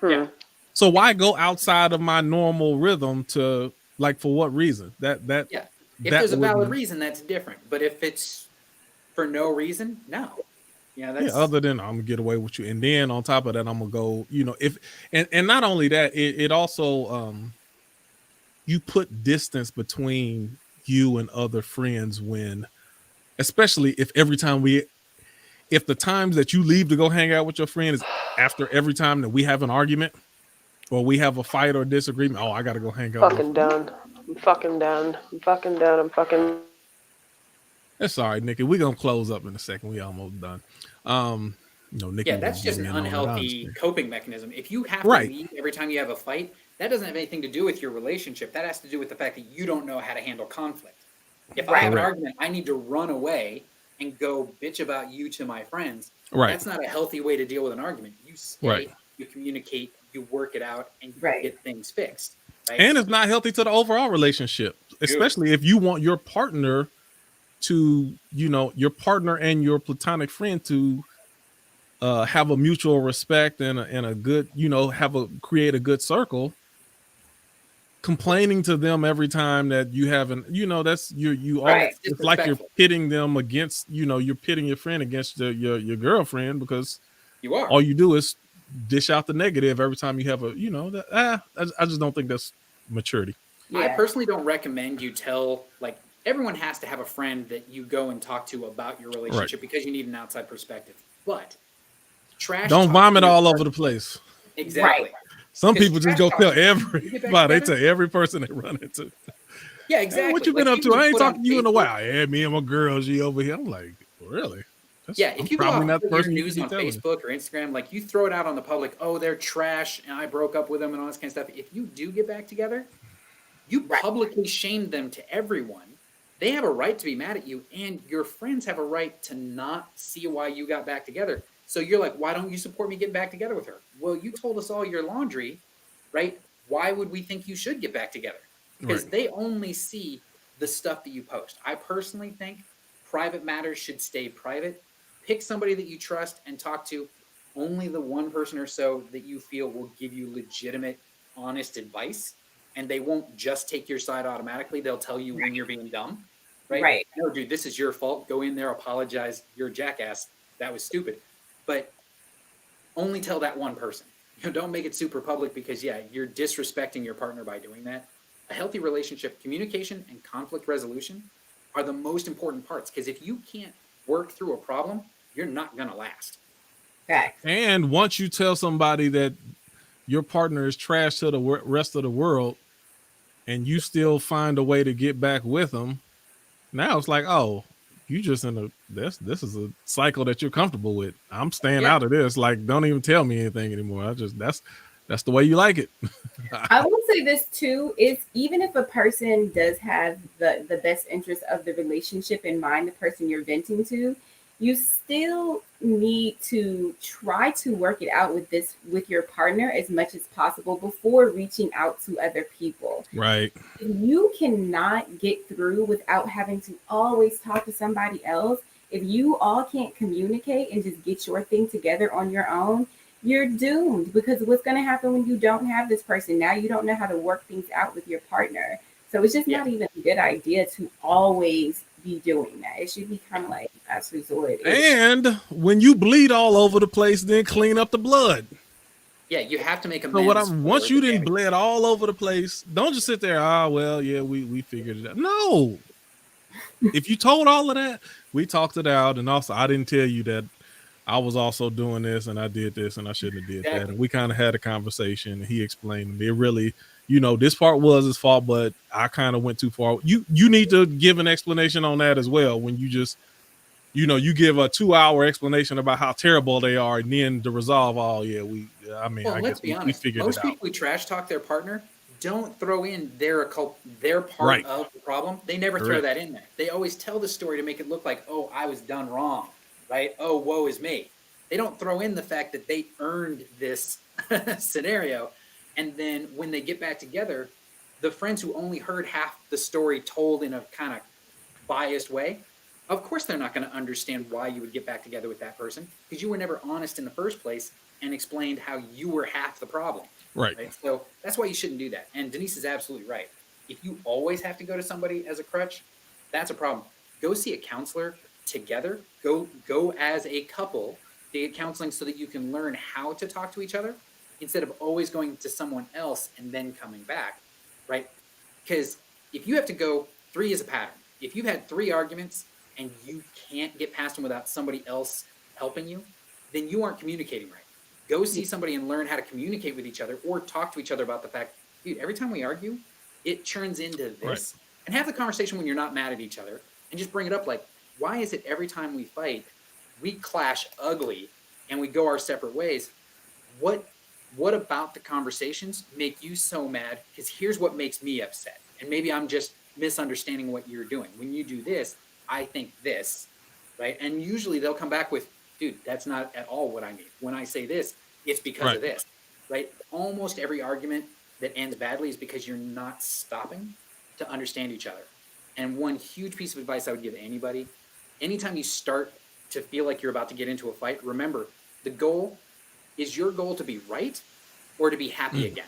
Yeah. So why go outside of my normal rhythm to, like, for what reason? Yeah. If there's a valid reason, that's different. But if it's for no reason, no. That's other than I'm gonna get away with you, and then on top of that, I'm gonna go. If and not only that, it also you put distance between you and other friends when, especially if if the times that you leave to go hang out with your friend is after every time that we have an argument or we have a fight or disagreement. Oh, I gotta go hang out. I'm fucking done. That's all right, Nikki. We're gonna close up in a second. We almost done. Nikki. Yeah, that's just an unhealthy coping mechanism. If you have to leave every time you have a fight, that doesn't have anything to do with your relationship. That has to do with the fact that you don't know how to handle conflict. If I have an argument, I need to run away and go bitch about you to my friends. Right. That's not a healthy way to deal with an argument. You stay, you communicate, you work it out, and you get things fixed. Right? And it's not healthy to the overall relationship, especially if you want your partner to, your partner and your platonic friend to have a mutual respect and a good, create a good circle. complaining to them every time that you haven't, that's you all. Right. It's like you're Disrespectful. pitting them against, you're pitting your friend against your girlfriend, because You are. all you do is dish out the negative every time you have I just don't think that's maturity. I Yeah. personally don't recommend you tell, like, everyone has to have a friend that you go and talk to about your relationship because you need an outside perspective. But trash Don't talking vomit your all partner- over the place. Exactly. Right. Some 'Cause people just trash go tell talking, you get back everybody. They together? tell every person they run into. Yeah, Hey, exactly. what you Like, been up people to? I just ain't put on talked to you in a Facebook- while. Yeah, me and my girl, she over here. I'm like, really? Yeah, I'm if you go probably out not and the put your person you news should on be telling. Facebook or Instagram, like, you throw it out on the public, oh, they're trash and I broke up with them and all this kind of stuff. If you do get back together, you Right. publicly shamed them to everyone. They have a right to be mad at you, and your friends have a right to not see why you got back together. So you're like, why don't you support me getting back together with her? Well, you told us all your laundry, right? Why would we think you should get back together? Because Right. they only see the stuff that you post. I personally think private matters should stay private. Pick somebody that you trust and talk to. Only the one person or so that you feel will give you legitimate, honest advice, and they won't just take your side automatically. They'll tell you when you're being dumb, right? Right. No, dude, this is your fault. Go in there, apologize. You're a jackass. That was stupid. But only tell that one person. Don't make it super public, because you're disrespecting your partner by doing that. A healthy relationship, communication and conflict resolution are the most important parts, because if you can't work through a problem, you're not going to last. Facts. And once you tell somebody that your partner is trash to the rest of the world, and you still find a way to get back with them, now it's like, oh, you just in this is a cycle that you're comfortable with. I'm staying out of this. Like, don't even tell me anything anymore. That's the way you like it. I will say this too, is even if a person does have the best interest of the relationship in mind, the person you're venting to, you still need to try to work it out with your partner as much as possible before reaching out to other people. Right. If you cannot get through without having to always talk to somebody else, if you all can't communicate and just get your thing together on your own, you're doomed, because what's going to happen when you don't have this person? Now you don't know how to work things out with your partner. So it's just not even a good idea to always be doing that. It should be kind of like last resort. And when you bleed all over the place, then clean up the blood. Yeah, you have to make So amends. once you didn't bled all over the place, don't just sit there. Well, yeah, we figured it out. No. If you told all of that, we talked it out, and also I didn't tell you that I was also doing this and I did this and I shouldn't have did that. And we kind of had a conversation, and he explained it really, this part was his fault, but I kind of went too far. You need to give an explanation on that as well. When you just, you give a 2-hour explanation about how terrible they are, and then to resolve I let's be honest. Most people who trash talk their partner don't throw in their part of the problem. They never throw that in there. They always tell the story to make it look like, oh, I was done wrong. Right? Oh, woe is me. They don't throw in the fact that they earned this scenario. And then when they get back together, the friends who only heard half the story told in a kind of biased way, of course they're not going to understand why you would get back together with that person, because you were never honest in the first place and explained how you were half the problem. Right? So that's why you shouldn't do that. And Denise is absolutely right. If you always have to go to somebody as a crutch, that's a problem. Go see a counselor together. Go as a couple to get counseling so that you can learn how to talk to each other instead of always going to someone else and then coming back, right? Because if you have to go, 3 is a pattern. If you've had 3 arguments and you can't get past them without somebody else helping you, then you aren't communicating right. Go see somebody and learn how to communicate with each other, or talk to each other about the fact, dude, every time we argue, it turns into this. Right. And have the conversation when you're not mad at each other, and just bring it up like, why is it every time we fight, we clash ugly and we go our separate ways? What about the conversations make you so mad? Because here's what makes me upset. And maybe I'm just misunderstanding what you're doing. When you do this, I think this, right? And usually they'll come back with, dude, that's not at all what I mean. When I say this, it's because of this, right? Almost every argument that ends badly is because you're not stopping to understand each other. And one huge piece of advice I would give anybody, anytime you start to feel like you're about to get into a fight, remember, the goal is your goal to be right or to be happy again.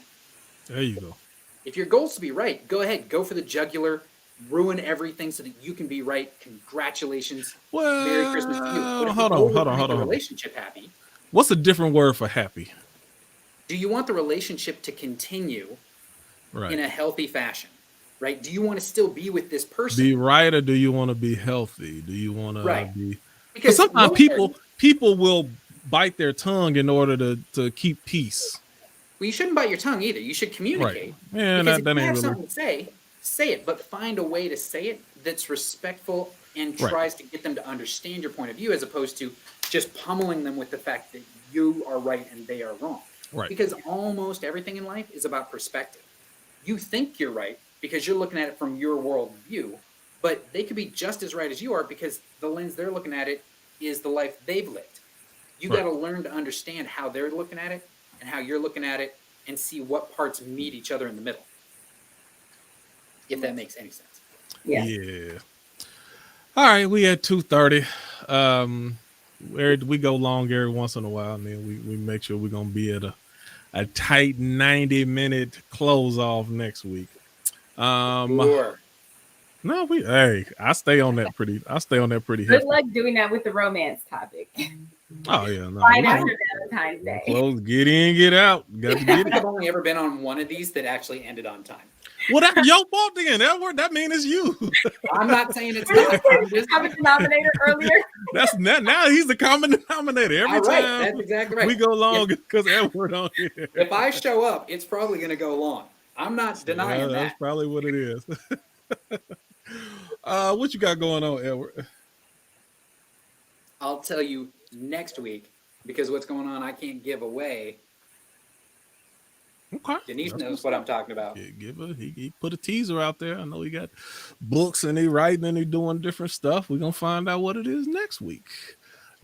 There you go. If your goal is to be right, go ahead, go for the jugular, ruin everything so that you can be right. Congratulations. Merry Christmas to you. But Well, if the hold goal on, is hold to on, make hold the on. relationship happy, What's a different word for happy? do you want the relationship to continue in Right. a healthy fashion? Right? Do you want to still be with this person? Be right, or do you want to be healthy? Do you want to Right. be? Because Because sometimes one people will bite their tongue in order to keep peace. well, you shouldn't bite your tongue either. You should communicate. Right. Yeah, Because that if you ain't have really something to say it, but find a way to say it that's respectful and Right. tries to get them to understand your point of view, as opposed to just pummeling them with the fact that you are right and they are wrong. right. Because almost everything in life is about perspective. You think you're right because you're looking at it from your world view, but they could be just as right as you are because the lens they're looking at it is the life they've lived. You Right. got to learn to understand how they're looking at it and how you're looking at it and see what parts meet each other in the middle. If that makes any sense. Yeah. All right, we at 2:30. We go long every once in a while, and then we make sure we're gonna be at a tight 90-minute close off next week. Sure. No, I stay on that pretty Good hefty. luck doing that with the romance topic. Oh yeah, no. Right we after gonna Valentine's Day. close, get in, get out. Got to I get think it. I've only ever been on one of these that actually ended on time. Well, that's your fault then. That means it's you. I'm not saying it's not. I'm just Common denominator earlier. That's now he's the common denominator. Every all right. time That's exactly right. we go long because Edward on here. If I show up, it's probably going to go long. I'm not denying Yeah, that. that's probably what it is. What you got going on, Edward? I'll tell you next week because what's going on I can't give away. Okay. Denise That's knows what's what up. I'm talking about. He put a teaser out there. I know he got books and he writing and he doing different stuff. We're gonna find out what it is next week.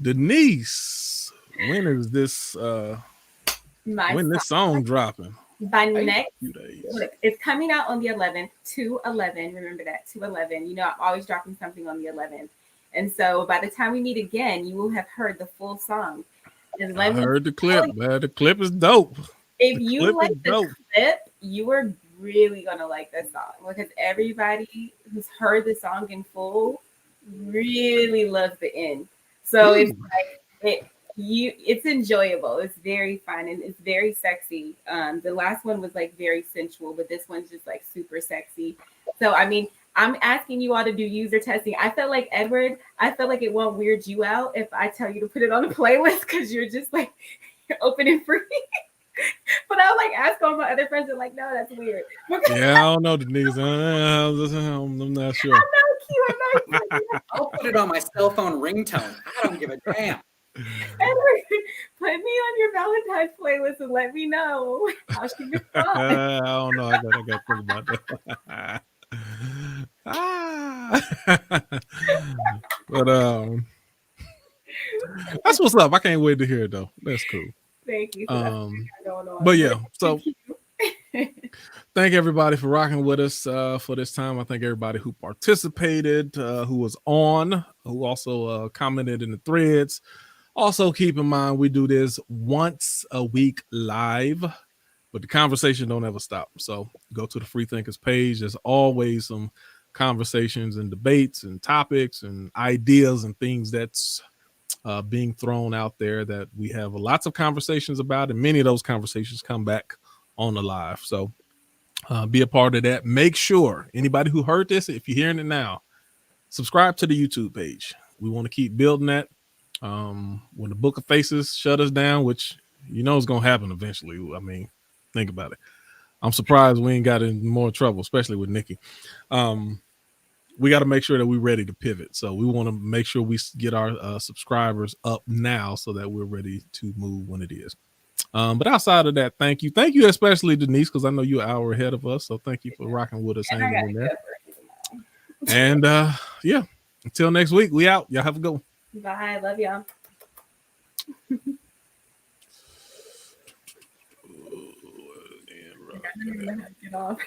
Denise, when is this when this song dropping? By next, Few days. look, it's coming out on the 11th, 2/11. Remember that, 2/11. You know, I'm always dropping something on the 11th. And so by the time we meet again, you will have heard the full song. And I let me heard the tell clip, man. The clip is dope. if The you clip like is the dope. clip, you are really gonna like this song because everybody who's heard the song in full really loves the end. So it's like it's enjoyable. It's very fun and it's very sexy. The last one was like very sensual, but this one's just like super sexy. So I mean, I'm asking you all to do user testing. I felt like Edward, I felt like it won't weird you out if I tell you to put it on a playlist because you're just like open and free. But I was like, ask all my other friends are like, no, that's weird. Yeah, I don't know, Denise. I'm not sure. I'm not cute. I'll put it on my cell phone ringtone. I don't give a damn. Edward, put me on your Valentine's playlist and let me know how she responds. I don't know. I got to think about that. But that's what's up. I can't wait to hear it though. That's cool. Thank you. So that's what we got going on. But yeah, so thank everybody for rocking with us for this time. I thank everybody who participated, who was on, who also commented in the threads. Also, keep in mind we do this once a week live, but the conversation don't ever stop. So go to the Free Thinkers page. There's always some conversations and debates and topics and ideas and things that's being thrown out there that we have lots of conversations about, and many of those conversations come back on the live. So be a part of that. Make sure anybody who heard this, if you're hearing it now, subscribe to the YouTube page. We want to keep building that. When the Book of Faces shut us down, which you know is going to happen eventually. I mean, think about it. I'm surprised we ain't got in more trouble, especially with Nikki. We got to make sure that we're ready to pivot. So we want to make sure we get our subscribers up now so that we're ready to move when it is. But outside of that, thank you. Thank you especially, Denise, because I know you're an hour ahead of us. So thank you for rocking with us. Hanging in there. And yeah, until next week, we out. Y'all have a good one. Bye. Love y'all. Get off.